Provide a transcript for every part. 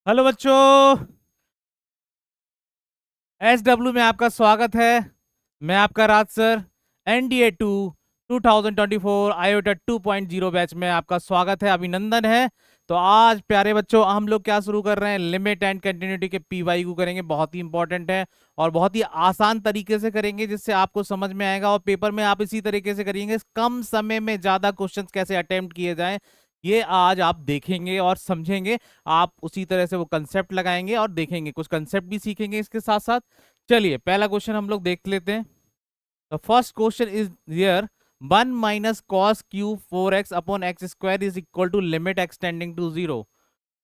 Hello बच्चों। SW में आपका स्वागत है। मैं आपका राज सर। NDA 2 2024 आयोटा 2.0 बैच में आपका स्वागत है, अभिनंदन है। तो आज प्यारे बच्चों हम लोग क्या शुरू कर रहे हैं, लिमिट एंड कंटिन्यूटी के PYQ करेंगे। बहुत ही इंपॉर्टेंट है और बहुत ही आसान तरीके से करेंगे जिससे आपको समझ में आएगा और पेपर में आप इसी तरीके से करेंगे। कम समय में ज्यादा क्वेश्चंस कैसे अटेम्प्ट किए जाएं, ये आज आप देखेंगे और समझेंगे। आप उसी तरह से वो कंसेप्ट लगाएंगे और देखेंगे, कुछ कंसेप्ट भी सीखेंगे इसके साथ साथ। चलिए पहला क्वेश्चन हम लोग देख लेते हैं। The first question is here, 1 - cos³ 4x upon x square is equal to limit x tending to 0।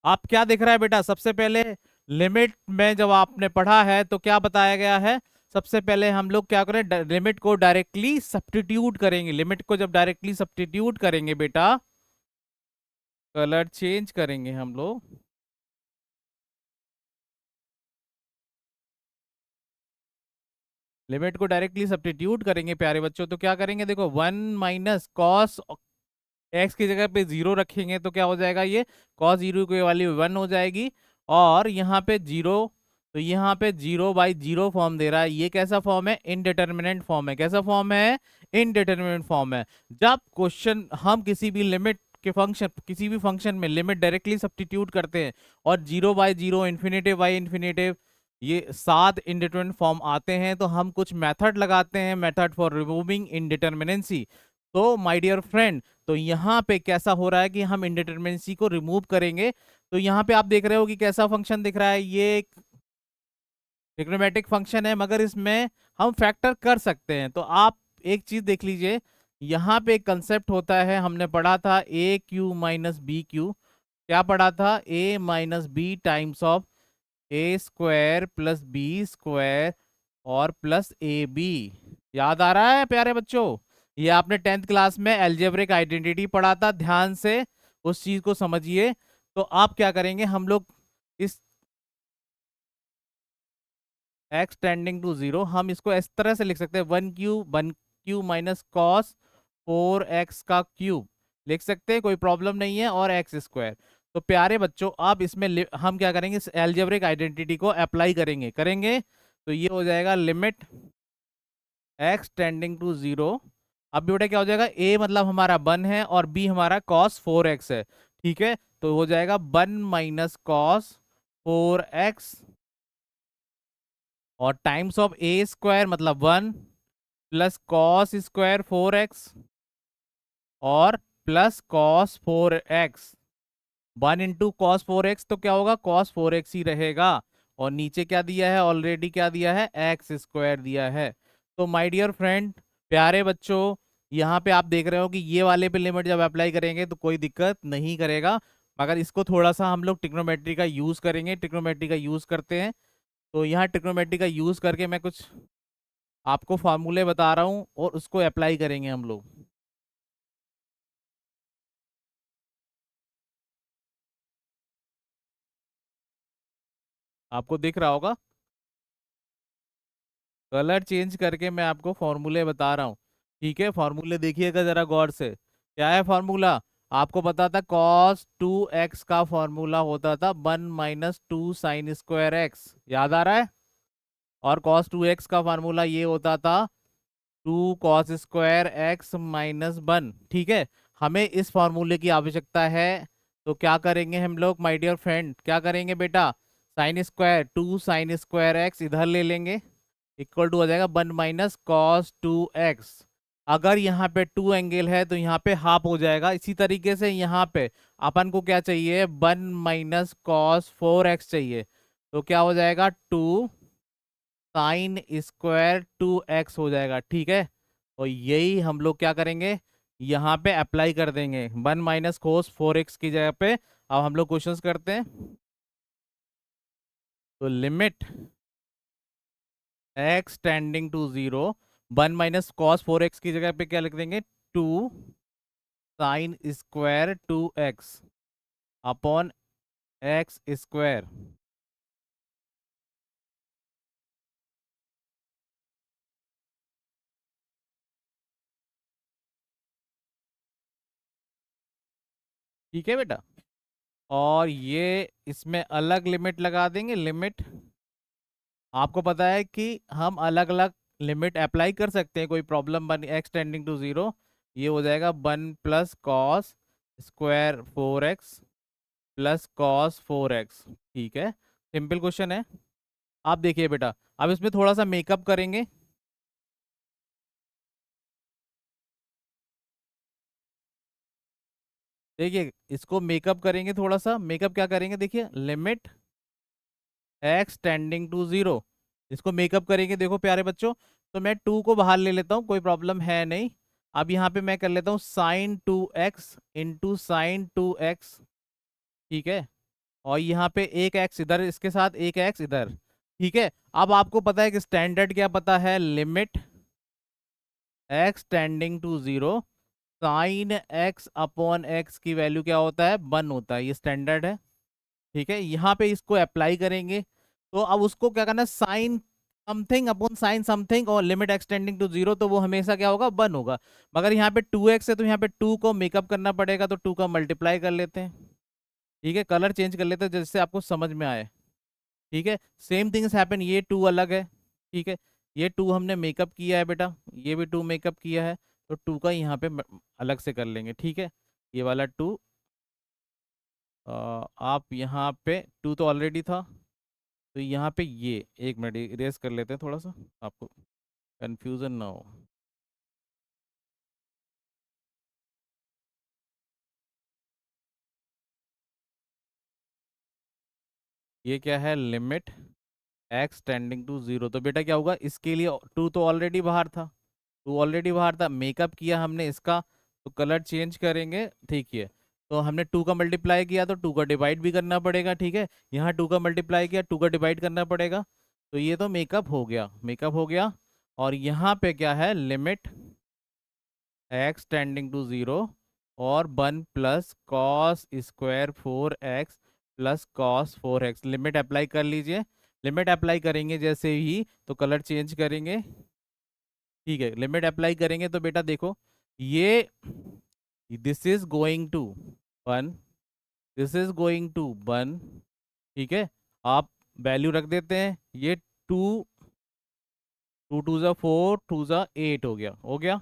आप क्या दिख रहा है बेटा, सबसे पहले लिमिट में जब आपने पढ़ा है तो क्या बताया गया है। सबसे पहले हम लोग क्या करें, लिमिट को डायरेक्टली सब्स्टिट्यूट करेंगे। लिमिट को जब डायरेक्टली सब्स्टिट्यूट करेंगे बेटा, कलर चेंज करेंगे हम लोग। लिमिट को डायरेक्टली सब्स्टिट्यूट करेंगे प्यारे बच्चों, तो क्या करेंगे, देखो 1 - cos एक्स की जगह पे 0 रखेंगे तो क्या हो जाएगा, ये cos 0 की वैल्यू 1 हो जाएगी। और यहाँ पे 0, तो यहाँ पे 0/0 फॉर्म दे रहा है। ये कैसा फॉर्म है, इनडिटर्मिनेंट फॉर्म है। कैसा फॉर्म है, इनडिटर्मिनेंट फॉर्म है। जब क्वेश्चन हम किसी भी लिमिट के फंक्शन, किसी भी फंक्शन में लिमिट डायरेक्टली सब्स्टिट्यूट करते हैं और 0/0, इन्फिनेटिव बाई इन्फिनेटिव, ये 7 इंडिटरमिनेंट फॉर्म आते हैं, तो हम कुछ मेथड लगाते हैं, मेथड फॉर रिमूविंग इनडिटर्मिनेंसी। तो माय डियर फ्रेंड, तो यहाँ पे कैसा हो रहा है कि हम इंडिटरमिनेंसी को रिमूव करेंगे। तो यहाँ पे आप देख रहे हो कि कैसा फंक्शन दिख रहा है, ये एक ट्रिग्नोमेट्रिक फंक्शन है, मगर इसमें हम फैक्टर कर सकते हैं। तो आप एक चीज देख लीजिए, यहाँ पे एक कंसेप्ट होता है, हमने पढ़ा था AQ - BQ। क्या पढ़ा था, A - B times of A² + B² और प्लस AB। याद आ रहा है प्यारे बच्चों, ये आपने 10th क्लास में एल्जेब्रिक आइडेंटिटी पढ़ा था, ध्यान से उस चीज को समझिए। तो आप क्या करेंगे, हम लोग इस x टेंडिंग टू 0, हम इसको इस तरह से लिख सकते हैं, 1Q -cos 4x का क्यूब लिख सकते हैं, कोई प्रॉब्लम नहीं है, और x²। तो प्यारे बच्चों अब इसमें हम क्या करेंगे, इस एल्जेब्रिक आइडेंटिटी को अप्लाई करेंगे। तो ये हो जाएगा लिमिट x टेंडिंग टू 0। अब बेटा क्या हो जाएगा, a मतलब हमारा 1 है और b हमारा cos 4x है। ठीक है, तो हो जाएगा 1 - cos 4x और टाइम्स ऑफ A² मतलब 1 प्लस cos²4x और plus cos 4x। 1 × cos 4x तो क्या होगा, cos 4x ही रहेगा। और नीचे क्या दिया है, ऑलरेडी क्या दिया है, x² दिया है। तो माय डियर फ्रेंड, प्यारे बच्चों, यहाँ पे आप देख रहे हो कि ये वाले पे लिमिट जब अप्लाई करेंगे तो कोई दिक्कत नहीं करेगा, मगर इसको थोड़ा सा हम लोग ट्रिग्नोमेट्री का यूज करेंगे। ट्रिग्नोमेट्री का यूज करते हैं, तो यहाँ ट्रिग्नोमेट्री का यूज करके मैं कुछ आपको फार्मूले बता रहा हूँ और उसको अप्लाई करेंगे हम लोग। आपको दिख रहा होगा, कलर चेंज करके मैं आपको फॉर्मूले बता रहा हूँ। ठीक है, फॉर्मूले देखिएगा जरा गौर से। क्या है फॉर्मूला, आपको पता था cos 2x का फॉर्मूला होता था 1 - 2 sin²x, याद आ रहा है। और cos 2x का फॉर्मूला ये होता था 2 cos² x - 1। ठीक है, हमें इस फॉर्मूले की आवश्यकता है। तो क्या करेंगे हम लोग माय डियर फ्रेंड, क्या करेंगे बेटा, sin²2 sin²x इधर ले लेंगे, इक्वल टू हो जाएगा 1 - cos 2x। अगर यहाँ पे 2 एंगल है तो यहाँ पे हाफ हो जाएगा। इसी तरीके से यहाँ पे अपन को क्या चाहिए, 1 - cos 4x चाहिए। तो क्या हो जाएगा, 2 sin²2x हो जाएगा। ठीक है, और यही हम लोग क्या करेंगे, यहाँ पे अप्लाई कर देंगे 1 - cos 4x की जगह पे। अब हम लोग क्वेश्चंस करते हैं। तो limit x tending to 0, 1 - cos 4x की जगह पे क्या लिख देंगे, 2 sin²2x अपॉन x²। ठीक है बेटा, और ये इसमें अलग लिमिट लगा देंगे। लिमिट आपको पता है कि हम अलग अलग लिमिट अप्लाई कर सकते हैं, कोई प्रॉब्लम बन एक्स टेंडिंग टू जीरो। ये हो जाएगा 1 + cos square 4x plus cos 4x। ठीक है, सिंपल क्वेश्चन है। आप देखिए बेटा, अब इसमें थोड़ा सा मेकअप करेंगे। देखिए इसको मेकअप करेंगे, थोड़ा सा मेकअप क्या करेंगे, देखिए limit x tending to zero, इसको मेकअप करेंगे। देखो प्यारे बच्चों, तो मैं 2 को बाहर ले लेता हूँ, कोई प्रॉब्लम है नहीं। अब यहाँ पे मैं कर लेता हूँ sin 2x into sin 2x। ठीक है, और यहाँ पे एक एक्स इधर, इसके साथ एक एक्स इधर। ठीक है, अब आपको पता है कि स्टैंडर्ड क्या पता है, limit x tending to zero sine x upon x की वैल्यू क्या होता है, 1 होता है, ये स्टैंडर्ड है। ठीक है, यहाँ पे इसको अप्लाई करेंगे। तो अब उसको क्या करना है, sine something upon sine something, और लिमिट एक्सटेंडिंग टू जीरो, तो वो हमेशा क्या होगा, 1 होगा। मगर यहाँ पे 2x है, तो यहाँ पे 2 को मेकअप करना पड़ेगा, तो 2 का मल्टीप्लाई कर लेते हैं। ठीक है, कलर चेंज कर लेते हैं जिससे आपको समझ में आए। ठीक है, सेम थिंग्स हैपन, ये 2 अलग है। ठीक है, ये 2 हमने मेकअप किया है बेटा, ये भी 2 मेकअप किया है, तो 2 का यहाँ पे अलग से कर लेंगे। ठीक है, ये वाला 2, आप यहाँ पे 2 तो ऑलरेडी था, तो यहाँ पे ये एक मिनट इरेज कर लेते हैं थोड़ा सा, आपको कंफ्यूजन ना हो। ये क्या है, limit x tending to zero, तो बेटा क्या होगा, इसके लिए 2 तो ऑलरेडी बाहर था, 2 ऑलरेडी बाहर था, मेकअप किया हमने इसका, तो कलर चेंज करेंगे। ठीक है, तो हमने 2 का मल्टीप्लाई किया, तो 2 का डिवाइड भी करना पड़ेगा। ठीक है, यहाँ 2 का मल्टीप्लाई किया, 2 का डिवाइड करना पड़ेगा। तो ये तो मेकअप हो गया, मेकअप हो गया। और यहाँ पे क्या है, limit x tending to zero और 1 + cos² 4x plus cos 4x, limit apply कर लीजिए। लिमिट अप्लाई करेंगे जैसे ही, तो कलर चेंज करेंगे। ठीक है, लिमिट अप्लाई करेंगे तो बेटा देखो, ये this is going to 1, this is going to 1। ठीक है, आप वैल्यू रख देते हैं, ये 2, 2 × 2 = 4, 2 × 8 हो गया, हो गया।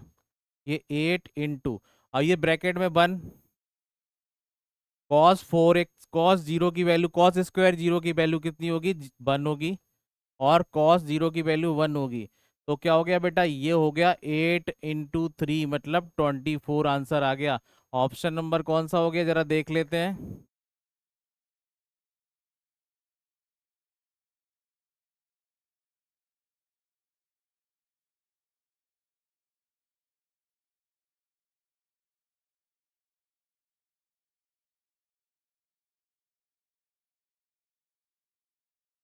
ये 8 इंटू, और ये ब्रैकेट में 1, cos 4x, cos जीरो की वैल्यू, cos² जीरो की वैल्यू कितनी होगी, 1 होगी, और cos जीरो की वैल्यू 1 होगी। तो क्या हो गया बेटा, ये हो गया 8 × 3 मतलब 24 आंसर आ गया। ऑप्शन नंबर कौन सा हो गया, जरा देख लेते हैं।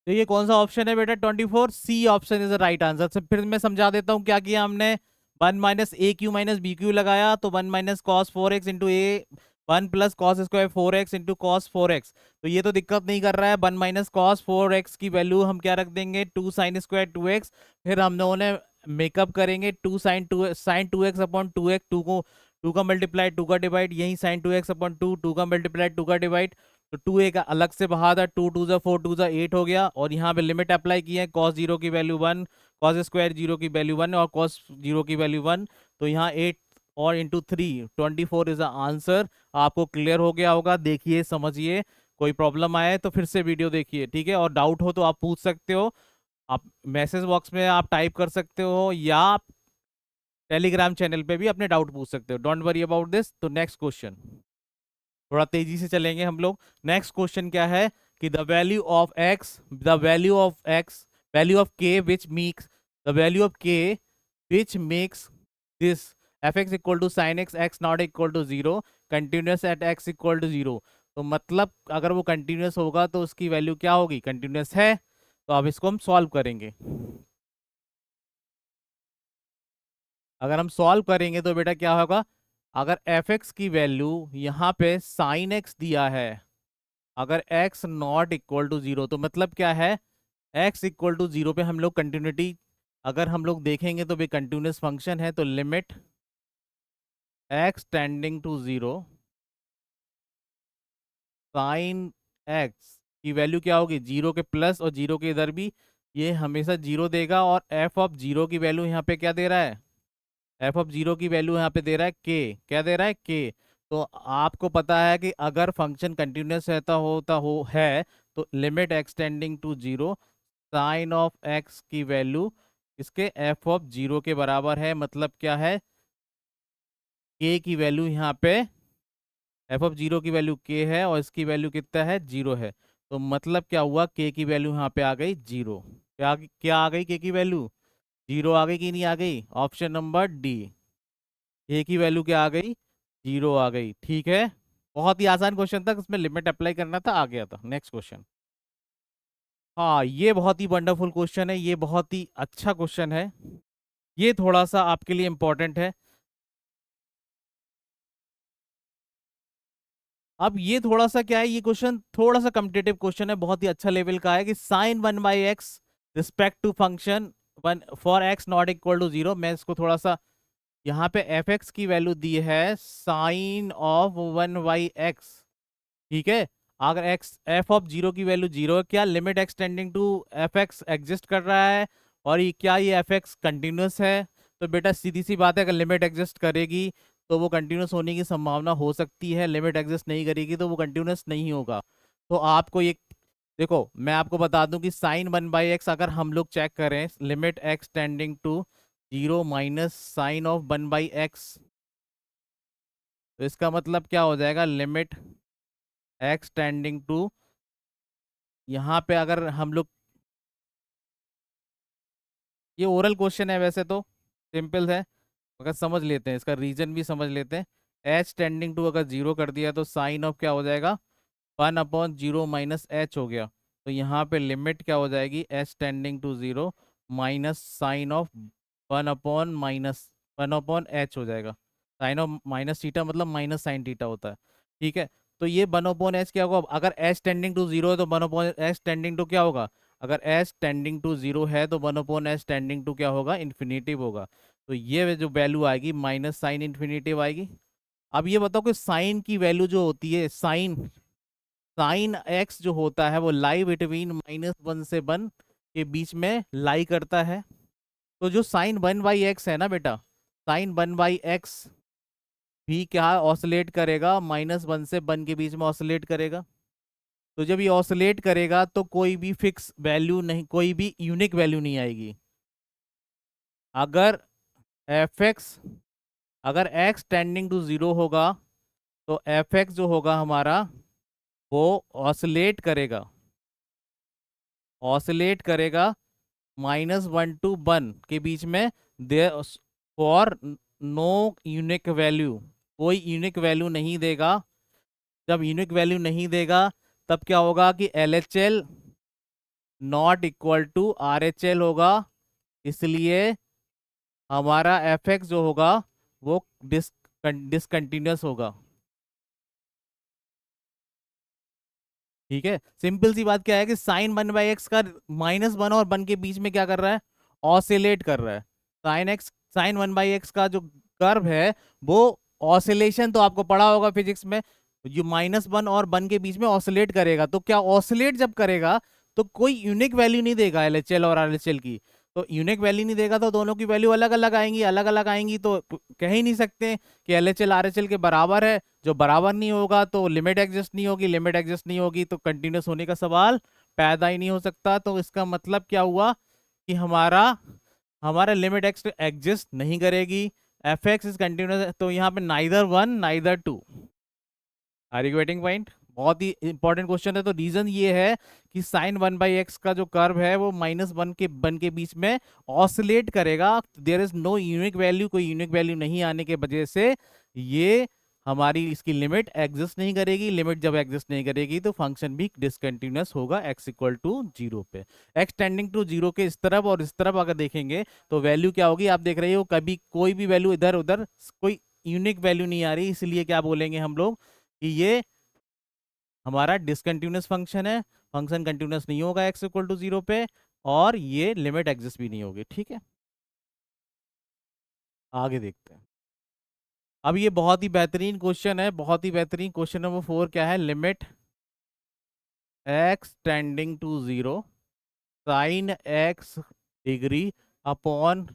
तो ये कौन सा ऑप्शन है बेटा, 24, C option is the right answer. से फिर मैं समझा देता हूँ क्या किया हमने, 1 - AQ - BQ लगाया, तो 1 - cos 4x इंटू ए, 1 + cos² 4x into cos 4x। तो ये तो दिक्कत नहीं कर रहा है, 1 - cos 4x की वैल्यू हम क्या रख देंगे, 2 sin² 2x। फिर हम लोगों ने मेकअप करेंगे, 2 sin 2x अपॉन 2x, 2 का मल्टीप्लाई, 2 का डिवाइड, यही sin 2x/2, 2 का मल्टीप्लाई, 2 का डिवाइड। तो 2 एक अलग से बाहर था, 2 × 2 = 4, 2 × 8 हो गया। और यहाँ पे लिमिट अप्लाई की है, cos जीरो की वैल्यू 1, cos² जीरो की वैल्यू 1, और cos जीरो की वैल्यू 1। तो यहाँ 8 और इंटू 3, 24 इज द आंसर। आपको क्लियर हो गया होगा, देखिए समझिए, कोई प्रॉब्लम आए तो फिर से वीडियो देखिए। ठीक है, और डाउट हो तो आप पूछ सकते हो, आप मैसेज बॉक्स में आप टाइप कर सकते हो, या आप टेलीग्राम चैनल पे भी अपने डाउट पूछ सकते हो। Don't worry about this. तो नेक्स्ट क्वेश्चन, थोड़ा तेजी से चलेंगे हम लोग। नेक्स्ट क्वेश्चन क्या है कि the value of which makes this f(x = sin x, x not = 0) continuous at x = 0। तो मतलब अगर वो कंटिन्यूअस होगा तो उसकी वैल्यू क्या होगी, कंटिन्यूअस है। तो अब इसको हम सॉल्व करेंगे। अगर हम सॉल्व करेंगे तो बेटा क्या होगा, अगर f(x) की वैल्यू यहाँ पे sin x दिया है, अगर x ≠ 0, तो मतलब क्या है, x = 0 पे हम लोग कंटिन्यूटी, अगर हम लोग देखेंगे तो भी कंटिन्यूस फंक्शन है, तो limit x tending to 0, sine x की वैल्यू क्या होगी, जीरो के प्लस और जीरो के इधर भी ये हमेशा जीरो देगा, और एफ ऑफ जीरो की वैल्यू यहाँ पे क्या दे रहा है, एफ ऑफ जीरो की वैल्यू यहाँ पे दे रहा है के, क्या दे रहा है के। तो आपको पता है कि अगर फंक्शन कंटिन्यूस रहता होता हो है तो limit x tending to zero sine of x की वैल्यू इसके एफ ऑफ जीरो के बराबर है, मतलब क्या है, के की वैल्यू यहाँ पे एफ ऑफ जीरो की वैल्यू के है और इसकी वैल्यू कितना है, जीरो है। तो मतलब क्या हुआ, के की वैल्यू यहाँ पे आ गई जीरो। क्या आ गई, के की वैल्यू जीरो आ गई कि नहीं आ गई, ऑप्शन नंबर डी, ए की वैल्यू क्या आ गई, जीरो आ गई। ठीक है, बहुत ही आसान क्वेश्चन था, उसमें लिमिट अप्लाई करना था, आ गया था। Next question. हाँ, ये बहुत ही वंडरफुल क्वेश्चन है, ये बहुत ही अच्छा क्वेश्चन है, ये थोड़ा सा आपके लिए इंपॉर्टेंट है। अब ये थोड़ा सा क्या है, ये क्वेश्चन थोड़ा सा कम्पिटेटिव क्वेश्चन है, बहुत ही अच्छा लेवल का है कि sine one by x respect to function one for x not equal to zero. मैं इसको थोड़ा सा, यहाँ पे एफ एक्स की वैल्यू दी है sine of one by x, ठीक है। अगर एक्स एफ ऑफ जीरो की वैल्यू जीरो है, क्या limit x tending to F x exist कर रहा है, और ये क्या ये एफ एक्स कंटिन्यूस है। तो बेटा सीधी सी बात है, अगर लिमिट एग्जिस्ट करेगी तो वो कंटिन्यूस होने की संभावना हो सकती है, लिमिट एग्जिस्ट नहीं करेगी तो वो कंटिन्यूस नहीं होगा। तो आपको ये देखो, मैं आपको बता दूं कि साइन वन बाई एक्स अगर हम लोग चेक करें, limit x tending to zero minus sine of one by x, तो इसका मतलब क्या हो जाएगा, लिमिट एक्स टेंडिंग टू, यहाँ पे अगर हम लोग, ये ओरल क्वेश्चन है वैसे तो, सिंपल है, अगर समझ लेते हैं इसका रीजन भी समझ लेते हैं। एच टेंडिंग टू अगर जीरो कर दिया तो साइन ऑफ क्या हो जाएगा, one upon zero minus H हो गया। तो यहाँ पे लिमिट क्या हो जाएगी, H tending to zero minus sine of one upon H हो जाएगा। साइन ऑफ माइनस थीटा मतलब माइनस साइन थीटा होता है, ठीक है। तो ये वन अपॉन एच क्या होगा, अगर एच टेंडिंग टू जीरो है तो one upon H tending to क्या होगा, अगर एच टेंडिंग टू जीरो है तो one upon H tending to क्या होगा, इन्फिनेटिव होगा। तो ये जो वैल्यू आएगी माइनस साइन इन्फिनेटिव आएगी। अब ये बताओ कि साइन की वैल्यू जो होती है, साइन साइन एक्स जो होता है वो लाई बिटवीन माइनस वन से वन के बीच में लाई करता है। तो जो साइन वन बाई एक्स है ना बेटा, साइन वन बाई एक्स भी क्या ऑसिलेट करेगा, माइनस वन से वन के बीच में ऑसिलेट करेगा। तो जब ये ऑसिलेट करेगा तो कोई भी फिक्स वैल्यू नहीं, कोई भी यूनिक वैल्यू नहीं आएगी। अगर एफ एक्स, अगर एक्स टेंडिंग टू जीरो होगा तो एफ एक्स जो होगा हमारा वो ऑसिलेट करेगा, ऑसिलेट करेगा माइनस वन टू वन के बीच में, दे फॉर नो यूनिक वैल्यू, कोई यूनिक वैल्यू नहीं देगा। जब यूनिक वैल्यू नहीं देगा तब क्या होगा कि L H L not equal to R H L होगा, इसलिए हमारा एफ एक्स जो होगा वो डिसकंटिन्यूस होगा। ठीक है, सिंपल सी बात क्या है कि साइन वन बाई एक्स का माइनस वन और वन के बीच में क्या कर रहा है, ऑसिलेट कर रहा है। साइन वन बाई एक्स का जो कर्व है वो ऑसिलेशन, तो आपको पढ़ा होगा फिजिक्स में, जो माइनस वन और वन के बीच में ऑसिलेट करेगा, तो क्या ऑसिलेट जब करेगा तो कोई यूनिक वैल्यू नहीं देगा एलएचएल और आरएचएल की। तो यूनिक वैल्यू नहीं देगा तो दोनों की वैल्यू अलग अलग आएंगी, अलग अलग आएंगी, तो कह ही नहीं सकते कि एलएचएल आरएचएल के बराबर है। जो बराबर नहीं होगा तो लिमिट एग्जिस्ट नहीं होगी, लिमिट एग्जिस्ट नहीं होगी तो कंटिन्यूस होने का सवाल पैदा ही नहीं हो सकता। तो इसका मतलब क्या हुआ कि हमारा हमारा लिमिट एक्स एग्जिस्ट नहीं करेगी, एफ एक्स इज कंटिन्यूस, तो यहाँ पे neither one neither two. Are you getting point, बहुत ही इंपॉर्टेंट क्वेश्चन है। तो रीजन ये है कि साइन वन बाई एक्स का जो कर्व है वो माइनस वन के बीच में ऑसिलेट करेगा, there is no unique value, कोई यूनिक वैल्यू नहीं आने के वजह से ये हमारी इसकी लिमिट एग्जिस्ट नहीं करेगी। लिमिट जब एग्जिस्ट नहीं करेगी तो फंक्शन भी डिसकंटिन्यूअस होगा एक्स इक्वल टू जीरो पे। एक्स टेंडिंग टू जीरो के इस तरफ और इस तरफ अगर देखेंगे तो वैल्यू क्या होगी, आप देख रहे हो कभी कोई भी वैल्यू इधर उधर कोई यूनिक वैल्यू नहीं आ रही, इसलिए क्या बोलेंगे हम लोग कि ये हमारा डिसकंटिन्यूअस फंक्शन है, फंक्शन कंटिन्यूअस नहीं होगा एक्स इक्वल टू जीरो पे, और ये लिमिट एग्जिस्ट भी नहीं होगी। ठीक है, आगे देखते हैं। अब ये बहुत ही बेहतरीन क्वेश्चन है, बहुत ही बेहतरीन क्वेश्चन नंबर फोर क्या है, limit x tending to zero sine x degree upon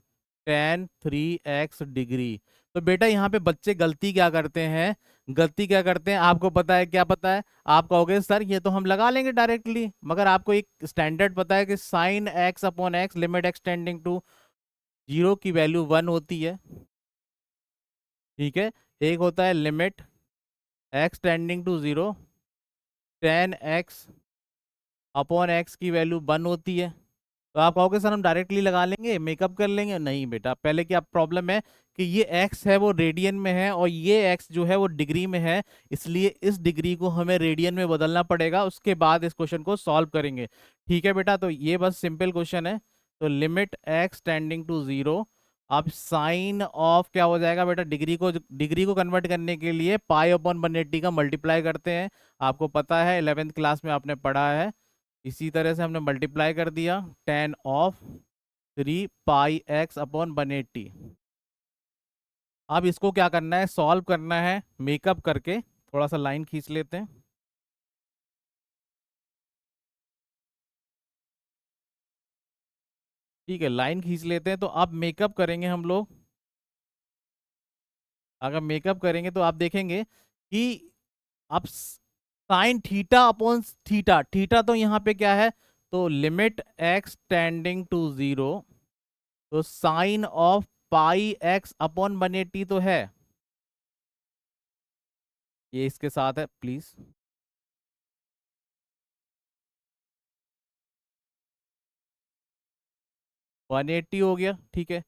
tan three x degree. तो बेटा यहाँ पे बच्चे गलती क्या करते हैं, गलती क्या करते हैं आपको पता है, क्या पता है? आप कहोगे सर ये तो हम लगा लेंगे डायरेक्टली, मगर आपको एक स्टैंडर्ड पता है कि sine x upon x limit x tending to zero की वैल्यू वन होती है। ठीक है, एक होता है limit x tending to zero tan x upon x की वैल्यू वन होती है। तो आप कहोगे सर हम डायरेक्टली लगा लेंगे, मेकअप कर लेंगे। नहीं बेटा, पहले क्या प्रॉब्लम है कि ये x है वो रेडियन में है और ये x जो है वो डिग्री में है, इसलिए इस डिग्री को हमें रेडियन में बदलना पड़ेगा, उसके बाद इस क्वेश्चन को सॉल्व करेंगे। ठीक है बेटा, तो ये बस सिंपल क्वेश्चन है। तो limit x tending to zero, अब साइन ऑफ क्या हो जाएगा बेटा, डिग्री को कन्वर्ट करने के लिए पाई अपॉन 180 का मल्टीप्लाई करते हैं। आपको पता है 11th क्लास में आपने पढ़ा है। इसी तरह से हमने मल्टीप्लाई कर दिया, ten of three pi x upon 180। अब इसको क्या करना है, सॉल्व करना है मेकअप करके। थोड़ा सा लाइन खींच लेते हैं। ठीक है, लाइन खींच लेते हैं। तो अब मेकअप करेंगे हम लोग। अगर मेकअप करेंगे तो आप देखेंगे कि अब sine theta upon theta, theta तो यहाँ पे क्या है, तो limit x tending to zero, तो sine of pi x upon 180 तो है, ये इसके साथ है प्लीज। 180 हो गया, ठीक है।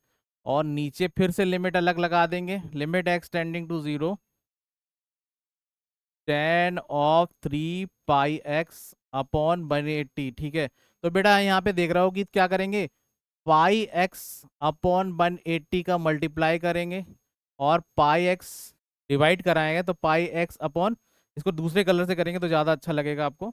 और नीचे फिर से लिमिट अलग लगा देंगे, limit x tending to zero tan of three pi x upon 180। ठीक है, तो बेटा यहाँ पे देख रहा हो कि क्या करेंगे, पाई एक्स अपॉन 180 का मल्टीप्लाई करेंगे और पाई एक्स डिवाइड कराएंगे, तो पाई एक्स अपॉन, इसको दूसरे कलर से करेंगे तो ज़्यादा अच्छा लगेगा आपको।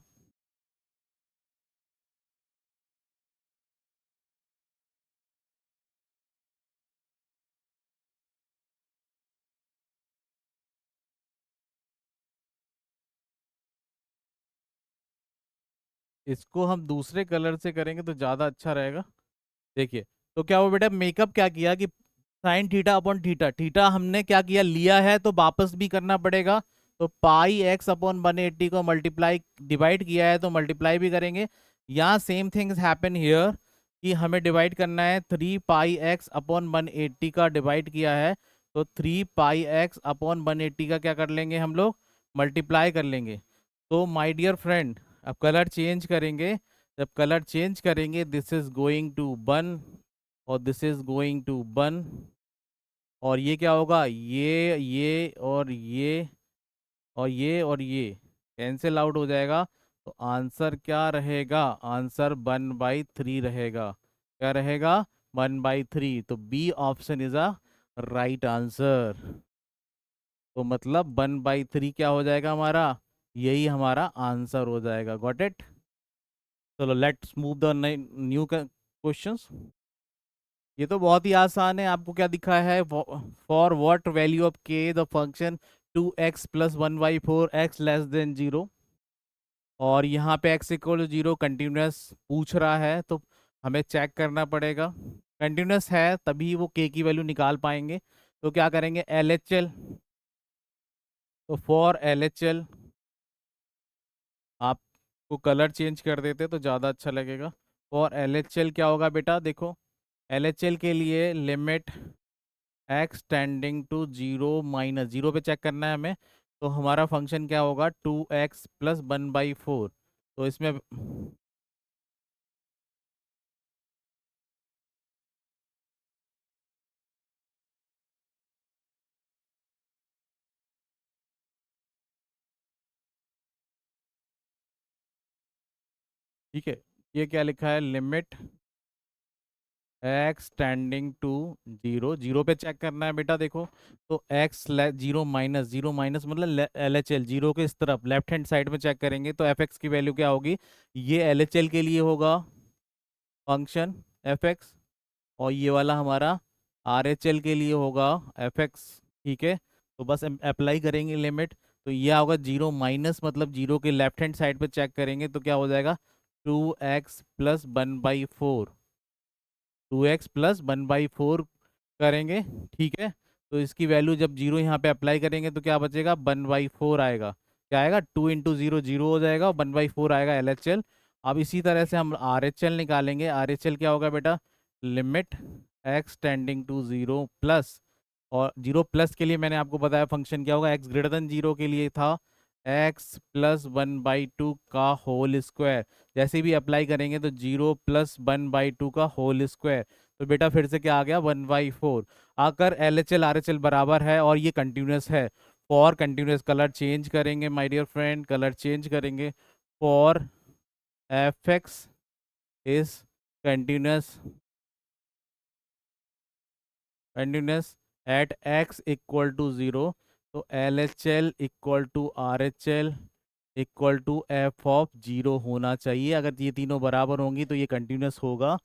इसको हम दूसरे कलर से करेंगे तो ज़्यादा अच्छा रहेगा। देखिए, तो क्या हुआ बेटा, मेकअप क्या किया कि sign theta upon theta, theta हमने क्या किया, लिया है तो वापस भी करना पड़ेगा। तो पाई एक्स अपॉन 180 को मल्टीप्लाई, डिवाइड किया है तो मल्टीप्लाई भी करेंगे। यहाँ सेम थिंग्स हैपन हियर कि हमें डिवाइड करना है, थ्री पाई एक्स अपॉन 180 का डिवाइड किया है, तो थ्री पाई एक्स अपॉन 180 का क्या कर लेंगे हम लोग, मल्टीप्लाई कर लेंगे। तो माय डियर फ्रेंड, अब कलर चेंज करेंगे। जब कलर चेंज करेंगे, दिस इज गोइंग टू बन और दिस इज गोइंग टू बन, और ये क्या होगा, ये और ये और ये और ये कैंसिल आउट हो जाएगा। तो आंसर क्या रहेगा, आंसर 1/3 रहेगा। क्या रहेगा, 1/3। तो B option is a right answer. तो मतलब 1/3 क्या हो जाएगा हमारा, यही हमारा आंसर हो जाएगा। Got it. चलो let's move the new questions. ये तो बहुत ही आसान है, आपको क्या दिखा है, फॉर व्हाट वैल्यू ऑफ के the function 2x plus 1/4 x less then 0। और यहाँ पे x इक्वल टू 0 कंटिन्यूस पूछ रहा है, तो हमें चेक करना पड़ेगा कंटिन्यूस है तभी वो k की वैल्यू निकाल पाएंगे। तो क्या करेंगे, LHL। तो फॉर LHL आपको कलर चेंज कर देते तो ज़्यादा अच्छा लगेगा। फॉर LHL क्या होगा बेटा, देखो LHL के लिए limit x tending to zero minus zero पे चेक करना है हमें। तो हमारा फंक्शन क्या होगा, 2x प्लस 1/4। तो इसमें ठीक है, ये क्या लिखा है, limit x tending to zero, zero पे चेक करना है बेटा। देखो, तो एक्स जीरो माइनस मतलब LHL जीरो के इस तरफ लेफ्ट हैंड साइड में चेक करेंगे, तो एफ एक्स की वैल्यू क्या होगी, ये LHL के लिए होगा फंक्शन एफ एक्स, और ये वाला हमारा RHL के लिए होगा एफ एक्स। ठीक है, तो बस अप्लाई करेंगे लिमिट। तो यह होगा 0 माइनस, मतलब 0 के लेफ्ट हैंड साइड पे चेक करेंगे तो क्या हो जाएगा, 2x प्लस 1/4, 2x प्लस 1/4 करेंगे। ठीक है, तो इसकी वैल्यू जब 0 यहाँ पे अप्लाई करेंगे तो क्या बचेगा, 1/4 आएगा। क्या आएगा, 2 × 0 0 हो जाएगा और 1/4 आएगा LHL। अब इसी तरह से हम RHL निकालेंगे। RHL क्या होगा बेटा, limit x tending to 0 plus, और 0 प्लस के लिए मैंने आपको बताया फंक्शन क्या होगा, x 0 के लिए था x+1/2 का होल स्क्वायर। जैसे भी अप्लाई करेंगे तो 0+1/2 का होल स्क्वायर, तो बेटा फिर से क्या आ गया, 1/4। अगर LHL RHL बराबर है और ये कंटिन्यूस है, फॉर कंटिन्यूस कलर चेंज करेंगे my dear friend, colour change करेंगे। For fx is continuous, continuous at x equal to 0, तो LHL equal to RHL equal to f(0) होना चाहिए। अगर ये तीनों बराबर होंगी तो ये कंटिन्यूस होगा।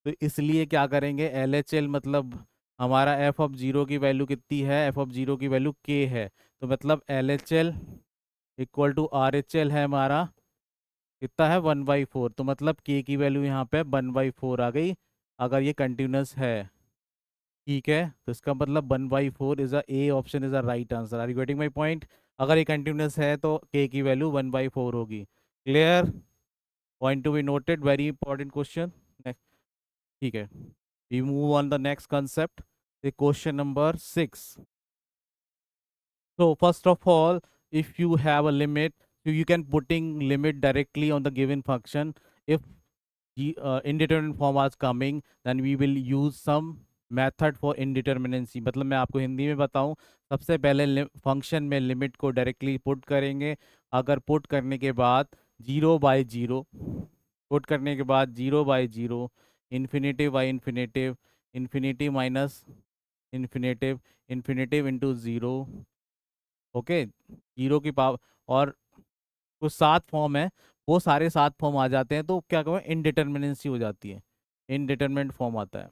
तो इसलिए क्या करेंगे, LHL मतलब हमारा f(0) की वैल्यू कितनी है, f(0) की वैल्यू k है, तो मतलब LHL इक्वल टू RHL है हमारा कितना है, 1/4, तो मतलब k की वैल्यू यहाँ पे 1/4 आ गई अगर ये कंटिन्यूस है। ठीक है, तो इसका मतलब 1/4 is A option is a right answer. Are you getting my point. अगर ये कंटिन्यूस है तो k की वैल्यू 1/4 होगी। Clear, point to be noted, very important question. ठीक है, we move on the next concept, question number 6। So first of all, if you have a limit, so you can putting limit directly on the given function. If the indeterminate form was coming, then we will use some method for indeterminacy। मतलब मैं आपको हिंदी में बताऊं, सबसे पहले function में limit को directly put करेंगे। अगर पुट करने के बाद 0/0, पुट करने के बाद 0/0, infinitive by infinitive, infinity minus infinitive, infinitive into 0, okay, 0 की पावर, और कुछ 7 फॉर्म है, वो सारे 7 फॉर्म आ जाते हैं तो क्या कहूँ, इनडिटर्मिनेंसी हो जाती है, इनडिटर्मिनेट फॉर्म आता है।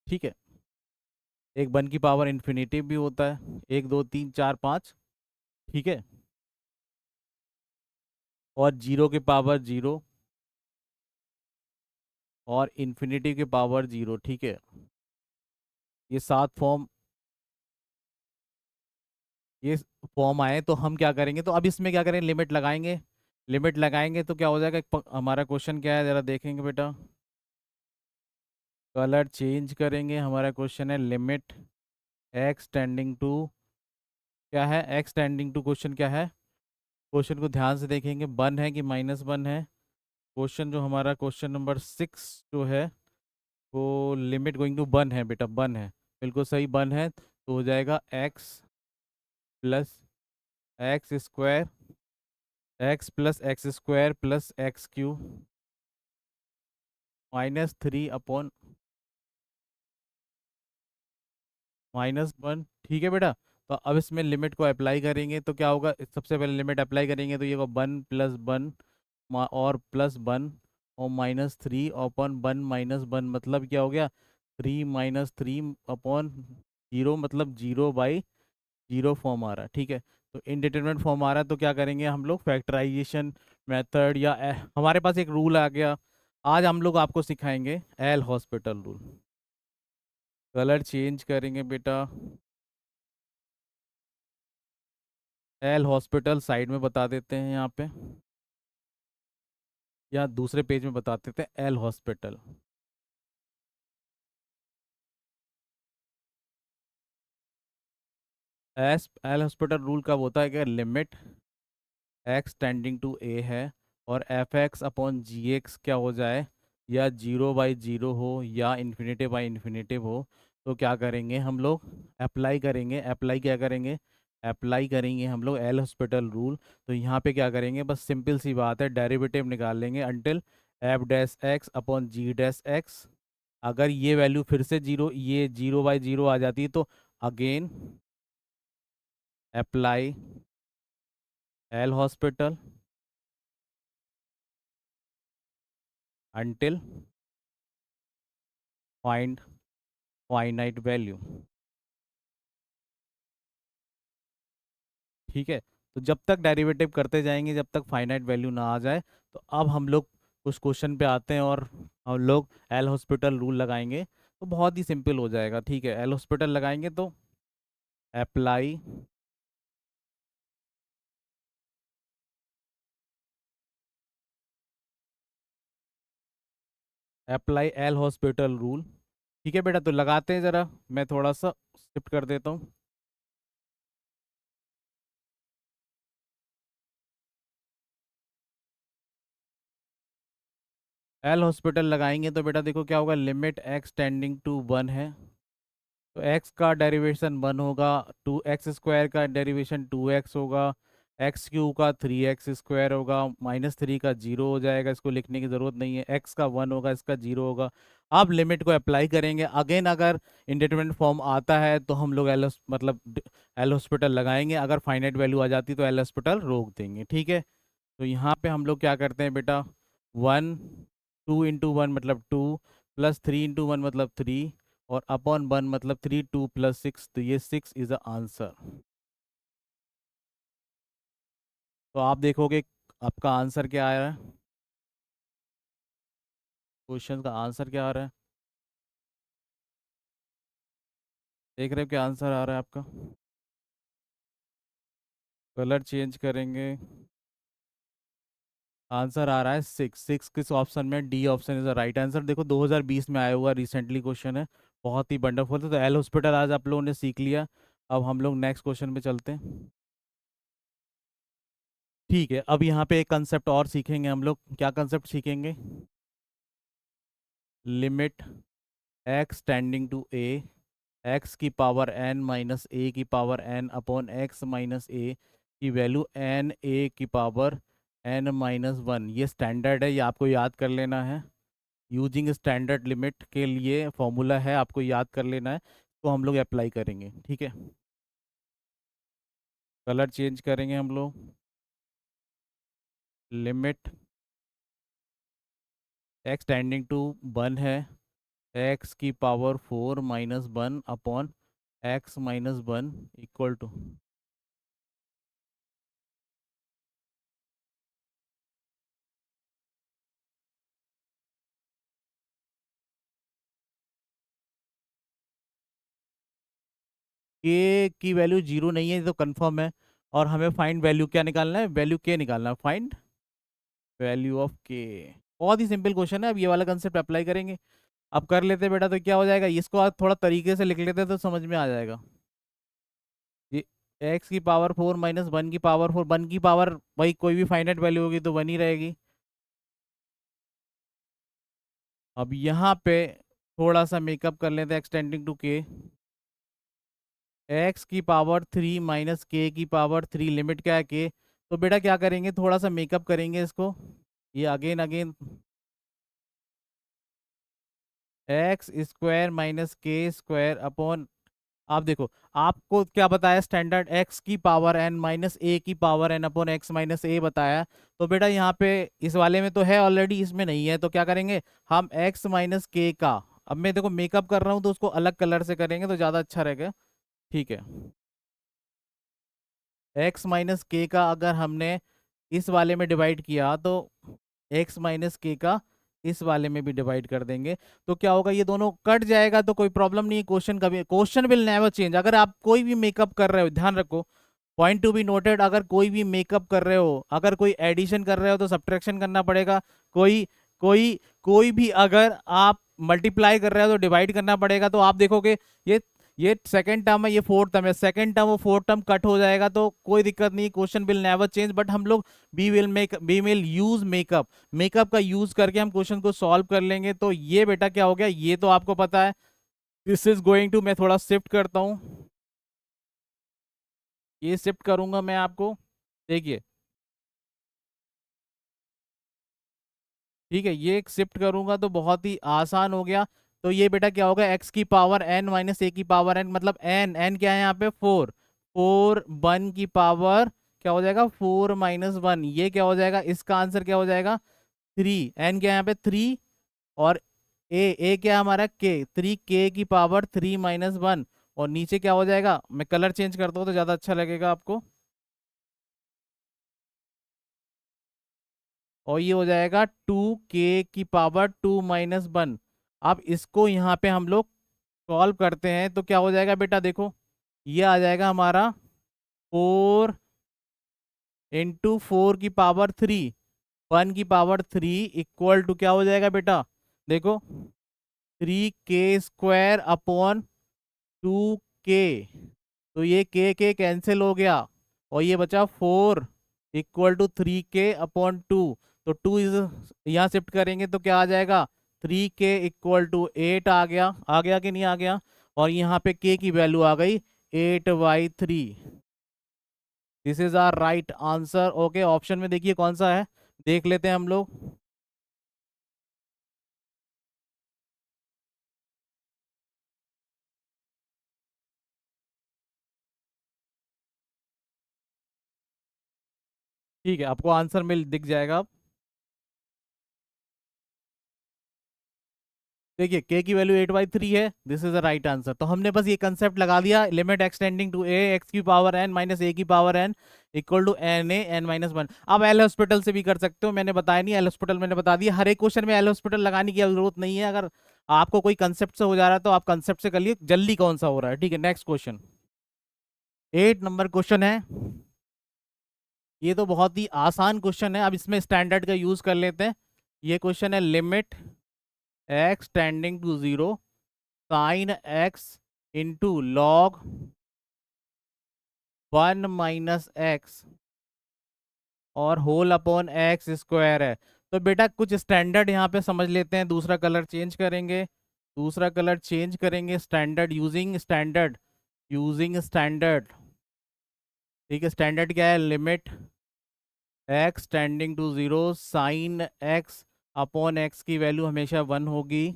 ठीक है, एक 1 की पावर इन्फिनेटिव भी होता है, 1 2 3 4 5। ठीक है, और 0 की पावर 0, और इन्फिनिटी की पावर 0। ठीक है, ये 7 फॉर्म, ये फॉर्म आए तो हम क्या करेंगे, तो अब इसमें क्या करें, लिमिट लगाएंगे। लिमिट लगाएंगे तो क्या हो जाएगा, हमारा क्वेश्चन क्या है जरा देखेंगे बेटा, कलर चेंज करेंगे। हमारा क्वेश्चन है लिमिट एक्स टेंडिंग टू, क्या है, एक्स टेंडिंग टू, क्वेश्चन क्या है, क्वेश्चन को ध्यान से देखेंगे, 1 है कि -1 है। क्वेश्चन जो हमारा क्वेश्चन नंबर 6 जो है, वो लिमिट गोइंग टू 1 है बेटा, 1 है, बिल्कुल सही 1 है, तो हो जाएगा x plus x square plus x³ -3 upon -1। ठीक है बेटा, तो अब इसमें लिमिट को अप्लाई करेंगे तो क्या होगा, सबसे पहले लिमिट अप्लाई करेंगे तो ये होगा 1+1 और +1 और -3 अपॉन 1 - 1, मतलब क्या हो गया, 3 - 3 अपॉन 0, मतलब 0/0 फॉर्म आ रहा है। ठीक है, तो इनडिटरमिनेट फॉर्म आ रहा है तो क्या करेंगे हम लोग, फैक्टराइजेशन मेथड, या हमारे पास एक रूल आ गया, आज हम लोग आपको सिखाएंगे L Hospital rule. Colour change करेंगे बेटा, एल हॉस्पिटल साइड में बता देते हैं यहाँ पे, या दूसरे पेज में बता देते हैं L hospital. S L Hospital rule कब होता है कि लिमिट एक्स टेंडिंग टू ए है और f(x)/g(x) क्या हो जाए, या 0/0 हो या इन्फिनेटिव हो, तो क्या करेंगे हम लोग, अप्लाई करेंगे। अप्लाई क्या करेंगे, अप्लाई करेंगे हम लोग एल हॉस्पिटल रूल। तो यहाँ पे क्या करेंगे, बस सिंपल सी बात है, डेरिवेटिव निकाल लेंगे अंटिल f'(x)/g'(x)। अगर ये वैल्यू फिर से 0, ये 0/0 आ जाती है तो again apply L hospital until find finite value। ठीक है, तो जब तक डेरिवेटिव करते जाएंगे जब तक फाइनाइट वैल्यू ना आ जाए। तो अब हम लोग उस क्वेश्चन पे आते हैं और हम लोग एल हॉस्पिटल रूल लगाएंगे, तो बहुत ही सिंपल हो जाएगा। ठीक है, एल हॉस्पिटल लगाएंगे तो apply apply L Hospital rule. ठीक है बेटा, तो लगाते हैं जरा, मैं थोड़ा सा शिफ्ट कर देता हूँ। एल हॉस्पिटल लगाएंगे तो बेटा देखो क्या होगा, limit x tending to one है, तो एक्स का डेरिवेशन वन होगा, टू एक्स स्क्वायर का डेरिवेशन टू एक्स होगा, एक्स क्यू का थ्री एक्स स्क्वायर होगा, माइनस थ्री का जीरो हो जाएगा, इसको लिखने की ज़रूरत नहीं है, एक्स का वन होगा, इसका जीरो होगा। अब लिमिट को अप्लाई करेंगे अगेन, अगर इंडिटरमिनेट फॉर्म आता है तो हम लोग मतलब एल हॉस्पिटल लगाएंगे, अगर फाइनाइट वैल्यू आ जाती तो एल हॉस्पिटल रोक देंगे। ठीक है, तो यहाँ पे हम लोग क्या करते हैं बेटा, वन, टू इंटू वन मतलब two, plus three into one मतलब थ्री, और अपॉन वन मतलब थ्री, टू प्लस सिक्स, तो ये सिक्स इज द आंसर। तो आप देखोगे आपका आंसर क्या आ रहा है, क्वेश्चन का आंसर क्या आ रहा है, देख रहे हो क्या आंसर आ रहा है आपका। कलर चेंज करेंगे, आंसर आ रहा है सिक्स। सिक्स किस ऑप्शन में, D option is the right answer. देखो 2020 में आया हुआ रिसेंटली क्वेश्चन है, बहुत ही वंडरफुल है। तो एल हॉस्पिटल आज आप लोगों ने सीख लिया। अब हम लोग नेक्स्ट क्वेश्चन पे चलते हैं। ठीक है, अब यहाँ पे एक कंसेप्ट और सीखेंगे हम लोग, क्या कंसेप्ट सीखेंगे, limit x tending to a, x की पावर एन माइनस ए की power n upon x minus a की वैल्यू एन ए की पावर एन माइनस वन। ये स्टैंडर्ड है, ये आपको याद कर लेना है। यूजिंग स्टैंडर्ड लिमिट के लिए फॉर्मूला है, आपको याद कर लेना है, तो हम लोग अप्लाई करेंगे। ठीक है, कलर चेंज करेंगे हम लोग, limit x tending to one है, एक्स की power four minus one upon x minus one equal to, K की वैल्यू जीरो नहीं है ये तो कंफर्म है, और हमें फाइंड वैल्यू क्या निकालना है, वैल्यू के निकालना है, फाइंड वैल्यू ऑफ के। बहुत ही सिंपल क्वेश्चन है, अब ये वाला कंसेप्ट अप्लाई करेंगे। अब कर लेते हैं बेटा, तो क्या हो जाएगा, इसको आप थोड़ा तरीके से लिख लेते हैं तो समझ में आ जाएगा। ये एक्स की पावर फोर माइनस वन की पावर फोर, वन की पावर भाई कोई भी फाइनाइट वैल्यू होगी तो वन ही रहेगी। अब यहाँ पे थोड़ा सा मेकअप कर लेते हैं, एक्सटेंडिंग टू के, एक्स की पावर थ्री माइनस के की पावर थ्री, लिमिट क्या है के। तो बेटा क्या करेंगे, थोड़ा सा मेकअप करेंगे इसको, ये again again x square minus k square upon, आप देखो आपको क्या बताया, स्टैंडर्ड एक्स की पावर एन माइनस ए की power n upon x minus a बताया। तो बेटा यहाँ पे इस वाले में तो है ऑलरेडी, इसमें नहीं है, तो क्या करेंगे हम एक्स माइनस के का, अब मैं देखो मेकअप कर रहा हूँ तो उसको अलग कलर से करेंगे तो ज़्यादा अच्छा रहेगा। ठीक है, एक्स माइनस के का अगर हमने इस वाले में डिवाइड किया तो एक्स माइनस के का इस वाले में भी डिवाइड कर देंगे, तो क्या होगा, ये दोनों कट जाएगा तो कोई प्रॉब्लम नहीं। क्वेश्चन कभी, क्वेश्चन विल नेवर चेंज। अगर आप कोई भी मेकअप कर रहे हो, ध्यान रखो, पॉइंट टू बी नोटेड, अगर कोई भी मेकअप कर रहे हो, अगर कोई एडिशन कर रहे हो तो सब्ट्रैक्शन करना पड़ेगा, कोई कोई कोई भी अगर आप मल्टीप्लाई कर रहे हो तो डिवाइड करना पड़ेगा। तो आप देखोगे ये ये सेकंड टर्म है, ये फोर्थ टर्म है, सेकंड टर्म और फोर्थ टर्म कट हो जाएगा तो कोई दिक्कत नहीं, question will never change. But हम लोग we will use make up, make up का यूज करके हम क्वेश्चन को सॉल्व कर लेंगे। तो ये बेटा क्या हो गया, ये तो आपको पता है, दिस इज गोइंग टू, मैं थोड़ा शिफ्ट करता हूँ, ये शिफ्ट करूंगा मैं आपको, देखिए, ठीक है, ये एक शिफ्ट करूंगा तो बहुत ही आसान हो गया। तो ये बेटा क्या होगा, एक्स की पावर एन माइनस ए की पावर एन, मतलब एन एन क्या है यहाँ पे, फोर, फोर वन की पावर क्या हो जाएगा, फोर माइनस वन, ये क्या हो जाएगा, इसका आंसर क्या हो जाएगा, थ्री। एन क्या है यहाँ पे, थ्री, और ए क्या है हमारा, के, थ्री के की पावर थ्री माइनस वन, और नीचे क्या हो जाएगा, मैं कलर चेंज करता हूँ तो ज्यादा अच्छा लगेगा आपको, और ये हो जाएगा 2k⁻2 - 1। अब इसको यहाँ पे हम लोग सॉल्व करते हैं तो क्या हो जाएगा बेटा, देखो ये आ जाएगा हमारा 4 × 4⁻3 1⁻3 इक्वल टू क्या हो जाएगा बेटा, देखो 3k² / 2k। तो ये के कैंसिल हो गया और ये बचा 4 = 3k/2। तो 2 इज यहाँ शिफ्ट करेंगे तो क्या आ जाएगा, 3k = 8 आ गया कि नहीं आ गया। और यहाँ पे k की वैल्यू आ गई 8/3। This is our right answer. Okay, option में देखिए कौन सा है, देख लेते हैं हम लोग। ठीक है, आपको आंसर मिल दिख जाएगा अब। देखिए k की वैल्यू 8/3 है, this is the right answer. तो हमने बस ये कंसेप्ट लगा दिया, limit x tending to a x⁻n - a⁻n equal to n(a)n-1। अब एल हॉस्पिटल से भी कर सकते हो, मैंने बताया नहीं, एल हॉस्पिटल मैंने बता दिया। हर एक क्वेश्चन में एल हॉस्पिटल लगाने की जरूरत नहीं है। अगर आपको कोई कंसेप्ट से हो जा रहा है तो आप कंसेप्ट से कर लिए, जल्दी कौन सा हो रहा है। ठीक है, नेक्स्ट क्वेश्चन 8 नंबर क्वेश्चन है। ये तो बहुत ही आसान क्वेश्चन है, अब इसमें स्टैंडर्ड का यूज कर लेते हैं। ये क्वेश्चन है, limit x tending to 0 sin x into log 1 - x और होल अपॉन एक्स स्क्वायर है। तो बेटा कुछ स्टैंडर्ड यहाँ पे समझ लेते हैं। दूसरा कलर चेंज करेंगे, दूसरा कलर चेंज करेंगे, standard using standard, using standard. ठीक है, स्टैंडर्ड क्या है, limit x tending to 0 sine x upon x की वैल्यू हमेशा 1 होगी।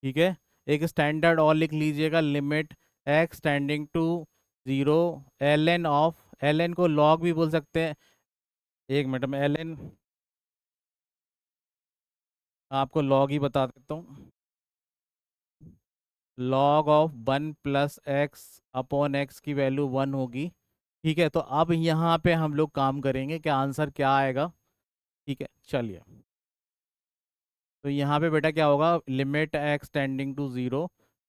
ठीक है, एक स्टैंडर्ड और लिख लीजिएगा, limit x tending to 0 ln of, ln को log भी बोल सकते हैं। एक मिनट में ln आपको log ही बता देता हूँ, log of 1 + x upon x की वैल्यू 1 होगी। ठीक है, तो अब यहाँ पे हम लोग काम करेंगे, क्या आंसर क्या आएगा। ठीक है, चलिए। तो यहाँ पे बेटा क्या होगा, लिमिट x टेंडिंग टू 0,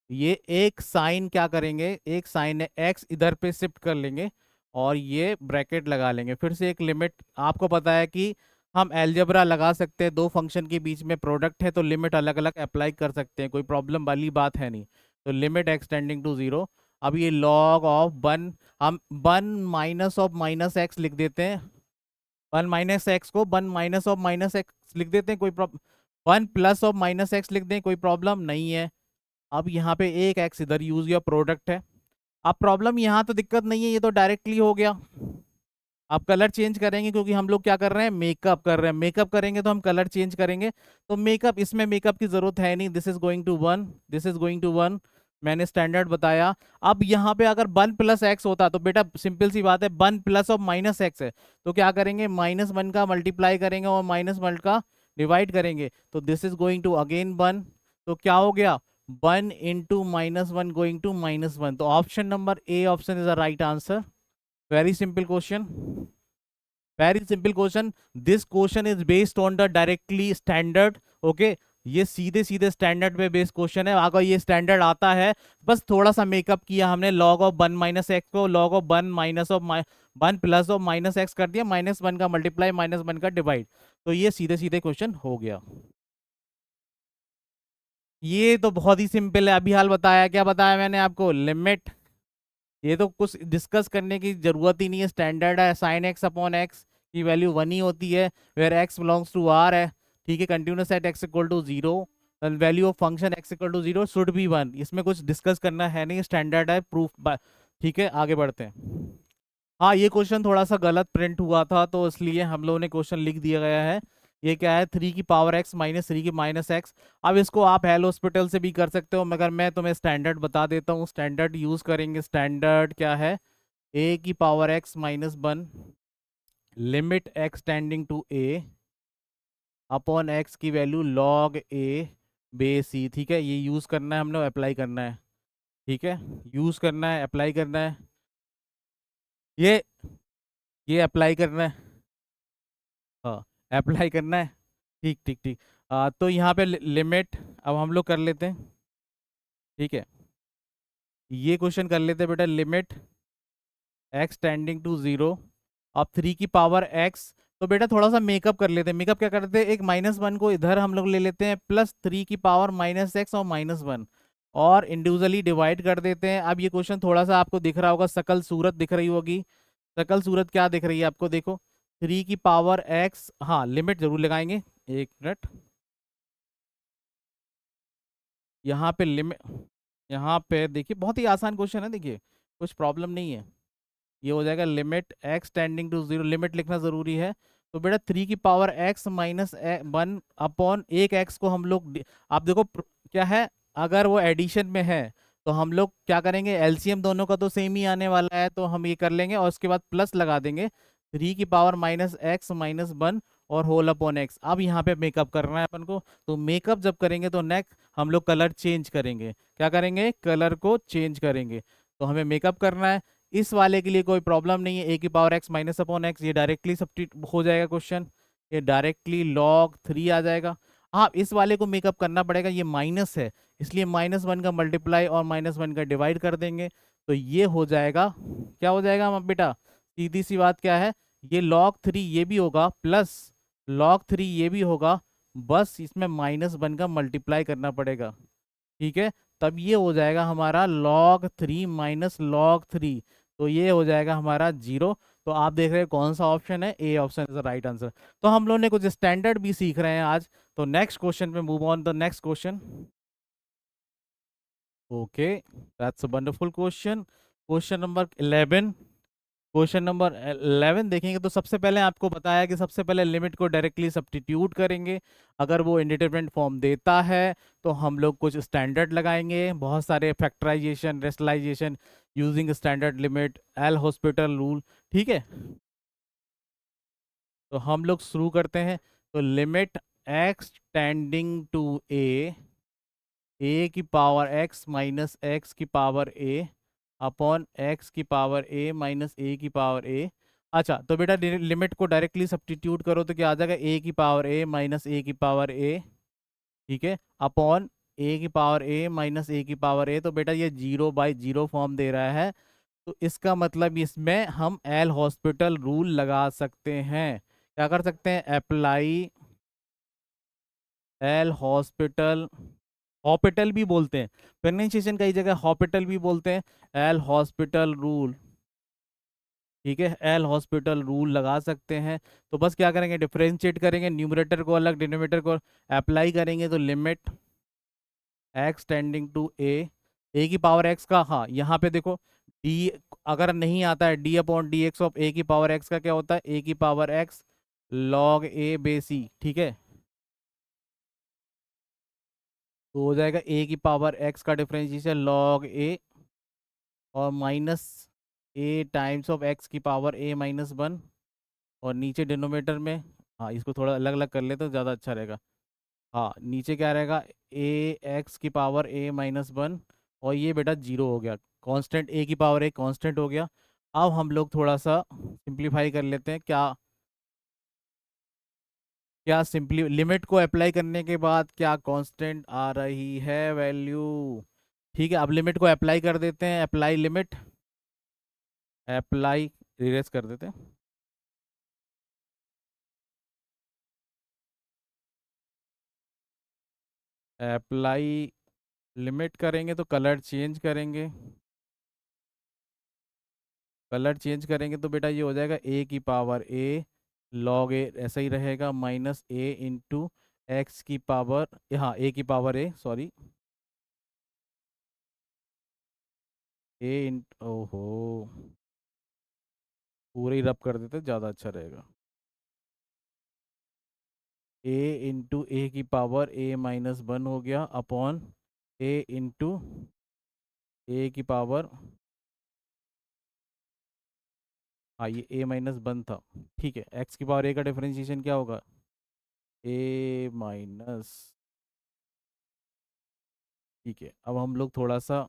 ये एक साइन क्या करेंगे, एक साइन है x इधर पे शिफ्ट कर लेंगे और ये ब्रैकेट लगा लेंगे, फिर से एक लिमिट। आपको पता है कि हम अलजेब्रा लगा सकते हैं, दो फंक्शन के बीच में प्रोडक्ट है तो लिमिट अलग अलग अप्लाई कर सकते हैं, कोई प्रॉब्लम वाली बात है नहीं। तो लिमिट x टेंडिंग टू 0, अब ये log ऑफ 1, हम 1 - (-x) लिख देते हैं, 1 - (-x) को 1 - (-x) लिख देते हैं, कोई प्रॉब्लम। 1 + (-x) लिख दें, कोई प्रॉब्लम नहीं है। अब यहाँ पे एक x इधर यूज या प्रोडक्ट है। अब प्रॉब्लम यहाँ तो दिक्कत नहीं है, ये तो डायरेक्टली हो गया। अब कलर चेंज करेंगे क्योंकि हम लोग क्या कर रहे हैं, मेकअप कर रहे हैं। मेकअप करेंगे तो हम कलर चेंज करेंगे, तो मेकअप, इसमें मेकअप की जरूरत है नहीं। This is going to 1, this is going to 1, मैंने स्टैंडर्ड बताया। अब यहाँ पे अगर 1 + x होता तो बेटा सिंपल सी बात है, 1 + (-x) है तो क्या करेंगे, -1 का मल्टीप्लाई करेंगे और -1 का डिवाइड करेंगे। तो this is going to again 1, तो क्या हो गया, 1 × -1 गोइंग टू -1। तो option number A option is the right answer. Very simple question, very simple question. This question is based on the directly standard. Okay, ये सीधे सीधे स्टैंडर्ड पे based question है। अगर ये स्टैंडर्ड आता है, बस थोड़ा सा मेकअप किया हमने, log ऑफ 1 - (-x) को log ऑफ 1 - (-x) कर दिया, -1 का मल्टीप्लाई, -1 का डिवाइड, तो ये सीधे सीधे क्वेश्चन हो गया। ये तो बहुत ही सिंपल है, अभी हाल बताया, क्या बताया मैंने आपको, लिमिट, ये तो कुछ डिस्कस करने की जरूरत ही नहीं है, स्टैंडर्ड है। साइन x अपॉन एक्स की वैल्यू 1 ही होती है, where x belongs to r है। ठीक है, continuous at x equal to 0, value of function x equal to 0 should be 1। इसमें कुछ डिस्कस करना है नहीं, स्टैंडर्ड है, प्रूफ। ठीक है, आगे बढ़ते हैं। हाँ, ये क्वेश्चन थोड़ा सा गलत प्रिंट हुआ था तो इसलिए हम लोगों ने क्वेश्चन लिख दिया गया है। ये क्या है, 3 की पावर x - 3 की - x। अब इसको आप हेल हॉस्पिटल से भी कर सकते हो, मगर मैं तुम्हें स्टैंडर्ड बता देता हूँ। स्टैंडर्ड यूज करेंगे, स्टैंडर्ड क्या है, a⁻x - 1 limit x tending to a upon x की value log a base c। ठीक है, ये यूज करना है, हमने अप्लाई करना है। ठीक है, यूज करना है, अप्लाई करना है, ये ये अप्लाई करना है। हाँ, अप्लाई करना है। ठीक ठीक ठीक। तो यहाँ पे लिमिट अब हम लोग कर लेते हैं। ठीक है, ये क्वेश्चन कर लेते हैं बेटा। Limit x tending to zero, अब 3 की पावर एक्स। तो बेटा थोड़ा सा मेकअप कर लेते हैं। मेकअप क्या करते हैं, एक -1 को इधर हम लोग ले लेते हैं, प्लस 3 की पावर -x और -1, और इंडिविजुअली डिवाइड कर देते हैं। अब ये क्वेश्चन थोड़ा सा आपको दिख रहा होगा, शकल सूरत दिख रही होगी। शकल सूरत क्या दिख रही है आपको, देखो 3 की पावर x, हाँ लिमिट जरूर लगाएंगे। एक मिनट, यहाँ पे लिमिट, यहाँ पे देखिए बहुत ही आसान क्वेश्चन है, देखिए कुछ प्रॉब्लम नहीं है। ये हो जाएगा limit x tending to zero, limit लिखना जरूरी है। तो बेटा 3 की पावर x -1 अपॉन एक एक्स को हम लोग आप देखो क्या है, अगर वो एडिशन में है तो हम लोग क्या करेंगे, एलसीएम दोनों का तो सेम ही आने वाला है, तो हम ये कर लेंगे और उसके बाद प्लस लगा देंगे। 3 की पावर -x -1 और होल अपॉन एक्स। अब यहाँ पे मेकअप करना है अपन को। तो मेकअप जब करेंगे तो नेक्स्ट हम लोग कलर चेंज करेंगे। क्या करेंगे, कलर को चेंज करेंगे। तो हमें मेकअप करना है। इस वाले के लिए कोई प्रॉब्लम नहीं है, A की पावर x -अपॉन x, ये डायरेक्टली सब्स्टिट्यूट हो जाएगा क्वेश्चन, ये डायरेक्टली log 3 आ जाएगा। हाँ इस वाले को मेकअप करना पड़ेगा, ये माइनस है इसलिए -1 का मल्टीप्लाई और -1 का डिवाइड कर देंगे। तो ये हो जाएगा, क्या हो जाएगा हम बेटा, सीधी सी बात क्या है, ये log 3 ये भी होगा प्लस log 3 ये भी होगा, बस इसमें -1 का मल्टीप्लाई करना पड़ेगा। ठीक है, तब ये हो जाएगा हमारा log 3 -log 3, तो ये हो जाएगा हमारा 0। तो आप देख रहे हैं कौन सा ऑप्शन है, ए option is the right answer. तो हम लोग ने कुछ स्टैंडर्ड भी सीख रहे हैं आज। तो नेक्स्ट क्वेश्चन पे move on the next question. Okay, that's a wonderful question. Question number 11। Question number 11 देखेंगे तो सबसे पहले आपको बताया कि सबसे पहले लिमिट को डायरेक्टली सब्स्टिट्यूट करेंगे। अगर वो इंडिटरमिनेट फॉर्म देता है तो हम लोग कुछ स्टैंडर्ड लगाएंगे, बहुत सारे factorisation, rationalisation using standard limit, L Hospital rule. ठीक है, तो हम लोग शुरू करते हैं। तो limit x tending to A की पावर x -x की पावर a अपॉन x की पावर a -a की पावर a। अच्छा तो बेटा लिमिट को डायरेक्टली सब्स्टिट्यूट करो तो क्या आ जाएगा, A की पावर a -a की पावर a। ठीक है, अपॉन A की पावर a -a की पावर a। तो बेटा ये 0/0 फॉर्म दे रहा है, तो इसका मतलब इसमें हम एल हॉस्पिटल रूल लगा सकते हैं। क्या कर सकते हैं, अप्लाई एल हॉस्पिटल, हॉपिटल भी बोलते हैं, प्रोनाउंसिएशन कई जगह हॉपिटल भी बोलते हैं, एल हॉस्पिटल रूल। ठीक है, एल हॉस्पिटल रूल लगा सकते हैं। तो बस क्या करेंगे, डिफरेंशिएट करेंगे, न्यूमरेटर को अलग डिनोमिनेटर को अप्लाई करेंगे। तो limit x tending to A की पावर x का, हाँ यहाँ पे देखो डी, अगर नहीं आता है d/dx ऑफ A की पावर x का क्या होता है, A की पावर x log A/c। ठीक है, तो हो जाएगा A की पावर x का डिफरेंशिएशन log A और -A टाइम्स ऑफ x की पावर a-1, और नीचे डिनोमिनेटर में, हाँ इसको थोड़ा अलग अलग कर लेते तो ज़्यादा अच्छा रहेगा। हाँ नीचे क्या रहेगा, A x की पावर a-1, और ये बेटा 0 हो गया, कांस्टेंट A की पावर a कांस्टेंट हो गया। अब हम लोग थोड़ा सा सिंप्लीफाई कर लेते हैं। क्या क्या सिंपली लिमिट को अप्लाई करने के बाद क्या कांस्टेंट आ रही है वैल्यू। ठीक है, अब लिमिट को अप्लाई कर देते हैं, अप्लाई लिमिट, अप्लाई, इरेज कर देते हैं। अप्लाई लिमिट करेंगे तो कलर चेंज करेंगे, कलर चेंज करेंगे तो बेटा ये हो जाएगा A की पावर a log a, ऐसा ही रहेगा, -a × x की पावर, हाँ A की पावर a, सॉरी ओहो, पूरे ही रब कर देते ज़्यादा अच्छा रहेगा। A × A की पावर a-1 हो गया अपॉन A × A की पावर, हाँ ये a-1 था। ठीक है, x की पावर a का डिफरेंशिएशन क्या होगा, a माइनस। ठीक है, अब हम लोग थोड़ा सा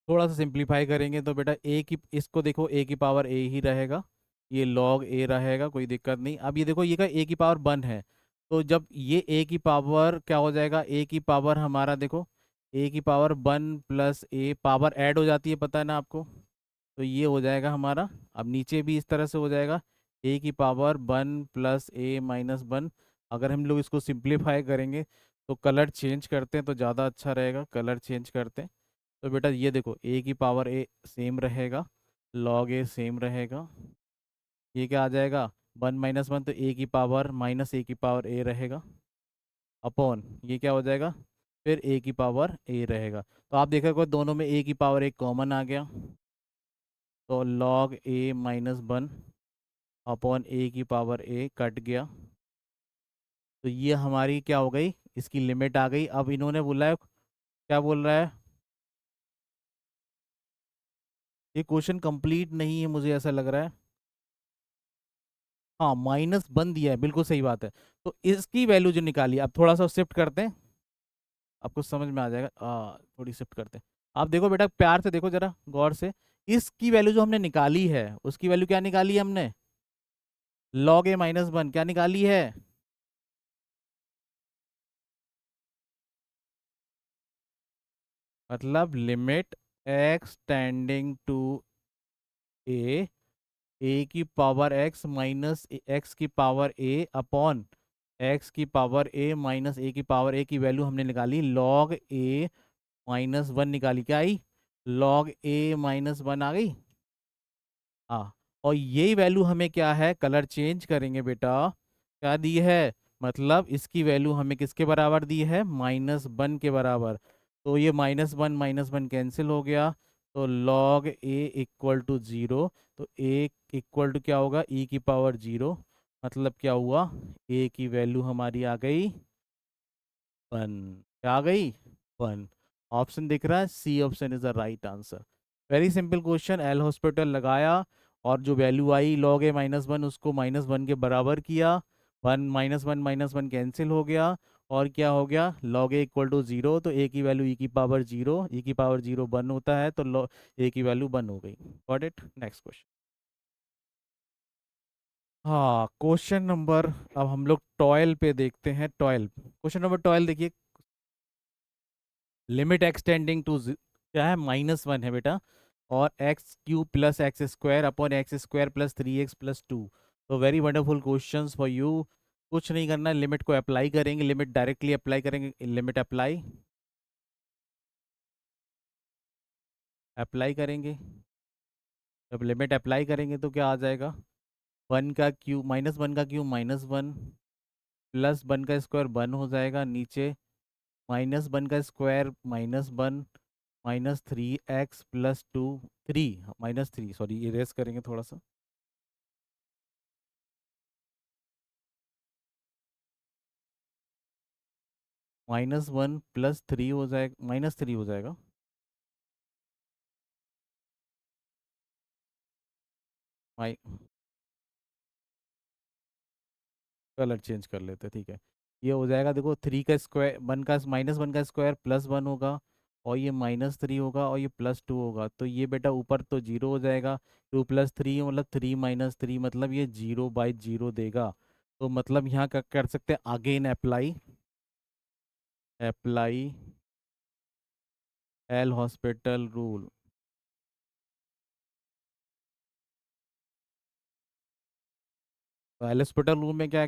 सिंप्लीफाई करेंगे तो बेटा a की, इसको देखो A की पावर a ही रहेगा, ये log a रहेगा, कोई दिक्कत नहीं। अब ये देखो, ये का a की पावर 1 है, तो जब ये a की पावर क्या हो जाएगा, a की पावर हमारा देखो, a की power 1 plus a power add हो जाती है, पता है ना आपको। तो ये हो जाएगा हमारा, अब नीचे भी इस तरह से हो जाएगा, a की पावर 1 प्लस a माइनस 1। अगर हम लोग इसको सिंप्लीफाई करेंगे तो कलर चेंज करते हैं तो ज़्यादा अच्छा रहेगा, कलर चेंज करते हैं। तो बेटा ये देखो, a की पावर a सेम रहेगा, log a सेम रहेगा, ये क्या आ जाएगा, 1 - 1 तो a की पावर माइनस a की पावर a रहेगा, अपॉन ये क्या हो जाएगा, फिर a की पावर a रहेगा। तो आप देखा दोनों में a की पावर एक कॉमन आ गया, तो log a - 1 अपॉन a की पावर a कट गया। तो ये हमारी क्या हो गई, इसकी लिमिट आ गई। अब इन्होंने बोला है, क्या बोल रहा है, ये क्वेश्चन कंप्लीट नहीं है मुझे ऐसा लग रहा है। हाँ, -1 दिया है, बिल्कुल सही बात है। तो इसकी वैल्यू जो निकाली, अब थोड़ा सा शिफ्ट करते हैं, आपको समझ में आ जाएगा। थोड़ी शिफ्ट करते हैं। आप देखो बेटा, प्यार से देखो जरा, गौर से। इसकी वैल्यू जो हमने निकाली है, उसकी वैल्यू क्या निकाली है हमने, log a - 1 क्या निकाली है, मतलब limit x tending to a की पावर x माइनस x की पावर a अपॉन x की पावर a माइनस a की पावर a की वैल्यू हमने निकाली log a - 1 निकाली, क्या आई, log a - 1 आ गई। हाँ, और यही वैल्यू हमें क्या है, कलर चेंज करेंगे बेटा, क्या दी है, मतलब इसकी वैल्यू हमें किसके बराबर दी है, -1 के बराबर। तो ये -1 कैंसिल हो गया, तो log a इक्वल टू 0। तो a इक्वल टू क्या होगा, e की पावर 0, मतलब क्या हुआ, a की वैल्यू हमारी आ गई 1। क्या आ गई, 1। ऑप्शन दिख रहा है, C option is the right answer. Very simple question, L Hospital लगाया, और जो वैल्यू आई log a - 1 उसको -1 के बराबर किया, 1 - 1 कैंसिल हो गया, और क्या हो गया, log a इक्वल टू 0, तो a की वैल्यू e की पावर 0, e की पावर 0 1 होता है, तो a की वैल्यू 1 हो गई। Got it, next question. हाँ, क्वेश्चन नंबर, अब हम लोग 12 पे देखते हैं, 12, क्वेश्चन नंबर 12 देखिए। लिमिट एक्सटेंडिंग टू क्या है, -1 है बेटा, और x³ plus x² upon x² plus 3x+2। तो very wonderful questions for you. कुछ नहीं करना है, लिमिट को अप्लाई करेंगे, लिमिट डायरेक्टली अप्लाई करेंगे, लिमिट अप्लाई, अप्लाई करेंगे। जब लिमिट अप्लाई करेंगे तो क्या आ जाएगा, 1 का क्यूब -1 प्लस 1 का स्क्वायर 1 हो जाएगा, नीचे -1 का स्क्वायर -1 -3x+2, 3 सॉरी, इरेज करेंगे थोड़ा सा, -1 प्लस 3 हो जाएगा, -3 हो जाएगा। माइ कलर चेंज कर लेते हैं, ठीक है। ये हो जाएगा, देखो 3 का स्क्वायर, 1 का +1 होगा, और ये -3 होगा, और ये +2 होगा, तो ये बेटा ऊपर तो 0 हो जाएगा। 2 + 3 मतलब 3 - 3, मतलब ये 0/0 देगा। तो मतलब यहाँ क्या कर सकते हैं, again apply, apply L Hospital rule. तो एल हॉस्पिटल रूल में क्या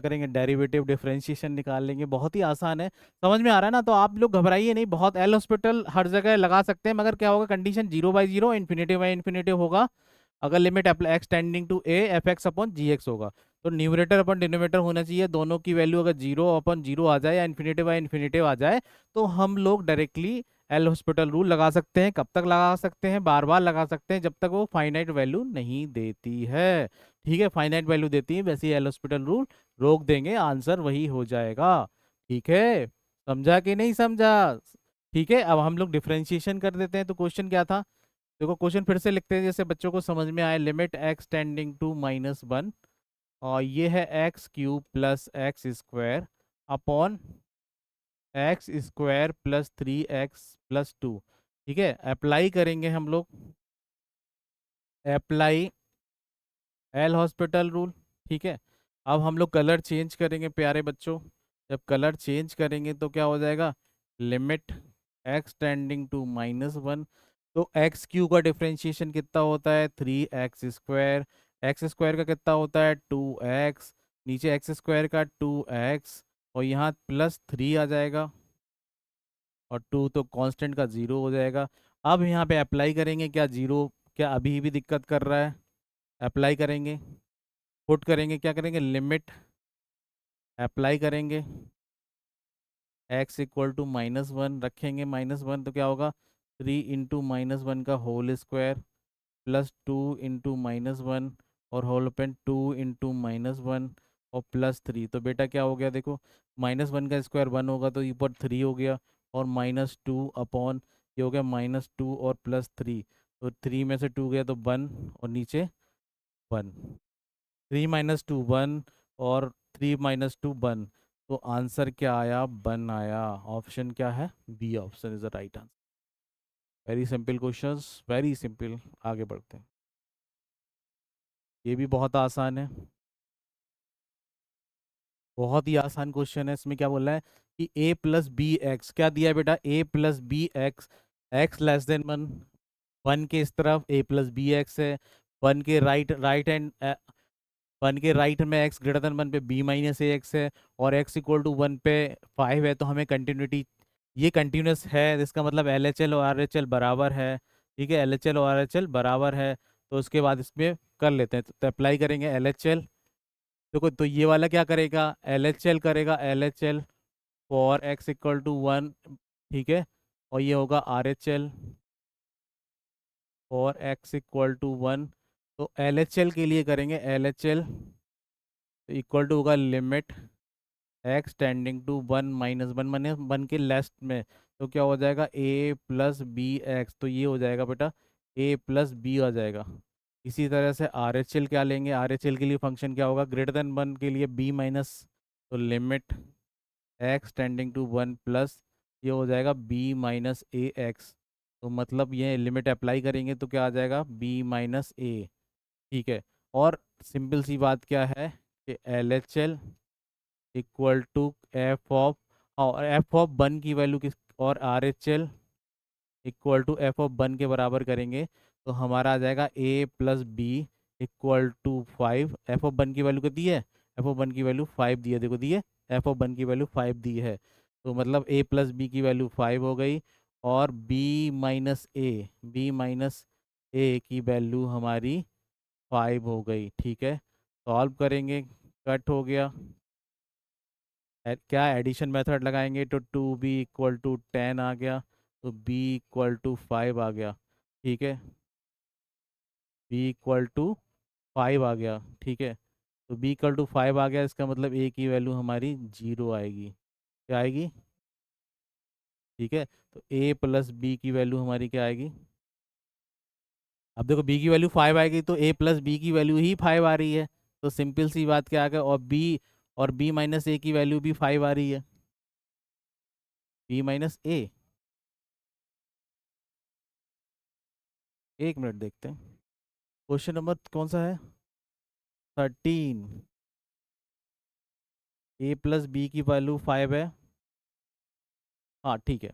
करेंगे, डेरिवेटिव डिफरेंशिएशन निकाल लेंगे, बहुत ही आसान है। समझ में आ रहा है ना, तो आप लोग घबराइए नहीं, बहुत, एल हॉस्पिटल हर जगह लगा सकते हैं, मगर क्या होगा, कंडीशन 0/0, इन्फिनिटी होगा, अगर limit x tending to a f x upon g x होगा। तो न्यूमरेटर अपन डिनोमिनेटर होना चाहिए, दोनों की वैल्यू अगर 0/0 आ जाए, या इन्फिनिटी आ जाए, तो हम लोग डायरेक्टली एल हॉस्पिटल रूल लगा सकते हैं। कब तक लगा सकते हैं, बार बार लगा सकते हैं, जब तक वो फाइनाइट वैल्यू नहीं देती है। ठीक है, फाइनाइट वैल्यू देती है, वैसे ही एल हॉस्पिटल रूल रोक देंगे, आंसर वही हो जाएगा। ठीक है, समझा कि नहीं समझा। ठीक है, अब हम लोग डिफरेंशिएशन कर देते हैं। तो क्वेश्चन क्या था, देखो क्वेश्चन फिर से लिखते हैं जैसे बच्चों को समझ में आए। लिमिट एक्स टेंडिंग टू -1, और ये है x³ plus x² upon x² plus 3x+2। ठीक है, अप्लाई करेंगे हम लोग, अप्लाई एल हॉस्पिटल रूल। ठीक है, अब हम लोग कलर चेंज करेंगे प्यारे बच्चों। जब कलर चेंज करेंगे तो क्या हो जाएगा, लिमिट एक्स टेंडिंग टू -1। तो एक्स क्यू का डिफरेंशिएशन कितना होता है, 3x²। एक्स स्क्वायर का कितना होता है, 2x। नीचे एक्स स्क्वायर का 2x, और यहाँ +3 आ जाएगा, और 2 तो कांस्टेंट का 0 हो जाएगा। अब यहाँ पे अप्लाई करेंगे, क्या जीरो, क्या अभी भी दिक्कत कर रहा है, अप्लाई करेंगे, पुट करेंगे, क्या करेंगे, लिमिट अप्लाई करेंगे, x = -1 रखेंगे, -1 तो क्या होगा, 3 × -1 का होल स्क्वायर +2 × -1 और होल ओपन 2 × -1 और +3। तो बेटा क्या हो गया देखो, -1 का स्क्वायर 1 होगा तो ऊपर 3 हो गया, और -2 अपॉन ये हो गया -2 और +3। तो 3 में से 2 गया तो 1, और नीचे 1, 3 - 2 1, और 3 - 2 1। तो आंसर क्या आया, 1 आया। ऑप्शन क्या है, B option is the right answer. Very simple questions, very simple. आगे बढ़ते हैं, ये भी बहुत आसान है, बहुत ही आसान क्वेश्चन है। इसमें क्या बोला है कि a + b(x), क्या दिया है बेटा, a + b(x), x < 1, 1 के इस तरफ a + b(x) है, 1 के राइट राइट एंड 1 के राइट में x> 1 पे b - ax है, और x = 1 पे 5 है। तो हमें कंटिन्यूटी, ये कंटिन्यूस है, इसका मतलब LHL और RHL बराबर है। ठीक है, LHL और RHL बराबर है। तो उसके बाद इसमें कर लेते हैं, तो अप्लाई करेंगे LHL। देखो तो ये वाला क्या करेगा, LHL करेगा, LHL फॉर x = 1। ठीक है, और ये होगा RHL फॉर x = 1। तो LHL के लिए करेंगे LHL, तो इक्वल टू होगा लिमिट x टेंडिंग टू 1 - 1 माने 1 के लेफ्ट में। तो क्या हो जाएगा, a + b(x), तो ये हो जाएगा बेटा a + b आ जाएगा। इसी तरह से RHL क्या लेंगे, RHL के लिए फंक्शन क्या होगा, >1 के लिए b माइनस, तो limit x tending to 1 plus ये हो जाएगा b - ax। तो मतलब ये लिमिट अप्लाई करेंगे तो क्या आ जाएगा, b - a। ठीक है, और सिंपल सी बात क्या है कि LHL f(1) की वैल्यू किस, और RHL f(1) के बराबर करेंगे तो हमारा आ जाएगा a + b = 5। f(1) की वैल्यू कितनी है, f(1) की वैल्यू 5 दी है, देखो दी है, f(1) की वैल्यू 5 दी है। तो मतलब a + b की वैल्यू 5 हो गई, और b - a की वैल्यू हमारी 5 हो गई। ठीक है, सॉल्व करेंगे, कट हो गया। क्या एडिशन मेथड लगाएंगे तो 2b = 10 आ गया, तो b = 5 आ गया। ठीक है, b = 5 आ गया। ठीक है, तो b = 5 आ गया, इसका मतलब a की वैल्यू हमारी 0 आएगी, क्या आएगी। ठीक है, तो a + b की वैल्यू हमारी क्या आएगी, अब देखो b की वैल्यू 5 आएगी तो a + b की वैल्यू ही 5 आ रही है। तो सिंपल सी बात क्या आ गया, और b - a की वैल्यू भी 5 आ रही है, b - a। एक मिनट देखते हैं, क्वेश्चन नंबर कौन सा है, 13। a + b की वैल्यू 5 है, हाँ ठीक है।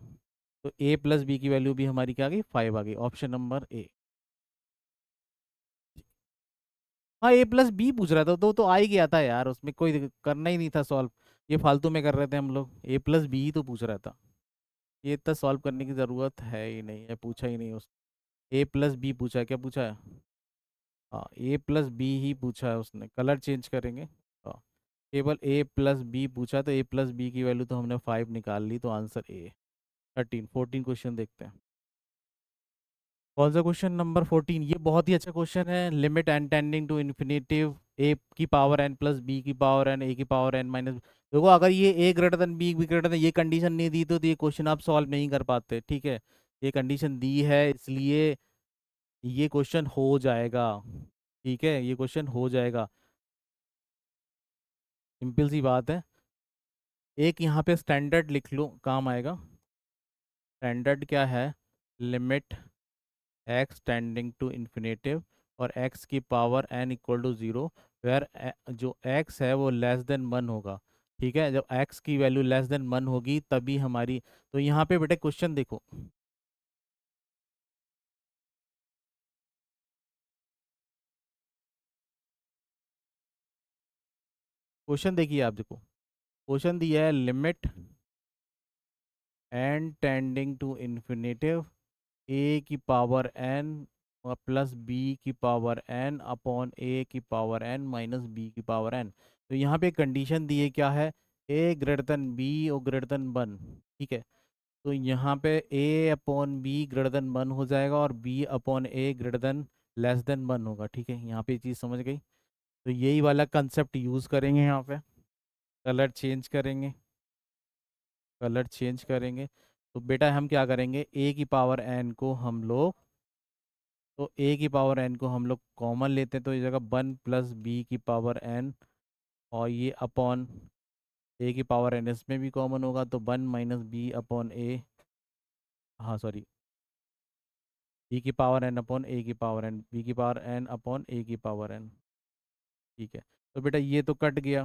तो a + b की वैल्यू भी हमारी क्या आ गई, 5 आ गई, ऑप्शन नंबर ए। हाँ, a + b पूछ रहा था तो आ ही गया था यार, उसमें कोई करना ही नहीं था सॉल्व, ये फालतू में कर रहे थे हम लोग, a + b ही तो पूछ रहा था, ये इतना सॉल्व करने की ज़रूरत है ही नहीं है, पूछा ही नहीं उस, a + b पूछा है, क्या पूछा है, हाँ a + b ही पूछा है उसने, कलर चेंज करेंगे। हाँ, केवल a + b पूछा, तो a + b की वैल्यू तो हमने 5 निकाल ली, तो आंसर ए। 14 क्वेश्चन देखते हैं, कौन सा क्वेश्चन नंबर 14, ये बहुत ही अच्छा क्वेश्चन है। Limit n tending to infinity a⁻n + b⁻n a⁻n - देखो अगर ये a b ये कंडीशन नहीं दी तो ये क्वेश्चन आप सॉल्व नहीं कर पाते। ठीक है, ये कंडीशन दी है इसलिए ये क्वेश्चन हो जाएगा। ठीक है, ये क्वेश्चन हो जाएगा, सिंपल सी बात है। एक यहाँ पे स्टैंडर्ड लिख लो, काम आएगा। स्टैंडर्ड क्या है, limit x tending to infinity और x की power n equal to 0, where जो x है वो लेस देन 1 होगा। ठीक है, जब x की वैल्यू लेस देन 1 होगी तभी हमारी, तो यहाँ पे बेटे क्वेश्चन देखो, क्वेश्चन देखिए आप देखो, क्वेश्चन दिया है limit n tending to infinitive a की पावर n और प्लस b की पावर n अपॉन a की पावर n माइनस b की पावर n। तो यहाँ पे कंडीशन दी है क्या है, a ग्रेटर देन b और ग्रेटर देन 1। ठीक है, तो यहाँ पे a upon b greater than 1 हो जाएगा और b upon a greater than less than 1 होगा। ठीक है, यहाँ पे ये चीज़ समझ गई। तो यही वाला कंसेप्ट यूज़ करेंगे यहाँ पे, कलर चेंज करेंगे, कलर चेंज करेंगे। तो बेटा हम क्या करेंगे, a की पावर n को हम लोग, तो a की पावर n को हम लोग कॉमन लेते हैं, तो इस जगह 1 प्लस बी की पावर n, और ये अपॉन a की पावर n इसमें भी कॉमन होगा, तो 1 माइनस बी अपॉन a, हाँ सॉरी, b की पावर n अपॉन a की पावर n, b की पावर n अपॉन a की पावर n। ठीक है, तो बेटा ये तो कट गया।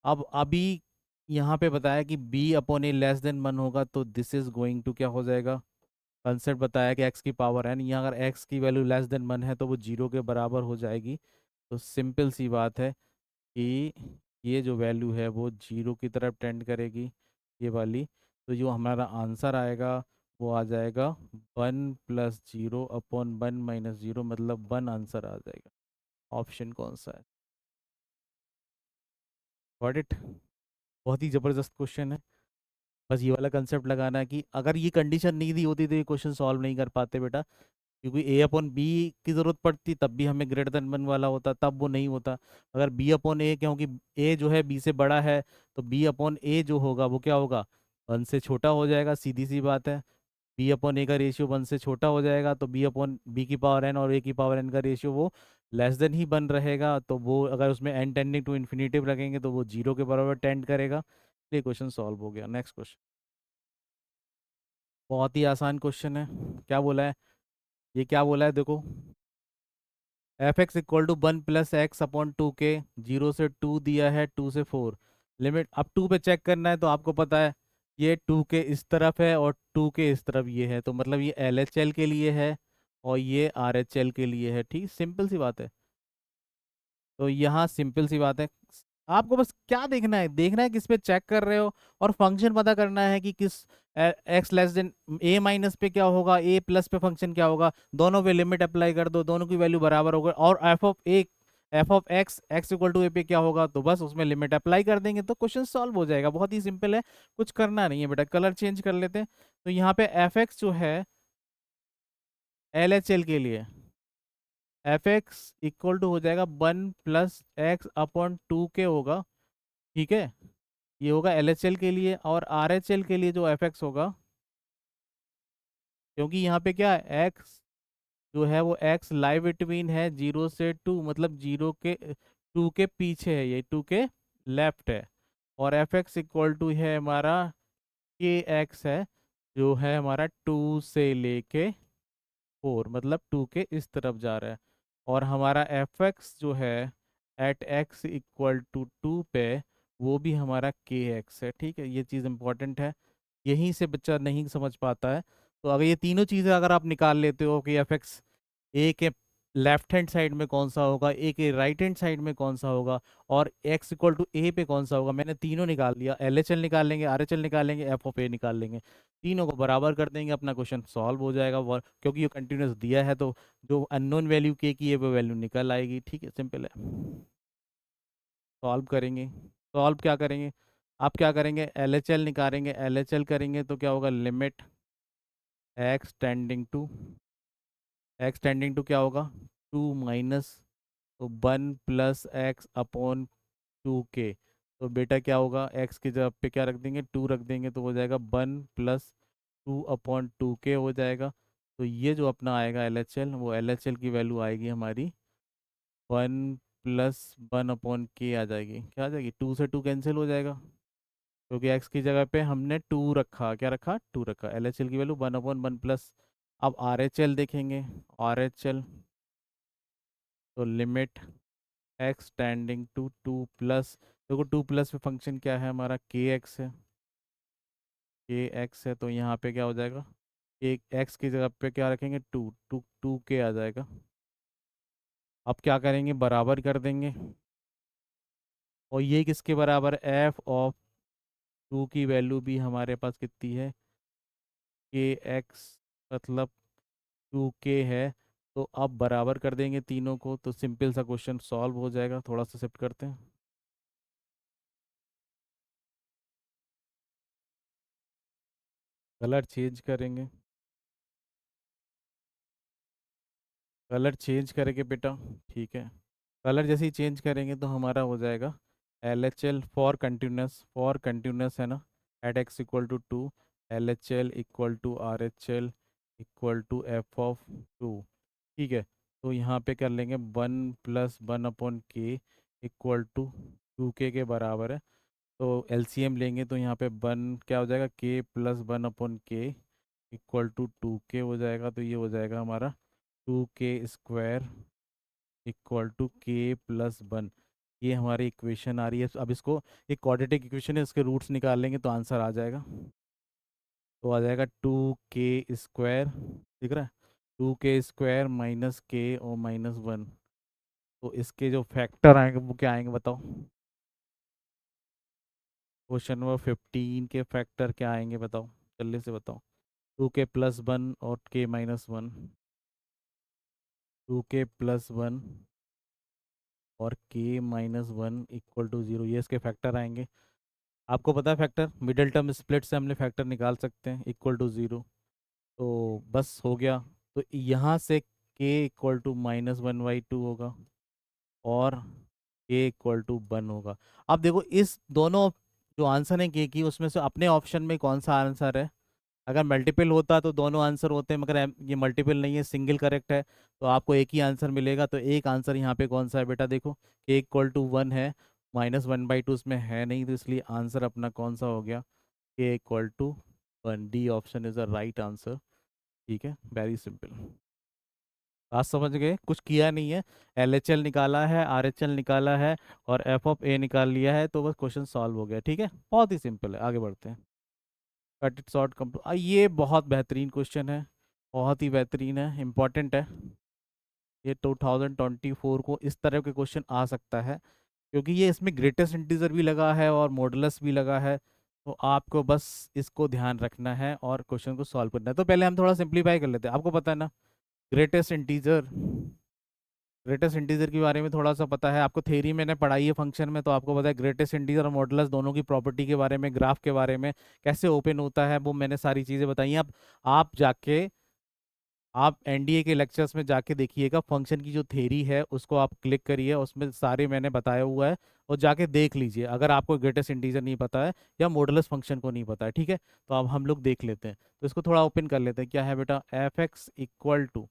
अब अभी यहाँ पे बताया कि b upon a less than 1 होगा, तो दिस इज गोइंग टू क्या हो जाएगा, कंसेप्ट बताया कि x की पावर n, यहाँ अगर x की वैल्यू लेस देन 1 है तो वो 0 के बराबर हो जाएगी। तो सिंपल सी बात है कि ये जो वैल्यू है वो 0 की तरफ टेंड करेगी, ये वाली। तो जो हमारा आंसर आएगा वो आ जाएगा 1 + 0 अपॉन 1 - 0, मतलब 1 आंसर आ जाएगा। ऑप्शन कौन सा है, गॉट इट। बहुत ही ज़बरदस्त क्वेश्चन है। बस ये वाला कंसेप्ट लगाना है कि अगर ये कंडीशन नहीं दी होती तो ये क्वेश्चन सॉल्व नहीं कर पाते बेटा, क्योंकि ए अपॉन बी की ज़रूरत पड़ती तब भी हमें ग्रेटर देन 1 वाला होता, तब वो नहीं होता। अगर बी अपॉन ए, क्योंकि ए जो है बी से बड़ा है, तो बी अपॉन ए जो होगा वो क्या होगा, 1 से छोटा हो जाएगा, सीधी सी बात है। बी अपॉन ए का रेशियो 1 से छोटा हो जाएगा, तो बी अपॉन बी की पावर एन और ए की पावर एन का रेशियो वो लेस देन ही बन रहेगा। तो वो अगर उसमें एन टेंडिंग टू इन्फिनिटिव रखेंगे तो वो 0 के बराबर टेंड करेगा। ये क्वेश्चन सॉल्व हो गया। नेक्स्ट क्वेश्चन, बहुत ही आसान क्वेश्चन है। क्या बोला है, ये क्या बोला है देखो, F x equal to 1 + x/2k, 0 से 2 दिया है, 2 से 4, लिमिट अब 2 पे चेक करना है। तो आपको पता है ये 2 के इस तरफ है और 2 के इस तरफ ये है, तो मतलब ये एल एच एल के लिए है और ये आर एच एल के लिए है। ठीक, सिंपल सी बात है। तो यहाँ सिंपल सी बात है, आपको बस क्या देखना है, देखना है किस पे चेक कर रहे हो, और फंक्शन पता करना है कि किस एक्स लेस देन ए माइनस पे क्या होगा, ए प्लस पे फंक्शन क्या होगा, दोनों पे लिमिट अप्लाई कर दो, दोनों की वैल्यू बराबर होगा। और f of x x equal to a पे क्या होगा, तो बस उसमें लिमिट अप्लाई कर देंगे तो क्वेश्चन सॉल्व हो जाएगा। बहुत ही सिंपल है, कुछ करना नहीं है बेटा। कलर चेंज कर लेते हैं, तो यहाँ पे एफ एक्स जो है एल एच एल के लिए, एफ एक्स इक्वल टू हो जाएगा 1 + x/2k होगा। ठीक है, ये होगा एल के लिए, और आर के लिए जो एफ एक्स होगा, क्योंकि यहाँ पे क्या है एक्स जो है वो एक्स लाइव बिटवीन है 0 से 2, मतलब 2 के पीछे है, ये 2 के लेफ्ट है। और एफ एक्स इक्वल टू है हमारा के एक्स है, जो है हमारा 2 से लेके 4, मतलब 2 के इस तरफ जा रहा है। और हमारा एफ एक्स जो है एट एक्स इक्वल टू 2 पे, वो भी हमारा के एक्स है। ठीक है, ये चीज़ इंपॉर्टेंट है, यहीं से बच्चा नहीं समझ पाता है। तो अगर ये तीनों चीज़ें अगर आप निकाल लेते हो कि एफ एक्स ए के लेफ्ट हैंड साइड में कौन सा होगा, ए के राइट हैंड साइड में कौन सा होगा, और एक्स इक्वल टू ए पे कौन सा होगा, मैंने तीनों निकाल लिया। एल एच एल निकाल लेंगे, आर एच एल निकाल लेंगे, एफ ऑफ ए निकाल लेंगे, तीनों को बराबर कर देंगे, अपना क्वेश्चन सॉल्व हो जाएगा। क्योंकि ये कंटिन्यूस दिया है तो जो अननोन वैल्यू के की है वो वैल्यू निकल आएगी। ठीक है, सिंपल है। सॉल्व करेंगे, सॉल्व क्या करेंगे, आप क्या करेंगे, एल एच एल निकालेंगे, एल एच एल करेंगे तो क्या होगा, limit x tending to, x tending to क्या होगा, 2 माइनस, तो 1 + x/2k। तो बेटा क्या होगा, x की जगह पे क्या रख देंगे, 2 रख देंगे, तो हो जाएगा 1 + 2/2k हो जाएगा। तो ये जो अपना आएगा एल एच एल, वो एल एच एल की वैल्यू आएगी हमारी 1 + 1/k आ जाएगी। क्या आ जाएगी, 2 से 2 कैंसिल हो जाएगा, क्योंकि x की जगह पे हमने 2 रखा, क्या रखा, 2 रखा। एल एच एल की वैल्यू 1/1 प्लस, अब आर एच एल देखेंगे, आर एच एल तो limit x tending to two plus, देखो टू प्लस पे फंक्शन क्या है हमारा, के एक्स है, के एक्स है, तो यहाँ पे क्या हो जाएगा, एक एक्स की जगह पे क्या रखेंगे, टू टू टू के आ जाएगा। अब क्या करेंगे, बराबर कर देंगे, और ये किसके बराबर, एफ ऑफ टू की वैल्यू भी हमारे पास कितनी है, के एक्स, मतलब टू के है। तो अब बराबर कर देंगे तीनों को, तो सिंपल सा क्वेश्चन सॉल्व हो जाएगा। थोड़ा सा शिफ्ट करते हैं, कलर चेंज करेंगे, कलर चेंज करेंगे बेटा, ठीक है। कलर जैसे ही चेंज करेंगे तो हमारा हो जाएगा L H L for continuous है ना, at x equal to two, L H L equal to R H L equal to f of two, ठीक है। तो यहाँ पे कर लेंगे one plus one upon k equal to two के बराबर है। तो एलसीएम लेंगे तो यहाँ पे वन क्या हो जाएगा, के plus one upon k equal to two के हो जाएगा। तो ये हो जाएगा हमारा टू के square equal to k plus one. ये हमारी इक्वेशन आ रही है। अब इसको, एक क्वाड्रेटिक इक्वेशन है, इसके रूट्स निकाल लेंगे तो आंसर आ जाएगा। तो आ जाएगा टू के स्क्वायर, दिख रहा है, टू के स्क्वायर माइनस के और माइनस वन। तो इसके जो फैक्टर आएंगे वो क्या आएंगे बताओ, क्वेश्चन नंबर 15 के फैक्टर क्या आएंगे बताओ, जल्दी से बताओ। टू के प्लस वन और k minus one, two k plus one और k minus one equal to zero, ये इसके फैक्टर आएंगे। आपको पता है फैक्टर, मिडिल टर्म स्प्लिट से हमने फैक्टर निकाल सकते हैं, इक्वल टू ज़ीरो। तो बस हो गया। तो यहाँ से k equal to minus one by two होगा, और के इक्वल टू वन होगा। अब देखो इस दोनों जो आंसर है के की, उसमें से अपने ऑप्शन में कौन सा आंसर है। अगर मल्टीपल होता तो दोनों आंसर होते हैं, मगर ये मल्टीपल नहीं है, सिंगल करेक्ट है, तो आपको एक ही आंसर मिलेगा। तो एक आंसर यहाँ पे कौन सा है बेटा, देखो के इक्वल टू वन है, माइनस वन बाई टू उसमें है नहीं, तो इसलिए आंसर अपना कौन सा हो गया, k equal to one. D option is the right answer. ठीक है, वेरी सिंपल। बात समझ गए, कुछ किया नहीं है, एल एच एल निकाला है, आर एच एल निकाला है, और एफ ऑफ ए निकाल लिया है, तो बस क्वेश्चन सॉल्व हो गया। ठीक है, बहुत ही सिंपल है, आगे बढ़ते हैं। कट इट शॉर्ट ये बहुत बेहतरीन क्वेश्चन है, बहुत ही बेहतरीन है, इम्पॉर्टेंट है। ये 2024 को इस तरह के क्वेश्चन आ सकता है, क्योंकि ये इसमें ग्रेटेस्ट इंटीजर भी लगा है और मॉडुलस भी लगा है। तो आपको बस इसको ध्यान रखना है और क्वेश्चन को सॉल्व करना है। तो पहले हम थोड़ा सिंप्लीफाई कर लेते हैं। आपको पता है ना, ग्रेटेस्ट इंटीजर, ग्रेटेस्ट इंटीजर के बारे में थोड़ा सा पता है आपको, थ्योरी मैंने पढ़ाई है फंक्शन में, तो आपको पता है ग्रेटेस्ट इंटीजर और मॉडुलस दोनों की प्रॉपर्टी के बारे में, ग्राफ के बारे में, कैसे ओपन होता है, वो मैंने सारी चीज़ें बताई हैं। अब आप जाके, आप एनडीए के लेक्चर्स में जाके देखिएगा, फंक्शन की जो थ्योरी है उसको आप क्लिक करिए, उसमें सारे मैंने बताया हुआ है, और जाके देख लीजिए अगर आपको ग्रेटेस्ट इंटीजर नहीं पता है या मॉडुलस फंक्शन को नहीं पता है। ठीक है, तो अब हम लोग देख लेते हैं। तो इसको थोड़ा ओपन कर लेते हैं। क्या है बेटा, एफ एक्स इक्वल टू,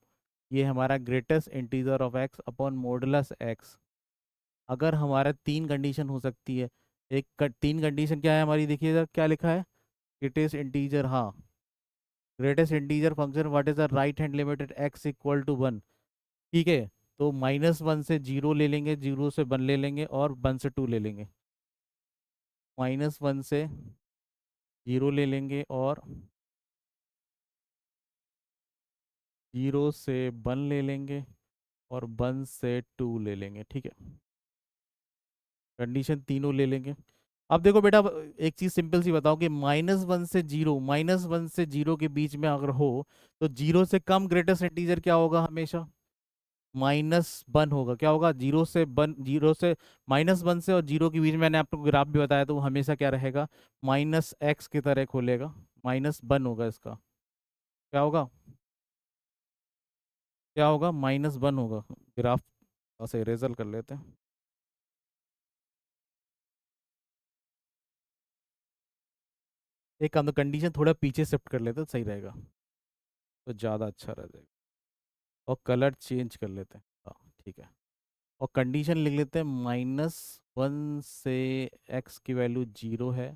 ये हमारा greatest integer of x upon modulus x. अगर हमारा तीन कंडीशन हो सकती है, तीन कंडीशन क्या है हमारी, देखिएगा क्या लिखा है, ग्रेटेस्ट इंटीजर, हाँ, greatest integer function what is the right hand limit at x equal to one. ठीक है, तो माइनस वन से जीरो ले लेंगे, जीरो से वन ले लेंगे, और वन से टू ले लेंगे। माइनस वन से जीरो ले लेंगे, और जीरो से वन ले लेंगे, और वन से टू ले लेंगे। ठीक है, कंडीशन तीनों ले लेंगे। अब देखो बेटा, एक चीज सिंपल सी बताओ कि माइनस वन से जीरो के बीच में अगर हो, तो जीरो से कम ग्रेटेस्ट इंटीजर क्या होगा, हमेशा माइनस वन होगा। क्या होगा, जीरो से वन, जीरो से माइनस वन से और जीरो के बीच में मैंने आपको ग्राफ भी बताया, तो वो हमेशा क्या रहेगा, माइनस एक्स की तरह खुलेगा, माइनस वन होगा इसका। क्या होगा, क्या होगा, माइनस वन होगा ग्राफ। ऐसे इरेजर कर लेते हैं। एक काम, तो कंडीशन थोड़ा पीछे शिफ्ट कर लेते हैं, सही रहेगा, तो ज़्यादा अच्छा रह जाएगा। और कलर चेंज कर लेते हैं, हाँ ठीक है। और कंडीशन लिख लेते हैं, माइनस वन से एक्स की वैल्यू जीरो है।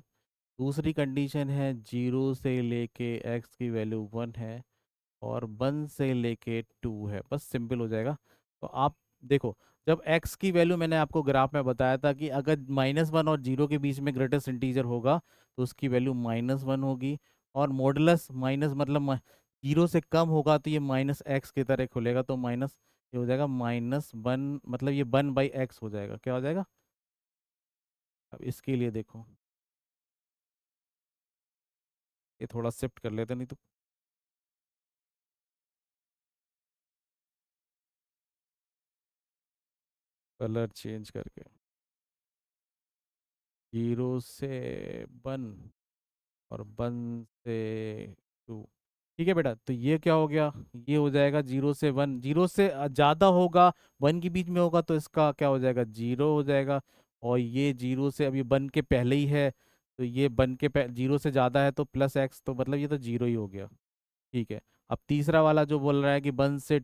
दूसरी कंडीशन है, जीरो से लेके एक्स की वैल्यू वन है, और वन से लेके टू है। बस सिंपल हो जाएगा। तो आप देखो, जब x की वैल्यू मैंने आपको ग्राफ में बताया था कि अगर -1 और 0 के बीच में ग्रेटेस्ट इंटीजर होगा तो उसकी वैल्यू -1 होगी। और मॉडुलस माइनस मतलब 0 से कम होगा तो ये -x की तरह खुलेगा, तो माइनस ये हो जाएगा -1, मतलब ये 1/x हो जाएगा। क्या हो जाएगा? अब इसके लिए देखो, ये थोड़ा शिफ्ट कर लेते नहीं तो। कलर चेंज करके 0 से 1 और 1 से 2। ठीक है बेटा, तो ये क्या हो गया? ये हो जाएगा 0 से 1, 0 से ज़्यादा होगा, 1 के बीच में होगा तो इसका क्या हो जाएगा? 0 हो जाएगा। और ये 0 से अभी 1 के पहले ही है, तो ये 0 से ज़्यादा है तो +x, तो मतलब ये तो 0 ही हो गया। ठीक है। अब तीसरा वाला जो बोल रहा है कि 1 से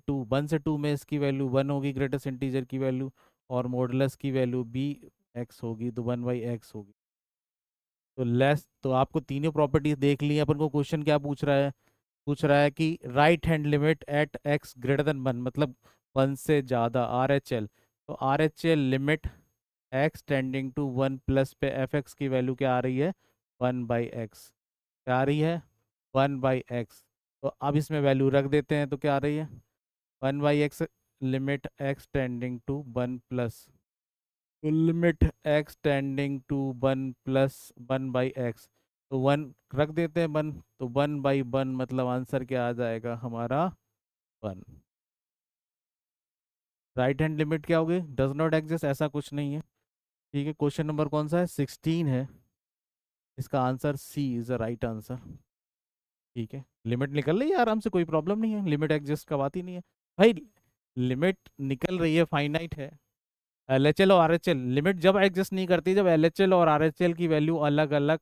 2 में इसकी वैल्यू 1 होगी, ग्रेटेस्ट इंटीजर की वैल्यू, और मॉडुलस की वैल्यू भी x होगी, तो 1/x होगी। तो लेस, तो आपको तीनों प्रॉपर्टीज देख ली। अपन को क्वेश्चन क्या पूछ रहा है? पूछ रहा है कि right hand limit at x greater than 1, मतलब 1 से ज़्यादा, RHL। तो RHL limit x tending to 1 plus पे fx की वैल्यू क्या आ रही है? 1/x। क्या आ रही है? 1/x। तो अब इसमें वैल्यू रख देते हैं, तो क्या आ रही है? 1/x limit x tending to 1 plus, तो limit x tending to 1 plus 1/x। तो 1 रख देते हैं, 1, तो 1/1 मतलब आंसर क्या आ जाएगा हमारा? 1। राइट हैंड लिमिट क्या होगी? डज नॉट एग्जिस्ट, ऐसा कुछ नहीं है। ठीक है, क्वेश्चन नंबर कौन सा है? 16 है। इसका answer C is the right answer. ठीक है, लिमिट निकल रही है आराम से, कोई प्रॉब्लम नहीं है, लिमिट एग्जिस्ट का बात ही नहीं है भाई। लिमिट निकल रही है, फाइनाइट है। LHL और RHL लिमिट जब एग्जिस्ट नहीं करती, जब LHL और RHL की वैल्यू अलग अलग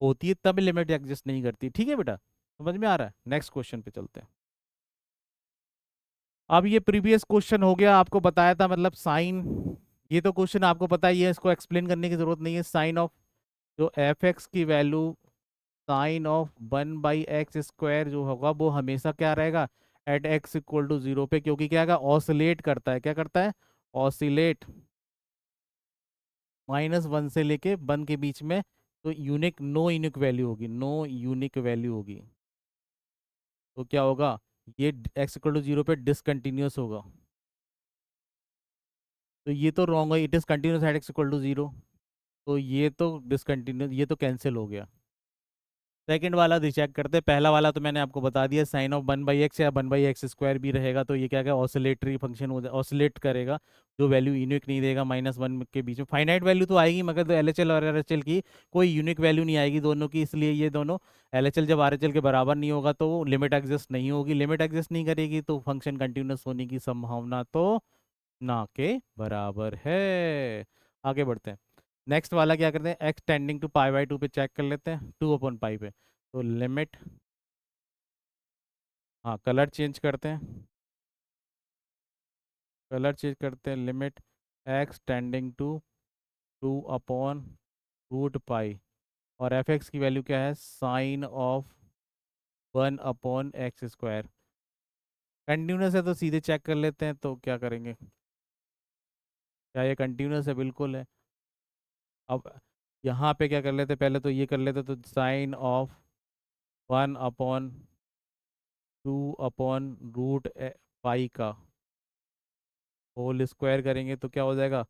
होती है तब लिमिट एग्जिस्ट नहीं करती। ठीक है बेटा, समझ में आ रहा है? नेक्स्ट क्वेश्चन पे चलते हैं। अब ये प्रीवियस क्वेश्चन हो गया, आपको बताया था मतलब साइन, ये तो क्वेश्चन आपको पता ही है, इसको एक्सप्लेन करने की जरूरत नहीं है। साइन ऑफ जो fx की वैल्यू, साइन ऑफ 1/x² जो होगा वो हमेशा क्या रहेगा? एट x = 0 पे, क्योंकि क्या है, ऑसिलेट करता है। क्या करता है? ऑसिलेट -1 से लेके 1 के बीच में। तो यूनिक, नो यूनिक वैल्यू होगी, नो यूनिक वैल्यू होगी। तो क्या होगा? ये x = 0 पे डिसकंटिन्यूस होगा। तो ये तो रॉन्ग है, it is continuous at x = 0। तो ये तो डिसकंटिन्यूस, ये तो कैंसिल हो गया। सेकंड वाला चेक करते हैं। पहला वाला तो मैंने आपको बता दिया, साइन ऑफ 1/x या 1/x² भी रहेगा तो ये क्या क्या ऑसिलेटरी फंक्शन हो जाए, ऑसिलेट करेगा। जो वैल्यू यूनिक नहीं देगा, -1 के बीच में फाइनाइट वैल्यू तो आएगी, मगर तो LHL और RHL की कोई यूनिक वैल्यू नहीं आएगी दोनों की, इसलिए ये दोनों LHL जब RHL के बराबर नहीं होगा तो लिमिट एग्जिस्ट नहीं होगी। लिमिट एग्जिस्ट नहीं करेगी तो फंक्शन कंटिन्यूस होने की संभावना तो ना के बराबर है। आगे बढ़ते हैं। नेक्स्ट वाला क्या करते हैं? x टेंडिंग टू π/2 पे चेक कर लेते हैं, 2/π पे। तो लिमिट, हाँ कलर चेंज करते हैं, कलर चेंज करते हैं। लिमिट x टेंडिंग टू 2/√π, और fx की वैल्यू क्या है? Sine of 1/x²। कंटिन्यूस है तो सीधे चेक कर लेते हैं, तो क्या करेंगे? क्या ये कंटिन्यूस है? बिल्कुल है। अब यहाँ पे क्या कर लेते? पहले तो ये कर लेते, तो साइन ऑफ 1/2/√π का होल स्क्वायर करेंगे तो क्या हो जाएगा?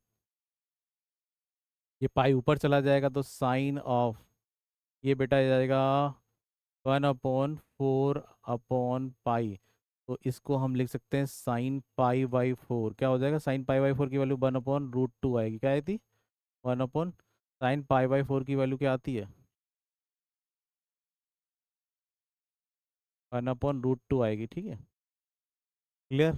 ये पाई ऊपर चला जाएगा तो साइन ऑफ, ये बेटा आ जाएगा 1/4/π। तो इसको हम लिख सकते हैं साइन π/4। क्या हो जाएगा? साइन π/4 की वैल्यू 1/√2 आएगी। क्या आई थी? 1/, साइन π/4 की वैल्यू क्या आती है? 1/√2 आएगी। ठीक है, क्लियर।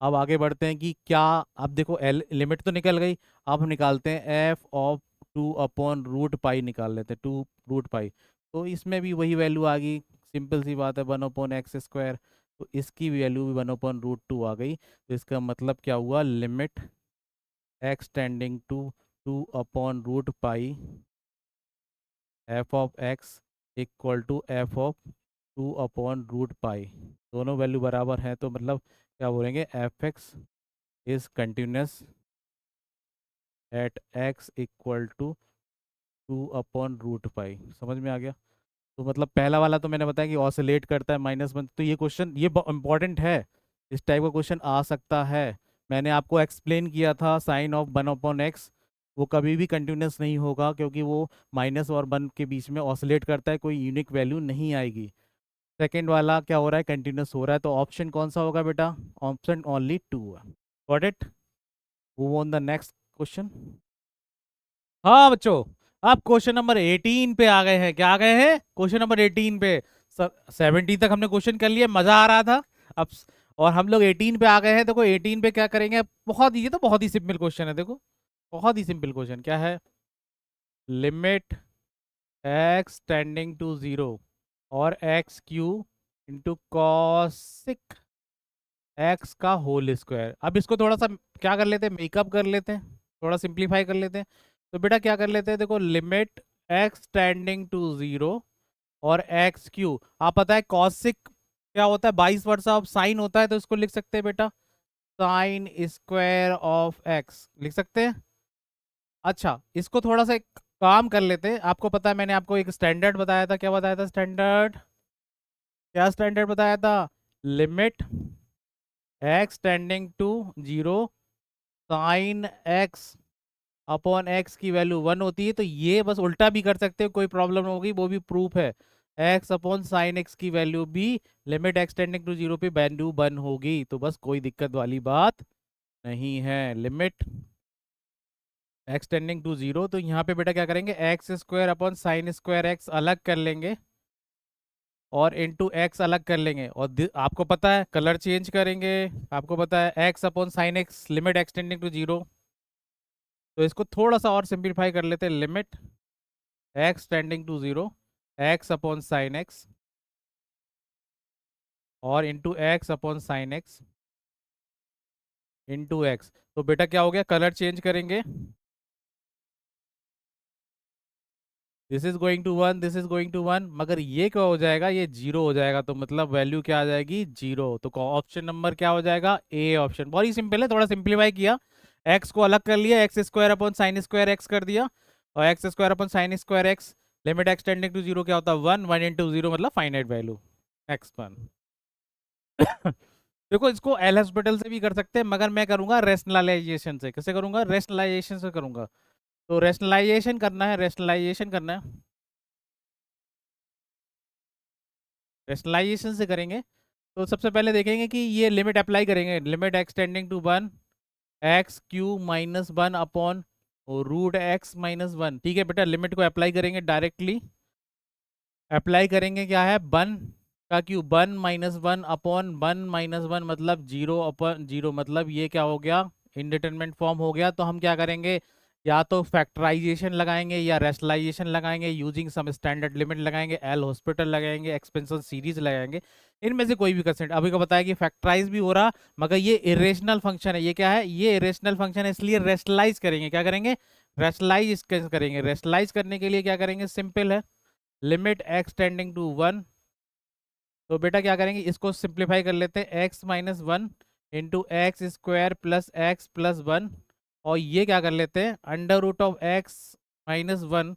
अब आगे बढ़ते हैं कि क्या, अब देखो एल लिमिट तो निकल गई। अब हम निकालते हैं f(2/√π) निकाल लेते हैं, 2√π। तो इसमें भी वही वैल्यू आ गई, सिंपल सी बात है, 1/x²। तो इसकी वैल्यू भी 1/√2 आ गई। तो इसका मतलब क्या हुआ? Limit x tending to 2/√π f(x)=f(2/√π)। दोनों वैल्यू बराबर हैं तो मतलब क्या बोलेंगे? f(x) is continuous at x equal to 2/√π। समझ में आ गया? तो मतलब पहला वाला तो मैंने बताया कि ऑसिलेट करता है -1, तो ये क्वेश्चन ये इंपॉर्टेंट है। इस टाइप का क्वेश्चन आ सकता है। मैंने आपको एक्सप्लेन किया था साइन ऑफ 1/x, वो कभी भी कंटिन्यूस नहीं होगा क्योंकि वो -और 1 के बीच में ऑसिलेट करता है, कोई यूनिक वैल्यू नहीं आएगी। सेकेंड वाला क्या हो रहा है, कंटिन्यूस हो रहा है, तो ऑप्शन कौन सा होगा बेटा? Option only 2। Got it? Move on the next question. हाँ बच्चों, अब क्वेश्चन नंबर 18 पे आ गए हैं। क्या आ गए हैं? क्वेश्चन नंबर 18 पे। 17 तक हमने क्वेश्चन कर लिए, मजा आ रहा था। अब और हम लोग 18 पे आ गए हैं। देखो 18 पे क्या करेंगे? बहुत ये तो बहुत ही सिंपल क्वेश्चन है। देखो बहुत ही सिंपल क्वेश्चन क्या है? लिमिट x टेंडिंग टू 0 और x Q into cosec x का होल स्क्वायर। अब इसको थोड़ा सा क्या कर लेते हैं, मेकअप कर लेते हैं, थोड़ा सिंप्लीफाई कर लेते हैं। तो बेटा क्या कर लेते हैं, देखो लिमिट x टेंडिंग टू 0 और एक्स क्यू, आप पता है कॉसिक क्या होता है, 22 ऑफ साइन होता है, तो इसको लिख सकते हैं बेटा साइन स्क्वायर ऑफ एक्स लिख सकते हैं। अच्छा इसको थोड़ा सा एक काम कर लेते हैं। आपको पता है मैंने आपको एक स्टैंडर्ड बताया था। क्या बताया था स्टैंडर्ड? क्या स्टैंडर्ड बताया था? Limit x tending to 0 sine x upon x की वैल्यू 1 होती है। तो ये बस उल्टा भी कर सकते हो, कोई प्रॉब्लम होगी, वो भी प्रूफ है। x अपॉन साइन एक्स की वैल्यू भी लिमिट x टेंडिंग टू 0 पे वैल्यू 1 होगी, तो बस कोई दिक्कत वाली बात नहीं है। लिमिट x टेंडिंग टू 0, तो यहाँ पे बेटा क्या करेंगे, x square upon sine square x अलग कर लेंगे और इनटू एक्स अलग कर लेंगे, और आपको पता है कलर चेंज करेंगे। आपको पता है x upon sine x limit x tending to 0। तो इसको थोड़ा सा और सिंप्लीफाई कर लेते हैं। Limit x tending to 0 x upon sine x और into x upon sine x into x. तो बेटा क्या हो गया, कलर चेंज करेंगे, this is going to 1, this is going to 1, मगर ये क्या हो जाएगा, ये 0 हो जाएगा, तो मतलब वैल्यू क्या आ जाएगी, 0। तो ऑप्शन नंबर क्या हो जाएगा, ए ऑप्शन। बहुत ही सिंपल है, थोड़ा सिंप्लीफाई किया, एक्स को अलग कर लिया, x square upon sine square x कर दिया, और x square upon sine square x limit x tending to 0 क्या होता है, 1, 1 इंटू 0 मतलब फाइनाइट वैल्यू x1। देखो इसको एल हॉस्पिटल से भी कर सकते हैं, मगर मैं करूंगा रेशनलाइजेशन से। कैसे करूंगा, रेशनलाइजेशन से करूंगा। तो रेशनलाइजेशन करना है, रेशनलाइजेशन करना है, रेशनलाइजेशन से करेंगे। तो सबसे पहले देखेंगे कि ये लिमिट अप्लाई करेंगे, limit x tending to 1 x cube -1 upon √x-1। ठीक है बेटा, लिमिट को अप्लाई करेंगे डायरेक्टली। अप्लाई करेंगे क्या है, 1 का क्यू 1 - 1 अपॉन 1 - 1 मतलब 0 अपॉन 0, मतलब ये क्या हो गया, इनडिटरमिनेट फॉर्म हो गया। तो हम क्या करेंगे, या तो फैक्टराइजेशन लगाएंगे या रेशनलाइजेशन लगाएंगे, यूजिंग सम स्टैंडर्ड लिमिट लगाएंगे, एल हॉस्पिटल लगाएंगे, एक्सपेंशन सीरीज लगाएंगे, इनमें से कोई भी कंसेंट। अभी को बताया कि फैक्टराइज भी हो रहा, मगर ये इरेशनल फंक्शन है। ये क्या है, ये इरेशनल फंक्शन है, इसलिए रेशनलाइज करेंगे। क्या करेंगे, रेशनलाइज करेंगे। रेशनलाइज करने के लिए क्या करेंगे, सिंपल है, लिमिट एक्स टेंडिंग टू 1। तो बेटा क्या करेंगे, इसको सिंप्लीफाई कर लेते हैं, x-1 into x square plus x plus 1, और ये क्या कर लेते हैं, √(x-1).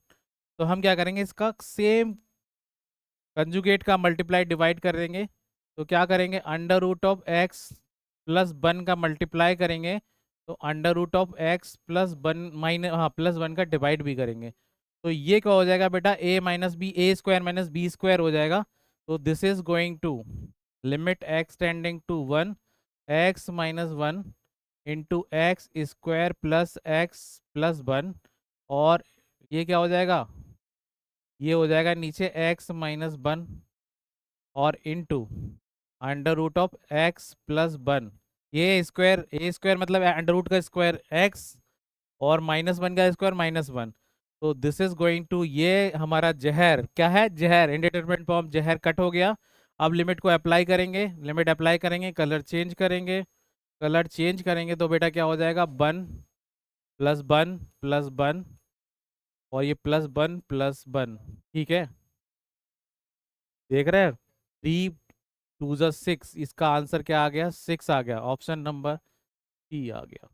तो हम क्या करेंगे, इसका सेम कंजुगेट का मल्टीप्लाई डिवाइड कर देंगे। तो क्या करेंगे, (x+1) का मल्टीप्लाई करेंगे, तो (x+1) +1 का डिवाइड भी करेंगे। तो ये क्या हो जाएगा बेटा, a स्क्वायर हो जाएगा। तो this is going to limit x tending to 1 x-1 into x square plus x plus 1, और ये क्या हो जाएगा, ये हो जाएगा नीचे x-1 और इंटू (x+1). ये स्क्वायर, ए स्क्वायर मतलब अंडर रूट का स्क्वायर x, और -1 का स्क्वायर -1। तो दिस इज गोइंग टू, ये हमारा जहर क्या है, जहर इंडिटरमिनेट फॉर्म, जहर कट हो गया। अब लिमिट को अप्लाई करेंगे, लिमिट अप्लाई करेंगे, कलर चेंज करेंगे, कलर चेंज करेंगे, तो बेटा क्या हो जाएगा, 1 + 1 + 1, और ये +1 + 1। ठीक है, देख रहे हैं, 3 2 6, इसका आंसर क्या आ गया, 6 आ गया, ऑप्शन नंबर ई आ गया।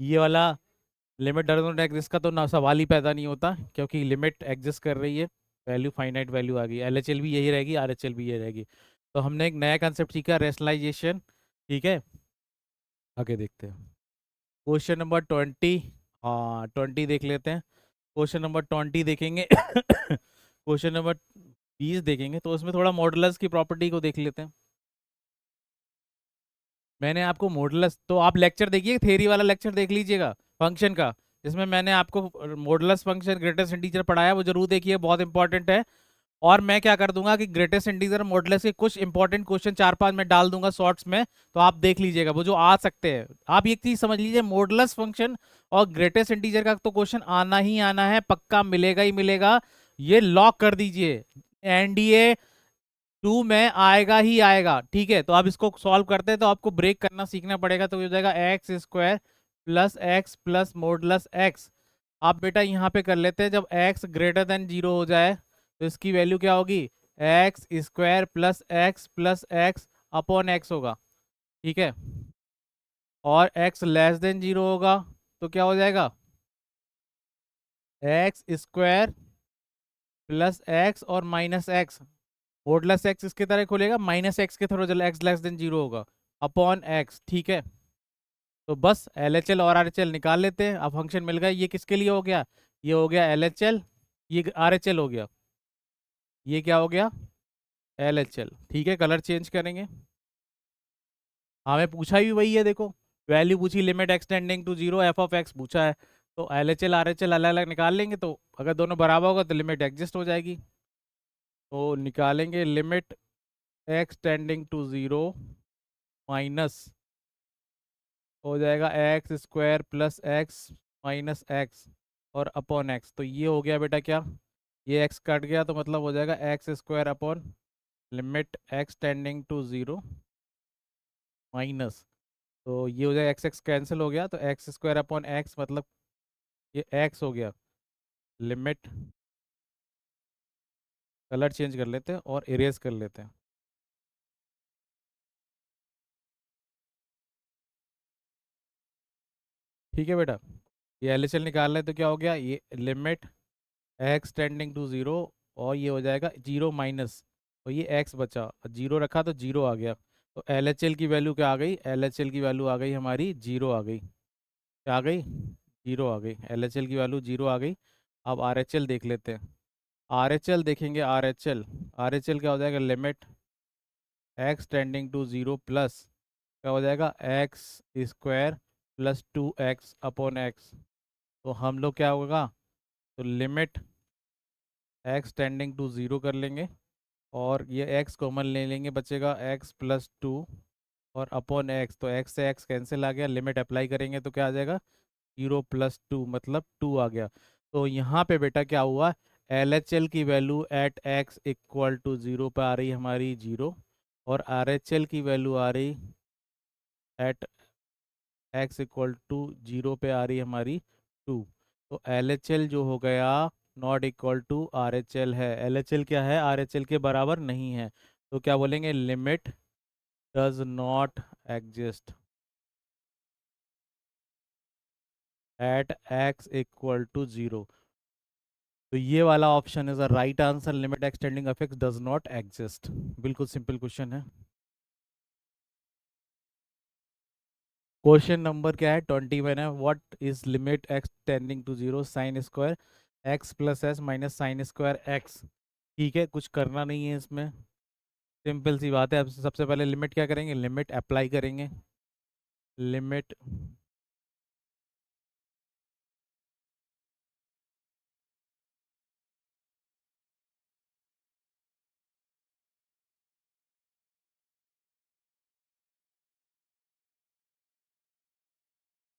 ये वाला लिमिट डज नॉट एग्जिस्ट का तो ना सवाल ही पैदा नहीं होता, क्योंकि लिमिट एग्जिस्ट कर रही है, वैल्यू फाइनाइट वैल्यू आ गई, एलएचएल भी यही रहेगी, आरएचएल भी यही रहेगी। तो हमने एक नया कंसेप्ट सीखा, रेशनलाइजेशन। ठीक है, आगे देखते हैं क्वेश्चन नंबर 20। हाँ 20 देख लेते हैं। क्वेश्चन नंबर 20 देखेंगे क्वेश्चन नंबर 20 देखेंगे तो उसमें थोड़ा मॉडुलस की प्रॉपर्टी को देख लेते हैं। मैंने आपको मॉडुलस, तो आप लेक्चर देखिए, थ्योरी वाला लेक्चर देख लीजिएगा फंक्शन का, जिसमें मैंने आपको मॉडुलस फंक्शन ग्रेटेस्ट इंटीजर पढ़ाया, वो जरूर देखिए, बहुत इंपॉर्टेंट है। और मैं क्या कर दूंगा कि ग्रेटेस्ट इंटीजर मॉडुलस के कुछ इंपॉर्टेंट क्वेश्चन 4-5 में डाल दूंगा शॉर्ट्स में, तो आप देख लीजिएगा वो जो आ सकते हैं। आप एक चीज समझ लीजिए, मॉडुलस फंक्शन और ग्रेटेस्ट इंटीजर का तो क्वेश्चन आना ही आना है, पक्का मिलेगा ही मिलेगा, ये लॉक कर दीजिए। एनडीए 2 में आएगा ही आएगा। ठीक है, तो आप इसको सॉल्व करते हैं तो आपको ब्रेक करना सीखना पड़ेगा, तो हो जाएगा x square plus x plus modulus x. आप बेटा यहाँ पे कर लेते हैं, जब एक्स ग्रेटर देन 0 हो जाए तो इसकी वैल्यू क्या होगी, x square plus x upon x होगा। ठीक है, और एक्स लेस देन 0 होगा तो क्या हो जाएगा, एक्स स्क्वायर प्लस एक्स और माइनस एक्स, मॉडुलस एक्स इसके तरह खुलेगा, माइनस एक्स के थ्रू एक्स लेस देन 0 होगा, अपॉन एक्स। ठीक है, तो बस एलएचएल और आरएचएल निकाल लेते हैं, अब फंक्शन मिल गया। ये किसके लिए हो गया, ये हो गया एलएचएल, ये आरएचएल हो गया, ये क्या हो गया, एलएचएल। ठीक है, कलर चेंज करेंगे। हमें पूछा भी वही है, देखो वैल्यू पूछी, limit x tending to 0 f of x पूछा है, तो एलएचएल आरएचएल अलग अलग निकाल लेंगे, तो अगर दोनों बराबर होगा तो लिमिट एडजस्ट हो जाएगी। तो निकालेंगे limit x tending to 0 minus हो जाएगा x square plus x minus x और अपॉन एक्स। तो ये हो गया बेटा क्या, ये एक्स कट गया तो मतलब हो जाएगा x square upon limit x tending to 0 minus, तो ये हो जाएगा एक्स एक्स कैंसिल हो गया, तो एक्स स्क्वायर अपॉन एक्स मतलब ये एक्स हो गया, लिमिट, कलर चेंज कर लेते हैं और इरेज कर लेते हैं। ठीक है बेटा, ये एलएचएल निकाल रहे तो क्या हो गया, ये लिमिट एक्स टेंडिंग टू 0, और ये हो जाएगा 0 माइनस, और ये एक्स बचा, 0 रखा तो 0 आ गया, तो एलएचएल की वैल्यू क्या आ गई, एलएचएल की वैल्यू आ गई हमारी 0 आ गई, क्या आ गई, 0 आ गई, एलएचएल की वैल्यू 0 आ गई। अब आरएचएल देख लेते हैं, आरएचएल देखेंगे, आरएचएल, आरएचएल क्या हो जाएगा, limit x tending to 0 plus क्या हो जाएगा, x square plus 2x upon x. तो हम लोग क्या होगा, तो लिमिट एक्स टेंडिंग टू 0 कर लेंगे, और ये x कॉमन ले लेंगे, बचेगा x प्लस 2 और अपॉन x, तो x से x कैंसिल आ गया, लिमिट अप्लाई करेंगे तो क्या आ जाएगा, 0 प्लस 2 मतलब 2 आ गया। तो यहाँ पे बेटा क्या हुआ, एल एच एल की value at x equal to 0 पे आ रही हमारी 0, और आर एच एल की वैल्यू आ रही एट x इक्वल टू 0 पे आ रही हमारी 2। तो एल एच एल जो हो गया not equal to R H L है, एल एच एल क्या है, आर एच एल के बराबर नहीं है, तो क्या बोलेंगे, limit does not exist at x equal to 0। तो ये वाला option is a right answer, limit x tending f x does not exist. बिल्कुल सिंपल क्वेश्चन है। क्वेश्चन नंबर क्या है, 21 है, what is limit x tending to 0 sine square x plus S minus sine square x. ठीक है, कुछ करना नहीं है इसमें, सिंपल सी बात है। अब सबसे पहले लिमिट क्या करेंगे, लिमिट अप्लाई करेंगे, लिमिट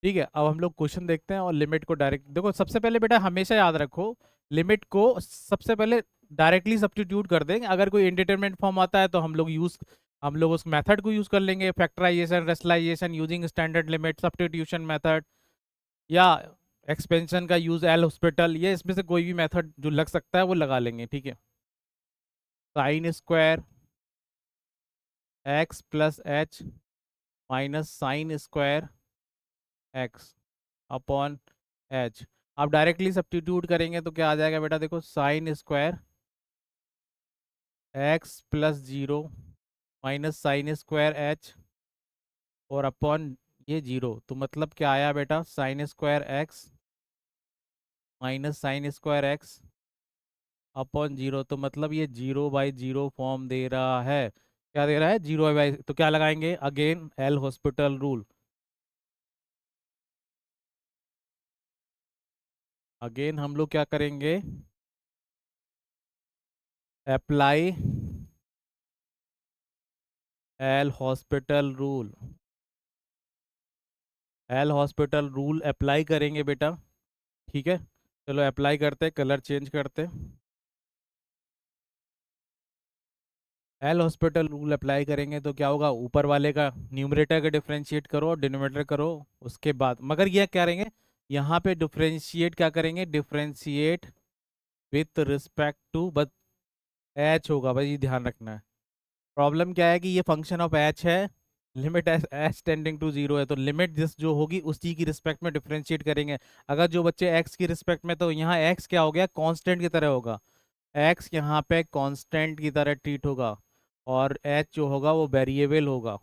ठीक है। अब हम लोग क्वेश्चन देखते हैं और लिमिट को डायरेक्ट देखो, सबसे पहले बेटा हमेशा याद रखो, लिमिट को सबसे पहले डायरेक्टली सब्स्टिट्यूट कर देंगे, अगर कोई इंडिटरमिनेट फॉर्म आता है तो हम लोग उस मेथड को यूज कर लेंगे, factorisation, rationalisation using standard limit, substitution method, या एक्सपेंशन का यूज, एल हॉस्पिटल, ये इसमें से कोई भी मेथड जो लग सकता है वो लगा लेंगे। ठीक है, sign square x plus H minus sine square x upon H. आप डायरेक्टली सब्स्टिट्यूट करेंगे तो क्या आ जाएगा बेटा, देखो sign square x plus zero minus sine square H और अपॉन ये जीरो, तो मतलब क्या आया बेटा, sign square x minus sine square x upon zero, तो मतलब ये जीरो बाई जीरो फॉर्म दे रहा है। क्या दे रहा है, जीरो बाई, तो क्या लगाएंगे, again L Hospital rule. Again हम लोग क्या करेंगे, apply L Hospital rule. L Hospital rule apply करेंगे बेटा, ठीक है। चलो अप्लाई करते, कलर चेंज करते। एल हॉस्पिटल रूल अप्लाई करेंगे तो क्या होगा, ऊपर वाले का न्यूमरेटर का डिफरेंशिएट करो और डिनोमिनेटर करो, उसके बाद मगर ये क्या करेंगे, यहाँ पे डिफरेंशिएट क्या करेंगे, डिफरेंशिएट विथ रिस्पेक्ट टू, बस एच होगा, भाई ये ध्यान रखना है। प्रॉब्लम क्या है कि ये फंक्शन ऑफ एच है, limit h h tending to zero है, तो लिमिट जिस जो होगी उसी की रिस्पेक्ट में डिफरेंशिएट करेंगे। अगर जो बच्चे एक्स की रिस्पेक्ट में, तो यहाँ एक्स क्या हो गया, कांस्टेंट की तरह होगा, एक्स यहाँ पे कांस्टेंट की तरह ट्रीट होगा और एच जो होगा वो वेरिएबल होगा।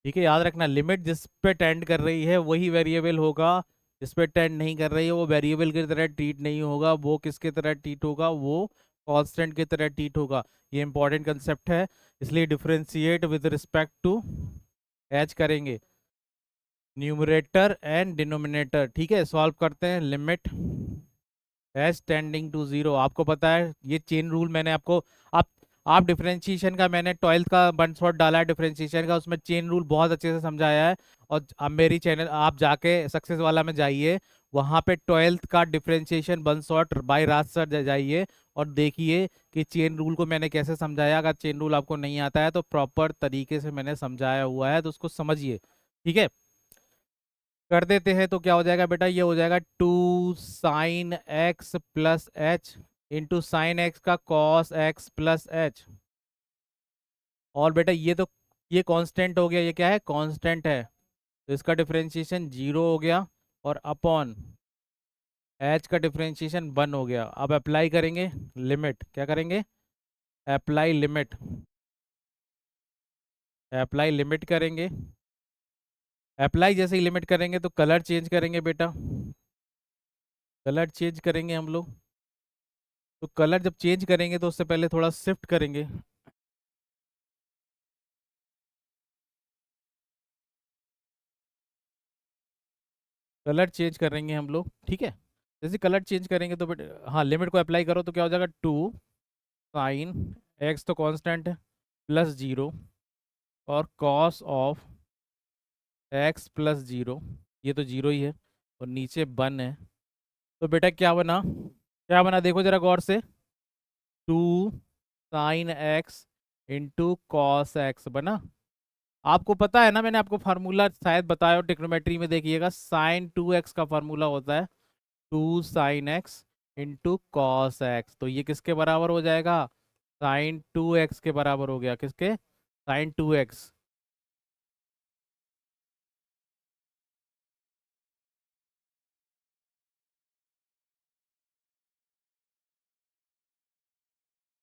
ठीक है, याद रखना, लिमिट जिस पे टेंड कर रही है वही वेरिएबल होगा, जिस पे टेंड नहीं कर रही है वो वेरिएबल की तरह ट्रीट नहीं होगा, वो किसके तरह ट्रीट होगा, वो कांस्टेंट की तरह ट्रीट होगा। ये इंपॉर्टेंट कंसेप्ट है, इसलिए differentiate with respect to h करेंगे, न्यूमरेटर एंड डिनोमिनेटर। ठीक है, सॉल्व करते हैं, limit h tending to zero. आपको पता है ये चेन रूल मैंने आपको, आप आप डिफरेंशिएशन का, मैंने 12th का वन शॉट डाला है डिफरेंशिएशन का, उसमें चेन रूल बहुत अच्छे से समझाया है। और अब मेरी चैनल आप जाके सक्सेस वाला में जाइए, वहां पे 12th का डिफरेंशिएशन वन शॉट बाय राज सर जाइए और देखिए कि चेन रूल को मैंने कैसे समझाया। अगर चेन रूल आपको नहीं आता है तो प्रॉपर तरीके से मैंने समझाया हुआ है, तो उसको समझिए। ठीक है, कर देते हैं तो क्या हो जाएगा बेटा, ये हो जाएगा 2 sin x plus H into sine x का कॉस एक्स प्लस एच। और बेटा ये तो, ये कांस्टेंट हो गया, ये क्या है, कांस्टेंट है, तो इसका डिफरेंशिएशन जीरो हो गया और अपॉन एच का डिफरेंशिएशन वन हो गया। अब अप्लाई करेंगे लिमिट, क्या करेंगे, अप्लाई लिमिट, अप्लाई लिमिट करेंगे। अप्लाई जैसे ही लिमिट करेंगे तो कलर चेंज करेंगे बेटा, कलर चेंज करेंगे हम लोग। तो कलर जब चेंज करेंगे तो उससे पहले थोड़ा शिफ्ट करेंगे, कलर चेंज करेंगे हम लोग। ठीक है, जैसे कलर चेंज करेंगे तो हाँ, लिमिट को अप्लाई करो तो क्या हो जाएगा, 2 sin एक्स तो कांस्टेंट है प्लस जीरो और cos of x plus zero, ये तो जीरो ही है और नीचे वन है, तो बेटा क्या बना, क्या बना, देखो जरा गौर से, 2 sin x इंटू कॉस एक्स बना। आपको पता है ना, मैंने आपको फार्मूला शायद बताया हो, ट्रिग्नोमेट्री में देखिएगा, sin 2x का फार्मूला होता है 2 sin x इंटू कॉस एक्स, तो ये किसके बराबर हो जाएगा, sin 2x के बराबर हो गया, किसके, sin 2x।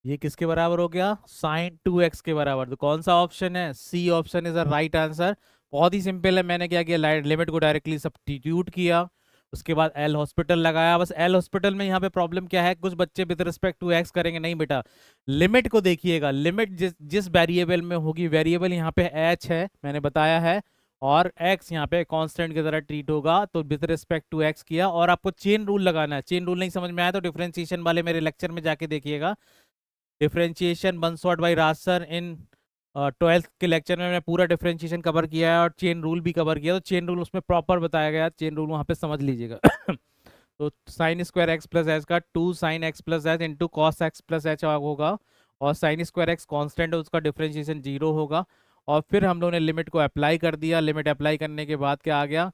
ये किसके बराबर हो गया, sin 2x के बराबर, तो कौन सा ऑप्शन है, C option is the right answer. बहुत ही सिंपल है, मैंने क्या किया, लिमिट को डायरेक्टली सब्स्टिट्यूट किया, उसके बाद एल हॉस्पिटल लगाया। बस एल हॉस्पिटल में यहाँ पे प्रॉब्लम क्या है, कुछ बच्चे विद रिस्पेक्ट टू एक्स करेंगे, नहीं बेटा, लिमिट को देखिएगा, लिमिट जिस जिस वेरिएबल में होगी, वेरिएबल यहाँ पे एच है मैंने बताया है, और एक्स यहाँ पे कांस्टेंट की तरह ट्रीट होगा, तो विद रिस्पेक्ट टू एक्स किया। और आपको चेन रूल लगाना है, चेन रूल नहीं समझ में आया तो डिफरेंशिएशन वाले मेरे लेक्चर में जाके देखिएगा, differentiation one shot by Raj sir in 12th के लेक्चर में मैंने पूरा डिफरेंशिएशन कवर किया है और चेन रूल भी कवर किया, तो चेन रूल उसमें प्रॉपर बताया गया, चेन रूल वहाँ पे समझ लीजिएगा। तो sign square x plus H का 2 sin x plus H into cos x plus H होगा, और साइन स्क्वायर एक्स कॉन्स्टेंट है, उसका डिफरेंशिएशन जीरो होगा। और फिर हम लोगों ने लिमिट को अप्लाई कर दिया, लिमिट अप्लाई करने के बाद क्या आ गया,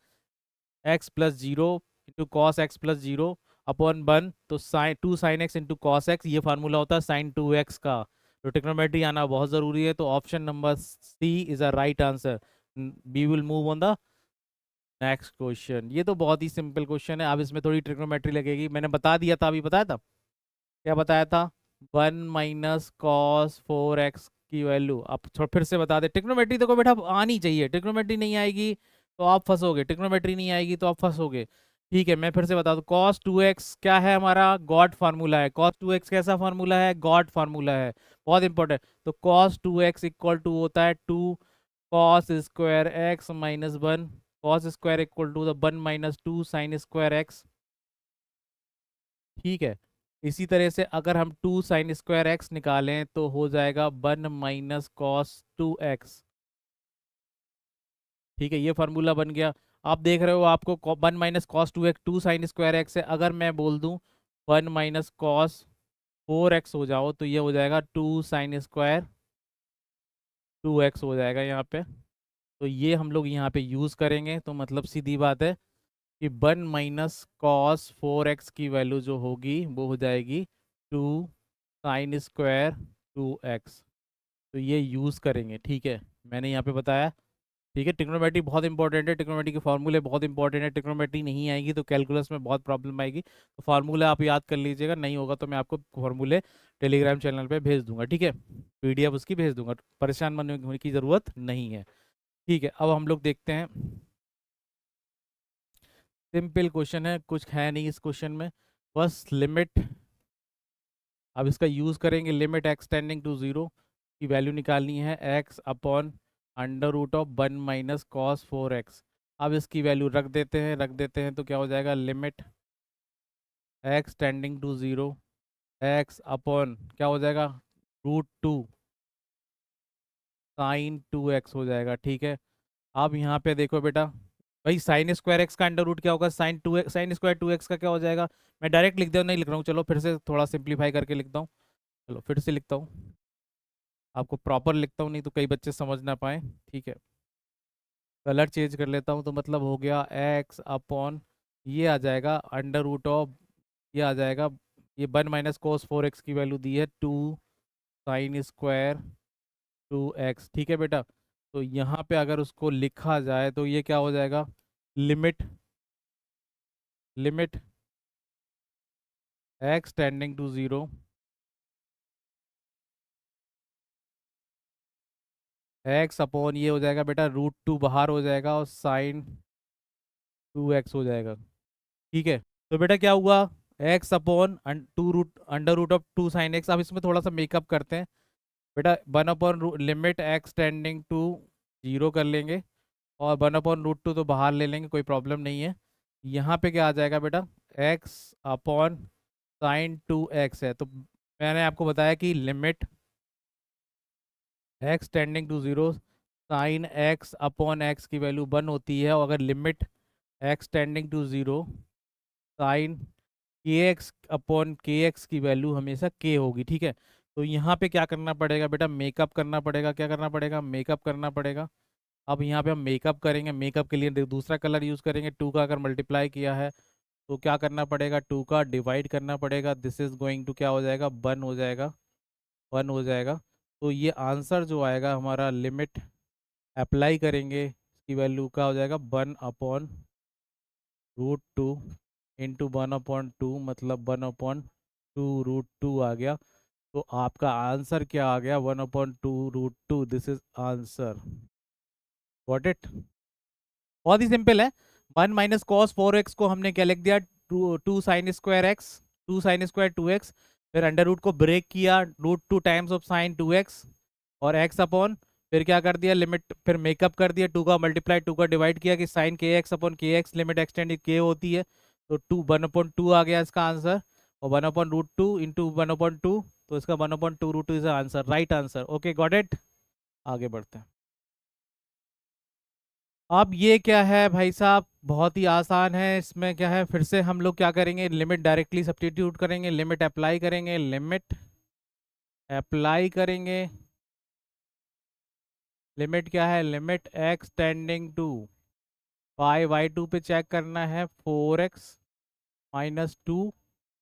x plus zero into cos x plus zero upon one, तो साइन 2 sin x इंटू कॉस एक्स, ये फार्मूला होता है sin 2x का। तो टिक्नोमेट्री आना बहुत ज़रूरी है, तो option number C is a right answer. We will move on the next question, ये तो बहुत ही सिंपल क्वेश्चन है। अब इसमें थोड़ी ट्रिग्नोमेट्री लगेगी, मैंने बता दिया था, अभी बताया था, क्या बताया था, 1 - cos 4x की वैल्यू। आप फिर से बता दे। ट्रिग्नोमेट्री देखो बेटा आनी चाहिए, ट्रिग्नोमेट्री नहीं आएगी तो आप फंसोगे, ट्रिग्नोमेट्री नहीं आएगी तो आप फंसोगे। ठीक है, मैं फिर से बता दूं, cos 2x क्या है हमारा, गॉड फार्मूला है। cos 2x कैसा फार्मूला है, गॉड फार्मूला है, बहुत इंपॉर्टेंट। तो cos 2x इक्वल टू होता है 2 cos² x - 1, cos square equal to the 1 - 2 sin² x। ठीक है, इसी तरह से अगर हम 2 sin² x निकालें तो हो जाएगा 1 - cos 2x। ठीक है, ये फार्मूला बन गया। आप देख रहे हो आपको 1 - cos 2x 2 sin² x है। अगर मैं बोल दूं 1 - cos 4x हो जाओ तो ये हो जाएगा 2 sin² 2x हो जाएगा यहाँ पे। तो ये हम लोग यहाँ पे यूज़ करेंगे, तो मतलब सीधी बात है कि 1 - cos 4x की वैल्यू जो होगी वो हो जाएगी 2 sin² 2x। तो ये यूज़ करेंगे। ठीक है, मैंने यहाँ पे बताया। ठीक है, ट्रिग्नोमेट्री बहुत इंपॉर्टेंट है, ट्रिग्नोमेट्री के फॉर्मूले बहुत इंपॉर्टेंट है। ट्रिग्नोमेट्री नहीं आएगी तो कैलकुलस में बहुत प्रॉब्लम आएगी, तो फार्मूला आप याद कर लीजिएगा। नहीं होगा तो मैं आपको फॉर्मूले टेलीग्राम चैनल पे भेज दूंगा। ठीक है, पीडीएफ उसकी भेज दूंगा, परेशान होने की ज़रूरत नहीं है। ठीक है, अब हम लोग देखते हैं। सिंपल क्वेश्चन है, कुछ है नहीं इस क्वेश्चन में, बस लिमिट। अब इसका यूज़ करेंगे, लिमिट x टेंडिंग टू 0 की वैल्यू निकालनी है, x/√1 - cos 4x। अब इसकी वैल्यू रख देते हैं तो क्या हो जाएगा, limit x tending to 0 x/ क्या हो जाएगा, √2 sin 2x हो जाएगा। ठीक है, अब यहाँ पे देखो बेटा, भाई sin² x का अंडर रूट क्या होगा, sin² 2x का क्या हो जाएगा। मैं डायरेक्ट लिख दे नहीं लिख रहा हूँ, चलो फिर से थोड़ा सिंप्लीफाई करके लिखता हूँ। चलो फिर से लिखता हूँ, आपको प्रॉपर लिखता हूँ नहीं तो कई बच्चे समझ ना पाए। ठीक है, कलर चेंज कर लेता हूँ, तो मतलब हो गया x/, ये आ जाएगा अंडर रूट ऑफ, ये आ जाएगा, ये 1 - cos 4x की वैल्यू दी है 2 sin² 2x। ठीक है बेटा, तो यहाँ पे अगर उसको लिखा जाए तो ये क्या हो जाएगा, limit limit x tending to 0 x/ ये हो जाएगा बेटा √2 बाहर हो जाएगा और sin 2x हो जाएगा। ठीक है, तो बेटा क्या हुआ, x/√2 अब इसमें थोड़ा सा मेकअप करते हैं बेटा। 1/लिमिट x टेंडिंग टू 0 कर लेंगे, और 1/√2 तो बाहर ले लेंगे, कोई प्रॉब्लम नहीं है। यहाँ पे क्या आ जाएगा बेटा, x/sin 2x है। तो मैंने आपको बताया कि limit x tending to 0 sin x/x की वैल्यू 1 होती है, और अगर limit x tending to 0 sin kx/kx की वैल्यू हमेशा k होगी। ठीक है, तो यहाँ पे क्या करना पड़ेगा बेटा, मेकअप करना पड़ेगा। क्या करना पड़ेगा, मेकअप करना पड़ेगा। अब यहाँ पे हम मेकअप करेंगे, मेकअप के लिए दूसरा कलर यूज़ करेंगे। 2 का अगर मल्टीप्लाई किया है तो क्या करना पड़ेगा, 2 का डिवाइड करना पड़ेगा। दिस इज गोइंग टू क्या हो जाएगा, 1 हो जाएगा, 1 हो जाएगा। तो ये आंसर जो आएगा हमारा, लिमिट अप्लाई करेंगे, इसकी वैल्यू का हो जाएगा 1/√2 इंटू 1/2, मतलब 1/2√2 आ गया। तो आपका आंसर क्या आ गया, 1/2√2। This is answer, got it. बहुत ही सिंपल है। 1 - cos 4x को हमने क्या लिख दिया, 2 sin²x 2 sin²2x, फिर अंडर रूट को ब्रेक किया, √2 टाइम्स ऑफ sin 2x, और x/, फिर क्या कर दिया, लिमिट, फिर मेकअप कर दिया, 2 का मल्टीप्लाई 2 का डिवाइड किया कि sin kx/kx limit extend k होती है। तो 1/2 आ गया इसका आंसर, और 1/√2 इंटू 1/2, तो इसका 1/2√2 is answer, right answer. Okay, got it. आगे बढ़ते हैं। अब ये क्या है भाई साहब, बहुत ही आसान है। इसमें क्या है, फिर से हम लोग क्या करेंगे, लिमिट डायरेक्टली सब्स्टिट्यूट करेंगे, लिमिट अप्लाई करेंगे, लिमिट अप्लाई करेंगे। लिमिट क्या है, लिमिट x टेंडिंग टू पाई/2 पे चेक करना है, 4x - 2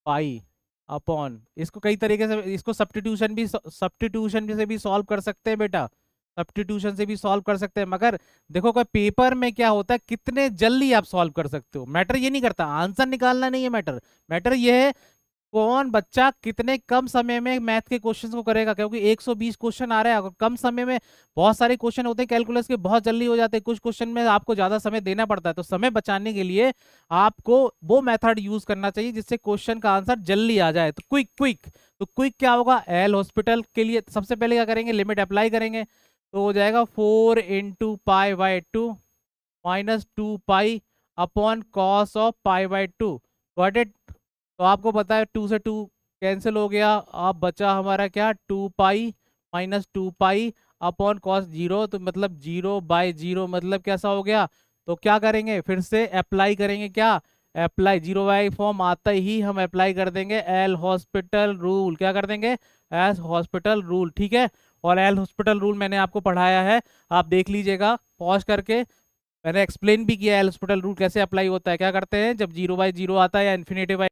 पाई अपॉन। इसको कई तरीके से, इसको सब्स्टिट्यूशन से भी सॉल्व कर सकते हैं बेटा। सब्स्टिट्यूशन से भी सॉल्व कर सकते हैं, मगर देखो कोई पेपर में क्या होता है, कितने जल्दी आप सॉल्व कर सकते हो, मैटर ये नहीं करता, आंसर निकालना नहीं है मैटर। मैटर ये है कौन बच्चा कितने कम समय में मैथ के क्वेश्चंस को करेगा, क्योंकि 120 क्वेश्चन आ रहे हैं, अगर कम समय में बहुत सारे क्वेश्चन होते हैं कैलकुलस के, बहुत जल्दी हो जाते हैं, कुछ क्वेश्चन में आपको ज्यादा समय देना पड़ता है, तो समय बचाने के लिए आपको वो मेथड यूज करना चाहिए जिससे क्वेश्चन का आंसर जल्दी आ जाए। तो क्विक क्विक, तो क्विक क्या होगा, एल हॉस्पिटल के लिए सबसे पहले क्या करेंगे, लिमिट अप्लाई करेंगे, तो हो जाएगा 4 × π/2 -2 π upon cos of π/2। Got it. तो आपको पता है 2 से 2 कैंसिल हो गया, अब बचा हमारा क्या, 2 π -2 π अपॉन कॉस 0, तो मतलब 0/0, मतलब कैसा हो गया। तो क्या करेंगे, फिर से अप्लाई करेंगे, क्या अप्लाई, 0 बाई फॉर्म आते ही हम अप्लाई कर देंगे एल हॉस्पिटल रूल, क्या कर देंगे, एस हॉस्पिटल रूल, ठीक है। और एल हॉस्पिटल रूल मैंने आपको पढ़ाया है, आप देख लीजिएगा पॉज करके, मैंने एक्सप्लेन भी किया है एल हॉस्पिटल रूल कैसे अप्लाई होता है। क्या करते हैं जब 0/0 आता है या इन्फिनिटी बाई,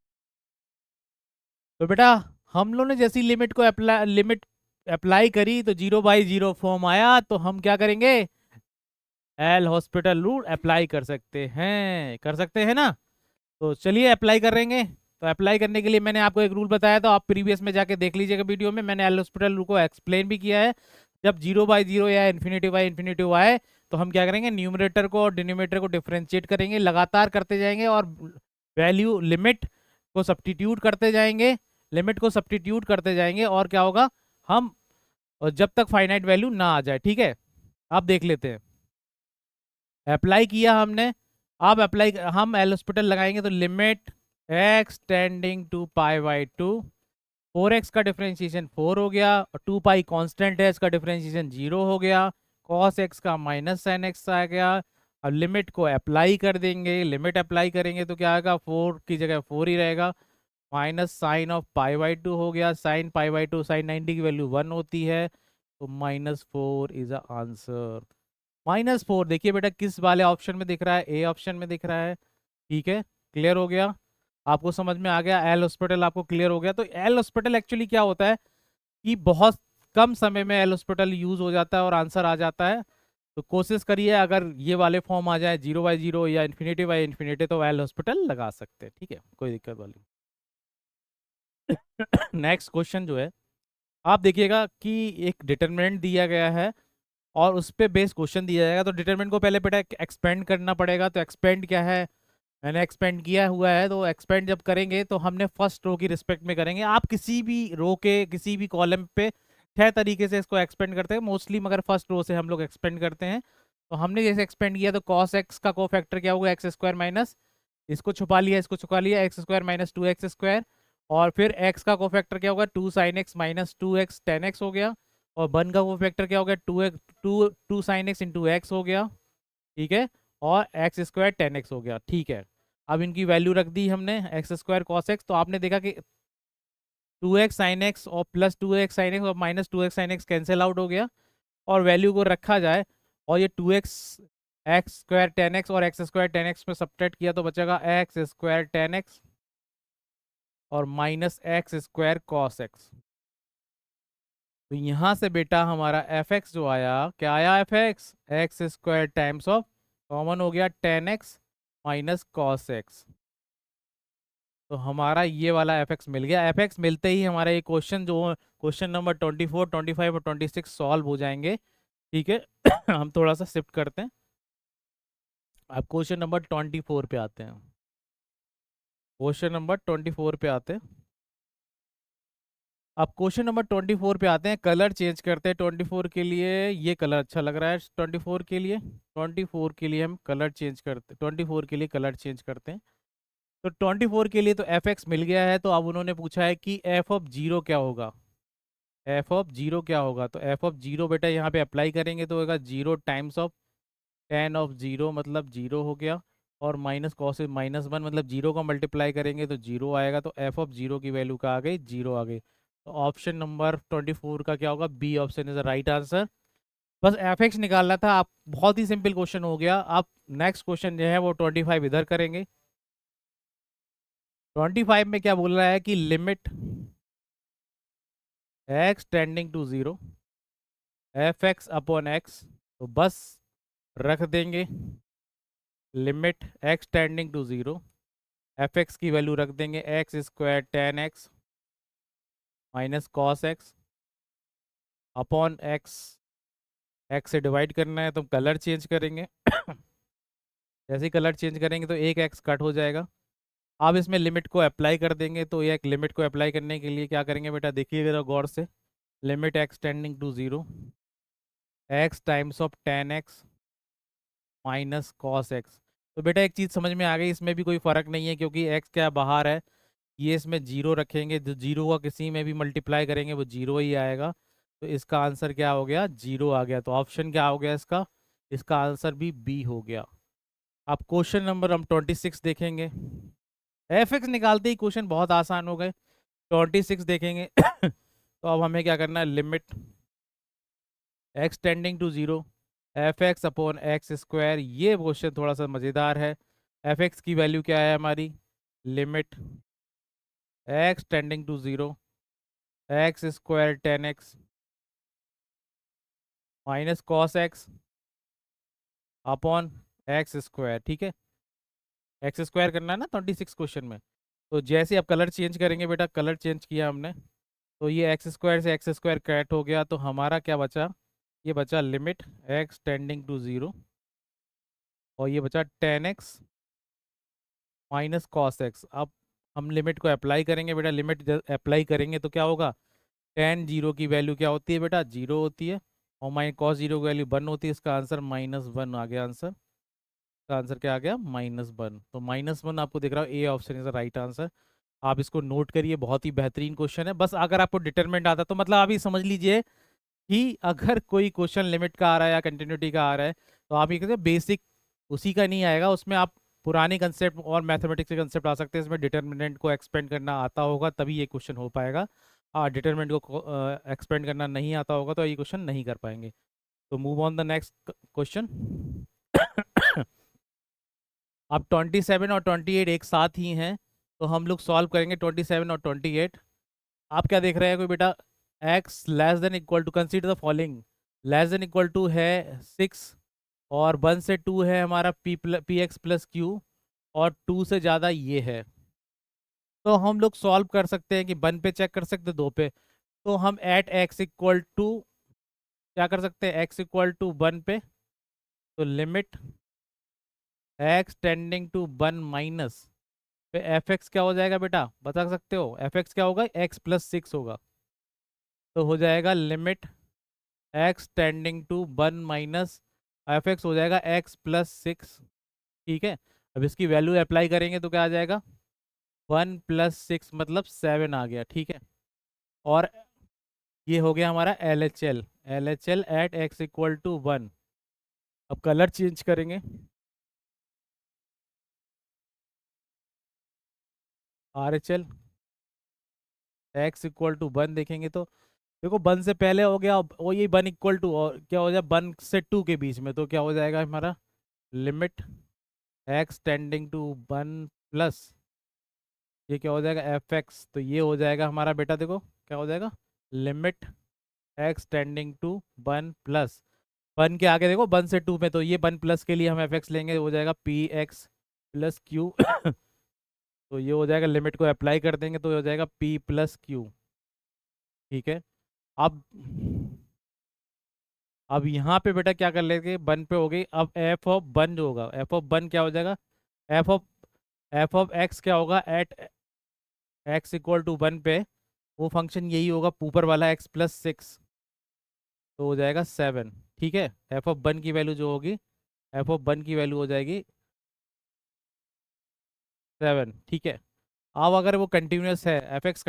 तो बेटा हम लोग ने जैसी लिमिट अप्लाई करी तो 0/0 फॉर्म आया, तो हम क्या करेंगे, एल हॉस्पिटल रूल अप्लाई कर सकते हैं, कर सकते हैं ना। तो चलिए अप्लाई करेंगे। तो अप्लाई करने के लिए मैंने आपको एक रूल बताया, तो आप प्रीवियस में जाके देख लीजिएगा वीडियो में, मैंने एल हॉस्पिटल रूल को एक्सप्लेन भी किया है। जब 0/0 या इन्फिनिटी आए, तो हम क्या करेंगे, न्यूमरेटर को और डिनोमिनेटर को डिफ्रेंशिएट करेंगे, लगातार करते जाएंगे और वैल्यू लिमिट को सब्स्टिट्यूट करते जाएंगे, लिमिट को सब्स्टिट्यूट करते जाएंगे, और क्या होगा, हम, और जब तक फाइनाइट वैल्यू ना आ जाए, ठीक है। आप देख लेते हैं, अप्लाई किया हमने, अब अप्लाई हम एल हॉस्पिटल लगाएंगे, तो limit x tending to π/2, 4x का डिफरेंशिएशन 4 हो गया, और 2 π कांस्टेंट है, इसका डिफरेंशिएशन 0 हो गया, cos x का -sin x आ गया। अब लिमिट को अप्लाई कर देंगे, लिमिट अप्लाई करेंगे तो क्या आएगा, 4 की जगह 4 ही रहेगा, माइनस साइन ऑफ π/2 हो गया, साइन π/2, साइन 90 की वैल्यू 1 होती है, तो -4 इज अ आंसर। -4 देखिए बेटा किस वाले ऑप्शन में दिख रहा है, ए ऑप्शन में दिख रहा है, ठीक है। क्लियर हो गया, आपको समझ में आ गया, एल हॉस्पिटल आपको क्लियर हो गया। तो एल हॉस्पिटल एक्चुअली क्या होता है कि बहुत कम समय में एल हॉस्पिटल यूज हो जाता है और आंसर आ जाता है। तो कोशिश करिए अगर ये वाले फॉर्म आ जाए 0/0 या इन्फिनिटी तो एल हॉस्पिटल लगा सकते हैं, ठीक है, कोई दिक्कत वाली। नेक्स्ट क्वेश्चन जो है, आप देखिएगा कि एक डिटरमिनेंट दिया गया है और उस पे बेस क्वेश्चन दिया जाएगा, तो डिटरमिनेंट को पहले बेटा एक्सपेंड करना पड़ेगा। तो एक्सपेंड क्या है, मैंने एक्सपेंड किया हुआ है, तो एक्सपेंड जब करेंगे तो हमने फर्स्ट रो की रिस्पेक्ट में करेंगे। आप किसी भी रो के किसी भी कॉलम पे 6 तरीके से इसको एक्सपेंड करते हैं मोस्टली, मगर फर्स्ट रो से हम लोग एक्सपेंड करते हैं। तो हमने जैसे एक्सपेंड किया, तो कॉस एक्स का कोफैक्टर क्या होगा, x² माइनस, इसको छुपा लिया, इसको छुपा लिया, x² माइनस 2x², और फिर x का कोफैक्टर क्या होगा, 2 sin x minus 2x tan x हो गया, और 1 का कोफैक्टर क्या हो गया, 2 sin x × x हो गया, ठीक है, और x² tan x हो गया, ठीक है। अब इनकी वैल्यू रख दी हमने, x² cos x, तो आपने देखा कि 2x sin x और +2x sin x और -2x sin x cancel out हो गया, और वैल्यू को रखा जाए, और ये 2x tan x और x² tan x में सब्ट्रैक्ट किया, तो बचेगा x² tan x और -x² cos x। तो यहाँ से बेटा हमारा fx जो आया, क्या आया fx, x² times of, common हो गया tan x minus cos x, तो हमारा ये वाला fx मिल गया। fx मिलते ही हमारा ये क्वेश्चन जो क्वेश्चन नंबर 24, 25 और 26 सॉल्व हो जाएंगे, ठीक है। हम थोड़ा सा शिफ्ट करते हैं, अब क्वेश्चन नंबर 24 पे आते हैं, क्वेश्चन नंबर 24 पे आते हैं। अब क्वेश्चन नंबर 24 पे आते हैं, कलर चेंज करते हैं 24 के लिए, ये कलर अच्छा लग रहा है 24 के लिए, 24 के लिए हम कलर चेंज करते, 24 के लिए कलर चेंज करते हैं। तो 24 के लिए तो एफ एक्स मिल गया है, तो अब उन्होंने पूछा है कि एफ ऑफ जीरो क्या होगा, एफ ऑफ जीरो क्या होगा। तो एफ ऑफ जीरो बेटा यहाँ पे अप्लाई करेंगे तो होगा 0 times of tan of zero, मतलब जीरो हो गया, और माइनस कॉस -1, मतलब जीरो को मल्टीप्लाई करेंगे तो जीरो आएगा, तो एफ ऑफ जीरो की वैल्यू का आ गई, जीरो आ गई। तो ऑप्शन नंबर 24 का क्या होगा, B option is the right answer. बस एफ एक्स निकालना था आप, बहुत ही सिंपल क्वेश्चन हो गया। आप नेक्स्ट क्वेश्चन जो है वो 25 इधर करेंगे। 25 में क्या बोल रहा है कि limit x tending to 0, f x upon x, तो बस रख देंगे limit x tending to zero, f x की वैल्यू रख देंगे x square tan x minus cos x upon x, x से डिवाइड करना है तो कलर चेंज करेंगे जैसे ही कलर चेंज करेंगे तो एक एक्स कट हो जाएगा। अब इसमें लिमिट को अप्लाई कर देंगे, तो ये एक लिमिट को अप्लाई करने के लिए क्या करेंगे बेटा, देखिएगा जरा गौर से, limit x tending to zero x times of tan x minus cos x. तो बेटा एक चीज़ समझ में आ गई, इसमें भी कोई फ़र्क नहीं है क्योंकि एक्स क्या बाहर है, ये इसमें जीरो रखेंगे, जो जीरो का किसी में भी मल्टीप्लाई करेंगे वो जीरो ही आएगा। तो इसका आंसर क्या हो गया, जीरो आ गया। तो ऑप्शन क्या हो गया इसका, इसका आंसर भी बी हो गया। अब क्वेश्चन नंबर हम 26 देखेंगे। एफ एक्स निकालते ही क्वेश्चन बहुत आसान हो गए। 26 देखेंगे तो अब हमें क्या करना है, limit x tending to zero f x upon x square. ये क्वेश्चन थोड़ा सा मज़ेदार है। एफ एक्स की वैल्यू क्या है हमारी, limit x tending to zero x square tan x minus cos x upon x square. ठीक है, एक्स स्क्वायर करना है ना 26 क्वेश्चन में। तो जैसे आप कलर चेंज करेंगे बेटा, कलर चेंज किया हमने तो ये एक्स स्क्वायर से एक्स स्क्वायर कट हो गया, तो हमारा क्या बचा, ये बचा limit x tending to zero और ये बचा tan x minus cos x. अब हम लिमिट को अप्लाई करेंगे बेटा, लिमिट अप्लाई करेंगे तो क्या होगा, टेन जीरो की वैल्यू क्या होती है बेटा, जीरो होती है और माइन कॉस जीरो की वैल्यू वन होती है। इसका आंसर माइनस वन आ गया। आंसर का आंसर क्या आ गया, माइनस वन। तो माइनस वन आपको दिख रहा है, ए option is the right answer. आप इसको नोट करिए, बहुत ही बेहतरीन क्वेश्चन है। बस अगर आपको डिटरमिनेंट आता तो मतलब आप ये समझ लीजिए कि अगर कोई क्वेश्चन लिमिट का आ रहा है या कंटिन्यूटी का आ रहा है तो आप ये कहते हैं बेसिक उसी का नहीं आएगा, उसमें आप पुराने कंसेप्ट और मैथमेटिक्स के कंसेप्ट आ सकते हैं। इसमें डिटरमिनेंट को एक्सपेंड करना आता होगा तभी ये क्वेश्चन हो पाएगा। डिटरमिनेंट को एक्सपेंड करना नहीं आता होगा तो ये क्वेश्चन नहीं कर पाएंगे। तो move on the next question. अब 27 और 28 एक साथ ही हैं तो हम लोग सॉल्व करेंगे 27 और 28। आप क्या देख रहे हैं कोई बेटा, x less than equal to, consider the following, less than equal to है 6 और 1 से 2 है हमारा पी एक्स प्लस क्यू और 2 से ज़्यादा ये है। तो हम लोग सॉल्व कर सकते हैं कि 1 पे चेक कर सकते हैं, 2 पे। तो हम एट एक्स इक्वल टू क्या कर सकते हैं, x इक्वल टू 1 पे, तो limit x tending to 1 minus पे एफ एक्स क्या हो जाएगा बेटा, बता सकते हो, एफ एक्स क्या होगा, x प्लस सिक्स होगा। तो हो जाएगा limit x tending to 1 minus f x हो जाएगा x प्लस सिक्स। ठीक है, अब इसकी वैल्यू अप्लाई करेंगे तो क्या आ जाएगा, 1 प्लस सिक्स मतलब 7 आ गया। ठीक है, और ये हो गया हमारा L H L, L H L at x equal to 1। अब कलर चेंज करेंगे, R H L x equal to 1 देखेंगे तो देखो 1 से पहले हो गया वो ये 1 इक्वल टू, और क्या हो जाए 1 से 2 के बीच में, तो क्या हो जाएगा हमारा limit x tending to 1 plus ये क्या हो जाएगा एफ एक्स। तो ये हो जाएगा हमारा बेटा, देखो क्या हो जाएगा, limit x tending to 1 plus 1 के आगे देखो 1 से 2 में, तो ये 1 प्लस के लिए हम एफ एक्स लेंगे, हो जाएगा पी एक्स प्लस क्यू तो ये हो जाएगा, लिमिट को अप्लाई कर देंगे तो हो जाएगा पी प्लस क्यू। ठीक है, अब यहाँ पे बेटा क्या कर लेंगे, वन पे हो गई। अब एफ ऑफ वन जो होगा, एफ ऑफ वन क्या हो जाएगा, एफ ऑफ एक्स क्या होगा at x equal to one पे, वो फंक्शन यही होगा ऊपर वाला एक्स प्लस सिक्स, तो हो जाएगा 7। ठीक है, एफ ऑफ वन की वैल्यू जो होगी, एफ ऑफ वन की वैल्यू हो जाएगी 7। ठीक है, अब अगर वो कंटिन्यूस है, f x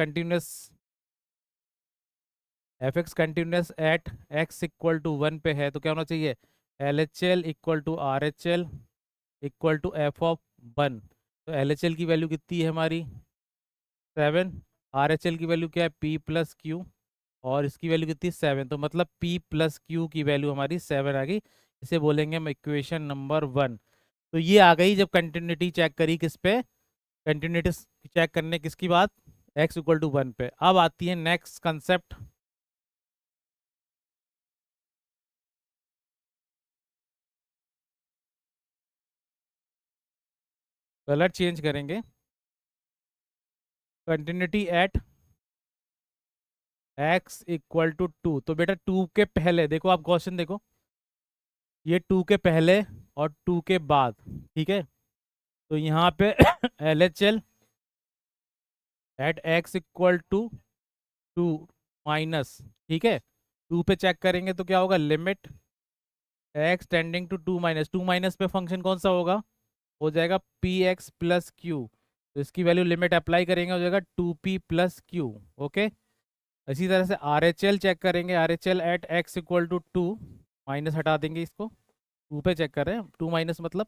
continuous at x equal to one पे है, तो क्या होना चाहिए, L H L equal to R H L equal to f of one. तो एल एच एल की वैल्यू कितनी है हमारी 7, आर एच एल की वैल्यू क्या है पी प्लस क्यू और इसकी वैल्यू कितनी 7, तो मतलब पी प्लस क्यू की वैल्यू हमारी 7 आ गई। इसे बोलेंगे हम इक्वेशन नंबर 1। तो ये आ गई जब कंटिन्यूटी चेक करी किस पे, कंटिन्यूटी चेक करने किसकी बात, एक्स इक्वल टू 1 पे। अब आती है नेक्स्ट कंसेप्ट, कलर चेंज करेंगे, continuity at x equal to 2। तो बेटा 2 के पहले देखो, आप क्वेश्चन देखो, ये 2 के पहले और 2 के बाद, ठीक है। तो यहाँ पे L H L at x equal to 2 minus, ठीक है, 2 पे चेक करेंगे तो क्या होगा, limit x tending to 2 minus पे फंक्शन कौन सा होगा, हो जाएगा पी एक्स प्लस क्यू। तो इसकी वैल्यू लिमिट अप्लाई करेंगे, हो जाएगा 2p प्लस क्यू। ओके, इसी तरह से आर एच एल चेक करेंगे, R H L at x equal to 2, minus हटा देंगे इसको, 2 पे चेक कर रहे हैं, 2 माइनस मतलब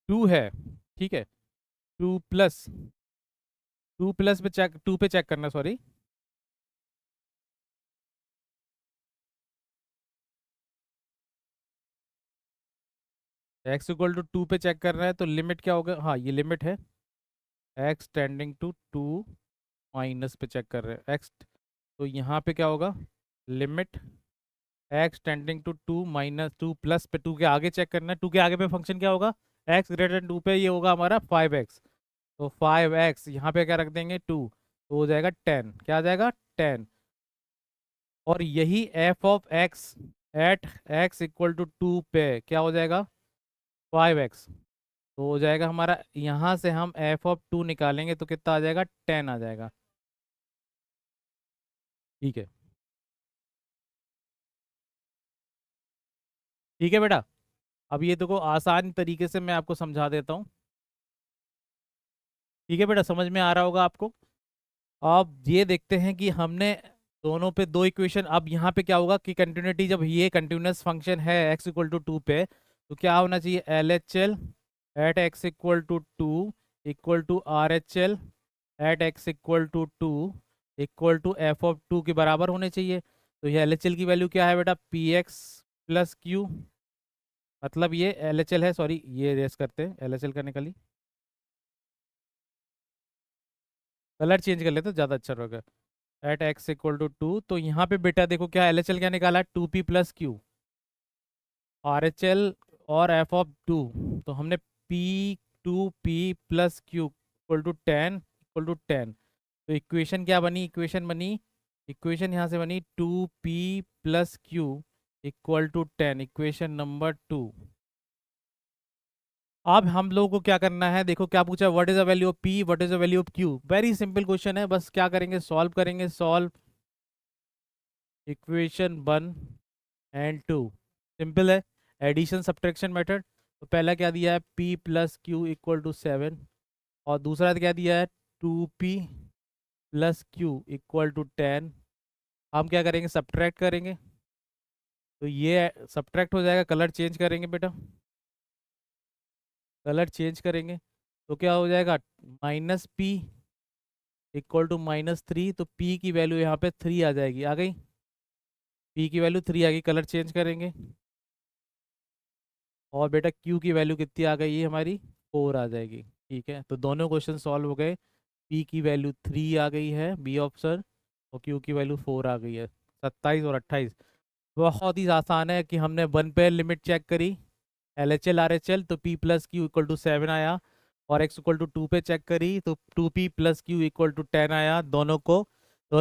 2 है, ठीक है। 2 प्लस पे चेक, 2 पे चेक करना, सॉरी, एक्स इक्वल टू 2 पे चेक कर रहे हैं, तो लिमिट क्या होगा, हाँ ये लिमिट है, एक्स टेंडिंग टू 2 माइनस पे चेक कर रहे हैं एक्स। तो यहाँ पे क्या होगा, limit x tending to 2 minus 2 plus पे 2 के आगे चेक करना है, 2 के आगे पे फंक्शन क्या होगा, एक्स ग्रेटर देन 2 पे ये होगा हमारा 5x। तो 5x यहाँ पे क्या रख देंगे 2, तो हो जाएगा 10, क्या आ जाएगा 10। और यही f of x at x equal to 2 पे क्या हो जाएगा 5x। तो हो जाएगा हमारा, यहाँ से हम एफ ऑफ 2 निकालेंगे तो कितना आ जाएगा 10 आ जाएगा, ठीक है। ठीक है बेटा, अब ये देखो आसान तरीके से मैं आपको समझा देता हूँ। ठीक है बेटा, समझ में आ रहा होगा आपको। अब ये देखते हैं कि हमने दोनों पे दो इक्वेशन, अब यहाँ पे क्या होगा कि कंटिन्यूटी, जब ये कंटिन्यूस फंक्शन है x इक्वल टू 2 पे, तो क्या होना चाहिए, L H L at x equal to 2 equal to R H L at x equal to 2 equal to f of 2 के बराबर होने चाहिए। तो ये एल एच एल की वैल्यू क्या है बेटा, पी एक्स प्लस क्यू, मतलब ये एल एच एल है, सॉरी ये रेस करते हैं एल एच एल करने के लिए, कलर चेंज कर लेते तो ज़्यादा अच्छा रहेगा। एट एक्स इक्वल टू 2, तो यहाँ पे बेटा देखो क्या एल एच एल क्या निकाला, 2p plus q, R H L और एफ ऑफ 2। तो हमने p 2p plus q equal to 10 तो इक्वेशन क्या बनी, इक्वेशन बनी, इक्वेशन यहाँ से बनी 2p plus q equal to 10, equation number 2। अब हम लोगों को क्या करना है, देखो क्या पूछा, what is the value of p, what is the value of q। Very simple question है, बस क्या करेंगे, सॉल्व करेंगे, सॉल्व इक्वेशन 1 एंड 2, सिंपल है, एडिशन सब्ट्रैक्शन मेथड। तो पहला क्या दिया है, p plus q equal to 7, और दूसरा क्या दिया है 2p plus q equal to 10। हम क्या करेंगे, सब्ट्रैक्ट करेंगे, तो ये सब्ट्रैक्ट हो जाएगा, कलर चेंज करेंगे बेटा, कलर चेंज करेंगे तो क्या हो जाएगा, माइनस पी इक्वल टू -3। तो p की वैल्यू यहाँ पे 3 आ जाएगी, आ गई, p की वैल्यू 3 आ गई, कलर चेंज करेंगे, और बेटा q की वैल्यू कितनी आ गई, ये हमारी 4 आ जाएगी। ठीक है, तो दोनों क्वेश्चन सॉल्व हो गए, p की वैल्यू 3 आ गई है, बी ऑप्शन, और q की वैल्यू 4 आ गई है। 27 और 28, बहुत ही आसान है कि हमने वन पेयर लिमिट चेक करी, L H L R H L, तो p plus q equal to 7 आया, और x इक्वल टू 2 पे चेक करी तो 2p plus q equal to 10 आया। दोनों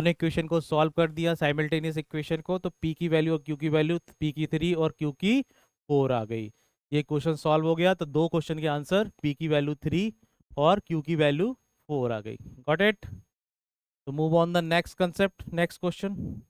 इक्वेशन को सॉल्व कर दिया, साइमल्टेनियस इक्वेशन को, तो p की वैल्यू और q की वैल्यू, p की 3 और q की 4 आ गई। ये क्वेश्चन सॉल्व हो गया, तो दो क्वेश्चन के आंसर p की वैल्यू 3 और q की वैल्यू 4 आ गई। Got it. तो move on the next concept, next question.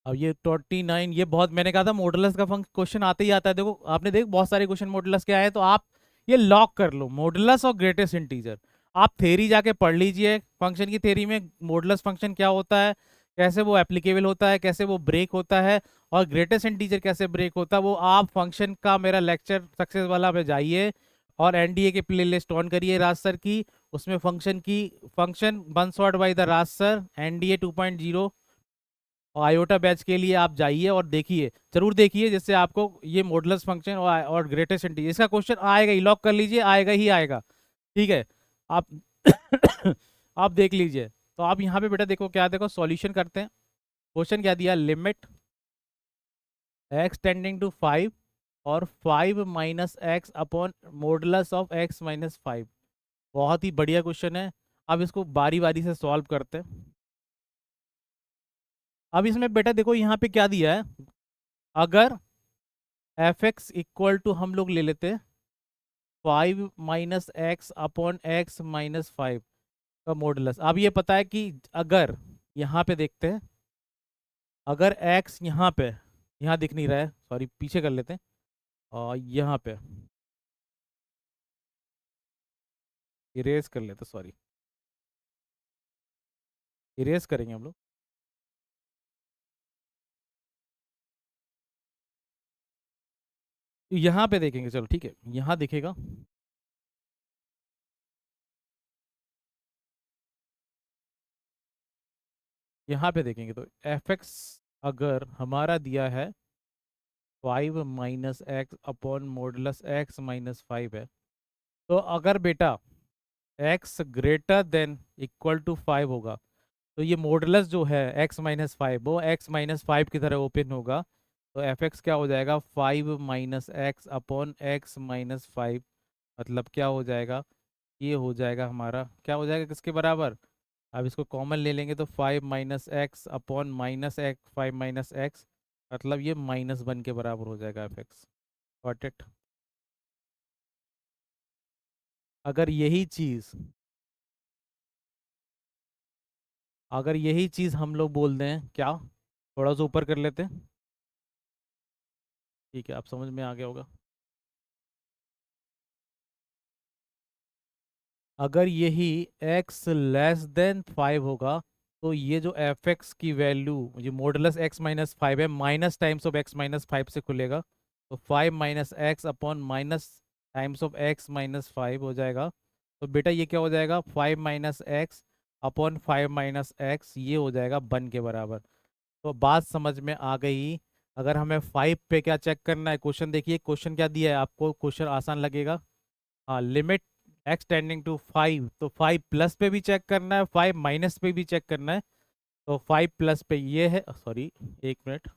अब ये 29, ये बहुत, मैंने कहा था मॉडुलस का क्वेश्चन आते ही आता है, देखो आपने देख बहुत सारे क्वेश्चन मॉडुलस के आए, तो आप ये लॉक कर लो, मॉडुलस और ग्रेटेस्ट इंटीजर। आप थ्योरी जाके पढ़ लीजिए, फंक्शन की थ्योरी में मॉडुलस फंक्शन क्या होता है, कैसे वो एप्लीकेबल होता है, कैसे वो ब्रेक होता है, और ग्रेटेस्ट इंटीजर कैसे ब्रेक होता है, वो आप फंक्शन का मेरा लेक्चर सक्सेस वाला पे जाइए, और एनडीए के प्लेलिस्ट ऑन करिए राज सर की, उसमें function one shot by the Raj sir, NDA 2.0 और आयोटा बैच के लिए आप जाइए और देखिए, जरूर देखिए, जिससे आपको ये मॉडुलस फंक्शन और ग्रेटेस्ट इंटीजर, इसका क्वेश्चन आएगा ही, लॉक कर लीजिए, आएगा ही आएगा। ठीक है, आप आप देख लीजिए। तो आप यहाँ पे बेटा देखो क्या, देखो सॉल्यूशन करते हैं, क्वेश्चन क्या दिया, लिमिट एक्स टेंडिंग टू 5 और 5 minus x upon modulus of x minus 5। बहुत ही बढ़िया क्वेश्चन है। अब इसको बारी बारी से सॉल्व करते हैं। अब इसमें बेटा देखो यहाँ पे क्या दिया है। अगर एफ एक्स इक्वल टू हम लोग ले लेते हैं 5 minus x upon x minus 5 का मॉडुलस। अब ये पता है कि अगर यहाँ पे देखते हैं, अगर x यहाँ पे, यहाँ दिख नहीं रहा है, सॉरी पीछे कर लेते हैं, और यहाँ पे इरेज कर लेते, सॉरी इरेज करेंगे हम लोग। यहाँ पे देखेंगे, चलो ठीक है, यहाँ दिखेगा। यहाँ पे देखेंगे तो एफ एक्स अगर हमारा दिया है 5 minus x upon modulus x minus 5 है, तो अगर बेटा x greater than equal to 5 होगा, तो ये मॉडुलस जो है x माइनस 5 वो x माइनस 5 की तरह ओपन होगा। तो एफ एक्स क्या हो जाएगा, 5 minus x upon x minus 5। मतलब क्या हो जाएगा, ये हो जाएगा हमारा, क्या हो जाएगा किसके बराबर। अब इसको कॉमन ले लेंगे तो 5 minus x upon minus x 5 minus x, मतलब ये -1 के बराबर हो जाएगा एफ एक्स। Got it. अगर यही चीज़, अगर यही चीज़ हम लोग बोल दें क्या, थोड़ा सा ऊपर कर लेते हैं, ठीक है, आप समझ में आ गया होगा। अगर यही x लेस देन 5 होगा, तो ये जो एफ एक्स की वैल्यू, ये मॉडुलस x माइनस 5 है, minus times of x minus 5 से खुलेगा। तो 5 minus x upon minus times of x minus 5 हो जाएगा। तो बेटा ये क्या हो जाएगा, 5 minus x upon 5 minus x, ये हो जाएगा 1 के बराबर। तो बात समझ में आ गई। अगर हमें 5 पे क्या चेक करना है, क्वेश्चन देखिए, क्वेश्चन क्या दिया है आपको, क्वेश्चन आसान लगेगा। हाँ, लिमिट एक्स टेंडिंग टू 5, तो 5 प्लस पे भी चेक करना है, 5 माइनस पे भी चेक करना है। तो 5 प्लस पे ये है, सॉरी एक मिनट,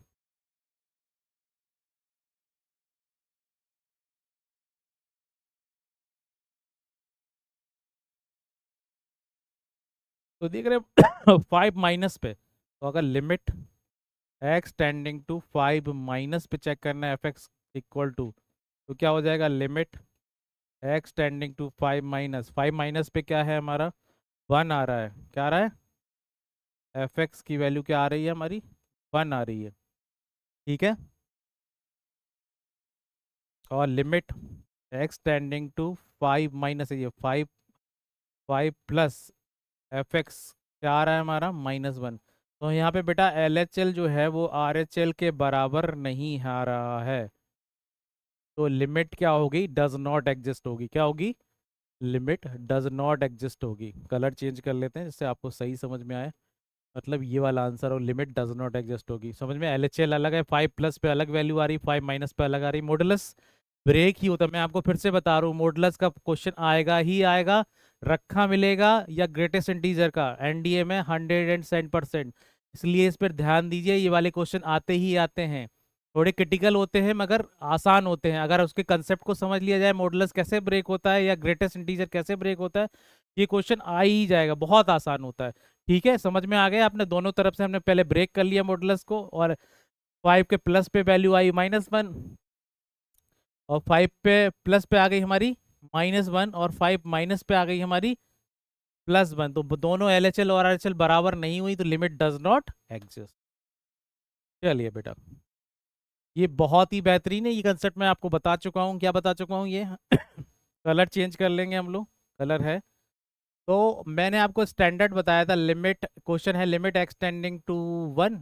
तो देख रहे 5 माइनस पे, तो अगर limit x tending to 5 minus पे चेक करना है एफ एक्स इक्वल टू, तो क्या हो जाएगा, limit x tending to 5 minus, 5 minus पे क्या है हमारा, 1 आ रहा है, क्या आ रहा है, एफ एक्स की वैल्यू क्या आ रही है हमारी, 1 आ रही है, ठीक है। और limit x tending to 5 minus है, ये 5, 5 प्लस एफ एक्स क्या आ रहा है हमारा, -1। तो यहाँ पे बेटा एल एच एल जो है वो आर एच एल के बराबर नहीं आ रहा है। तो लिमिट क्या होगी, डज नॉट एग्जिस्ट होगी, क्या होगी, लिमिट डज नॉट एग्जिस्ट होगी। कलर चेंज कर लेते हैं जिससे आपको सही समझ में आए। मतलब ये वाला आंसर, और लिमिट डज नॉट एग्जिस्ट होगी, समझ में, एल एच एल अलग है, 5 प्लस पे अलग वैल्यू आ रही, 5 माइनस पे अलग आ रही, मॉडुलस ब्रेक ही होता है। मैं आपको फिर से बता रहा हूँ, मॉडुलस का क्वेश्चन आएगा ही आएगा, रखा मिलेगा या ग्रेटेस्ट इंटीजर का, एनडीए में 107%। इसलिए इस पर ध्यान दीजिए, ये वाले क्वेश्चन आते ही आते हैं, थोड़े क्रिटिकल होते हैं मगर आसान होते हैं। अगर उसके कंसेप्ट को समझ लिया जाए, मॉडुलस कैसे ब्रेक होता है या ग्रेटेस्ट इंटीजर कैसे ब्रेक होता है, ये क्वेश्चन आ ही जाएगा, बहुत आसान होता है। ठीक है, समझ में आ गया आपने, दोनों तरफ से हमने पहले ब्रेक कर लिया मॉडुलस को, और 5 के प्लस पे वैल्यू आई -1, और 5 पे प्लस पे आ गई हमारी -1, और 5 माइनस पे आ गई हमारी +1। तो दोनों एल एच एल और आर एच एल बराबर नहीं हुई, तो लिमिट डज नॉट एग्जिस्ट। चलिए बेटा, ये बहुत ही बेहतरीन है, ये कंसेप्ट मैं आपको बता चुका हूँ, क्या बता चुका हूँ ये कलर चेंज कर लेंगे हम लोग, कलर है। तो मैंने आपको स्टैंडर्ड बताया था, लिमिट क्वेश्चन है, लिमिट एक्सटेंडिंग टू 1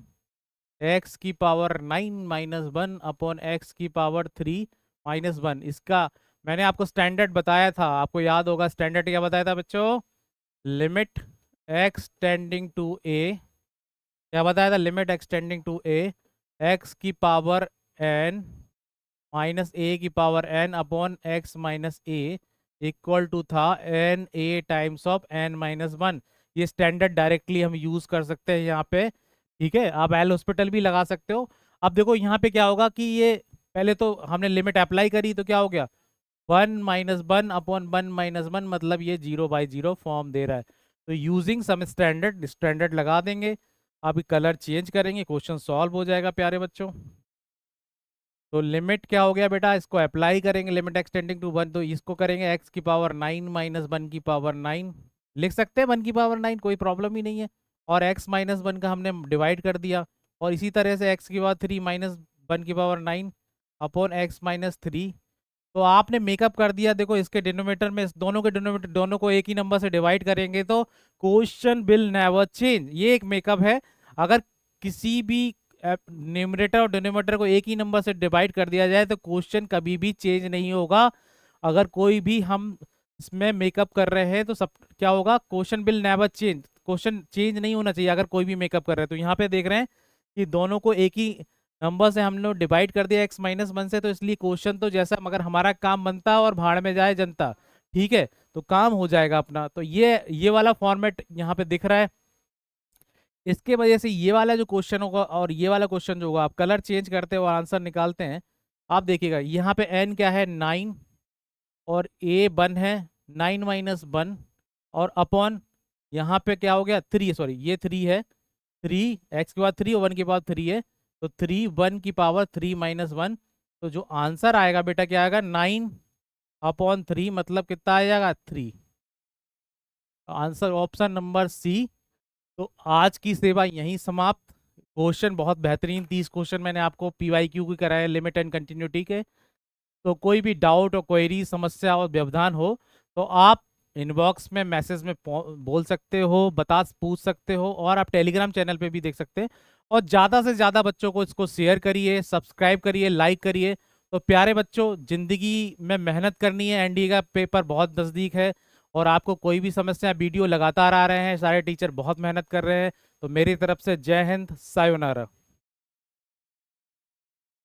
एक्स की पावर 9 -1 अपॉन एक्स की पावर 3 -1। इसका मैंने आपको स्टैंडर्ड बताया था, आपको याद होगा स्टैंडर्ड क्या बताया था बच्चों, limit x tending to a, क्या बताया था, limit x tending to a, x की पावर n माइनस ए की power n upon x minus a equal to था n a times of n-1। ये स्टैंडर्ड डायरेक्टली हम यूज कर सकते हैं यहाँ पे, ठीक है। आप एल हॉस्पिटल भी लगा सकते हो। अब देखो यहाँ पे क्या होगा कि ये पहले तो हमने लिमिट अप्लाई करी तो क्या हो गया 1 - 1/1 मतलब ये 0/0 फॉर्म दे रहा है। तो यूजिंग सम स्टैंडर्ड लगा देंगे। अभी कलर चेंज करेंगे, क्वेश्चन सॉल्व हो जाएगा प्यारे बच्चों। तो लिमिट क्या हो गया बेटा, इसको अप्लाई करेंगे, लिमिट एक्सटेंडिंग टू 1, तो इसको करेंगे x⁻9 - 1⁻9 लिख सकते हैं 1⁻9, कोई प्रॉब्लम ही नहीं है। और x-1 का हमने डिवाइड कर दिया, और इसी तरह से x⁻3 - 1⁻9 अपॉन x-3। तो आपने मेकअप कर दिया। देखो इसके डिनोमिनेटर में, इस दोनों के डिनोमिनेटर दोनों को एक ही नंबर से डिवाइड करेंगे तो क्वेश्चन विल नेवर चेंज। ये एक मेकअप है। अगर किसी भी न्यूमरेटर और डिनोमिनेटर को एक ही नंबर से डिवाइड कर दिया जाए तो क्वेश्चन कभी भी चेंज नहीं होगा। अगर कोई भी हम इसमें मेकअप कर रहे हैं तो सब क्या होगा, question will never change, question change नहीं होना चाहिए अगर कोई भी मेकअप कर रहे हैं। तो यहाँ पे देख रहे हैं कि दोनों को एक ही नंबर से हम लोग डिवाइड कर दिया x-1 से, तो इसलिए क्वेश्चन तो जैसा मगर हमारा काम बनता और भाड़ में जाए जनता। ठीक है, तो काम हो जाएगा अपना। तो ये वाला फॉर्मेट यहाँ पे दिख रहा है। इसके वजह से ये वाला जो क्वेश्चन होगा और ये वाला क्वेश्चन जो होगा, आप कलर चेंज करते हो और आंसर निकालते हैं। आप देखिएगा यहाँ पे n क्या है 9 और a 1 है, 9 - 1 और अपॉन यहाँ पे क्या हो गया 3, सॉरी ये 3 है, 3 x के बाद 3 और 1 के बाद 3 है, तो 3 1 की पावर 3 - 1। तो जो आंसर आएगा बेटा क्या आएगा 9/3, मतलब कितना आ जाएगा 3। Answer option number C. तो आज की सेवा यहीं समाप्त। क्वेश्चन बहुत बेहतरीन 30 क्वेश्चन मैंने आपको PYQ की कराए लिमिट एंड कंटिन्यूटी के। तो कोई भी डाउट और क्वेरी समस्या और व्यवधान हो तो आप इनबॉक्स में मैसेज में बोल सकते हो, बता पूछ सकते हो, और आप टेलीग्राम चैनल पे भी देख सकते हैं। और ज़्यादा से ज़्यादा बच्चों को इसको शेयर करिए, सब्सक्राइब करिए, लाइक करिए। तो प्यारे बच्चों, ज़िंदगी में मेहनत करनी है, एनडीए का पेपर बहुत नज़दीक है और आपको कोई भी समस्या, वीडियो लगातार आ रहे हैं, सारे टीचर बहुत मेहनत कर रहे हैं। तो मेरी तरफ से जय हिंद, सायोनारा।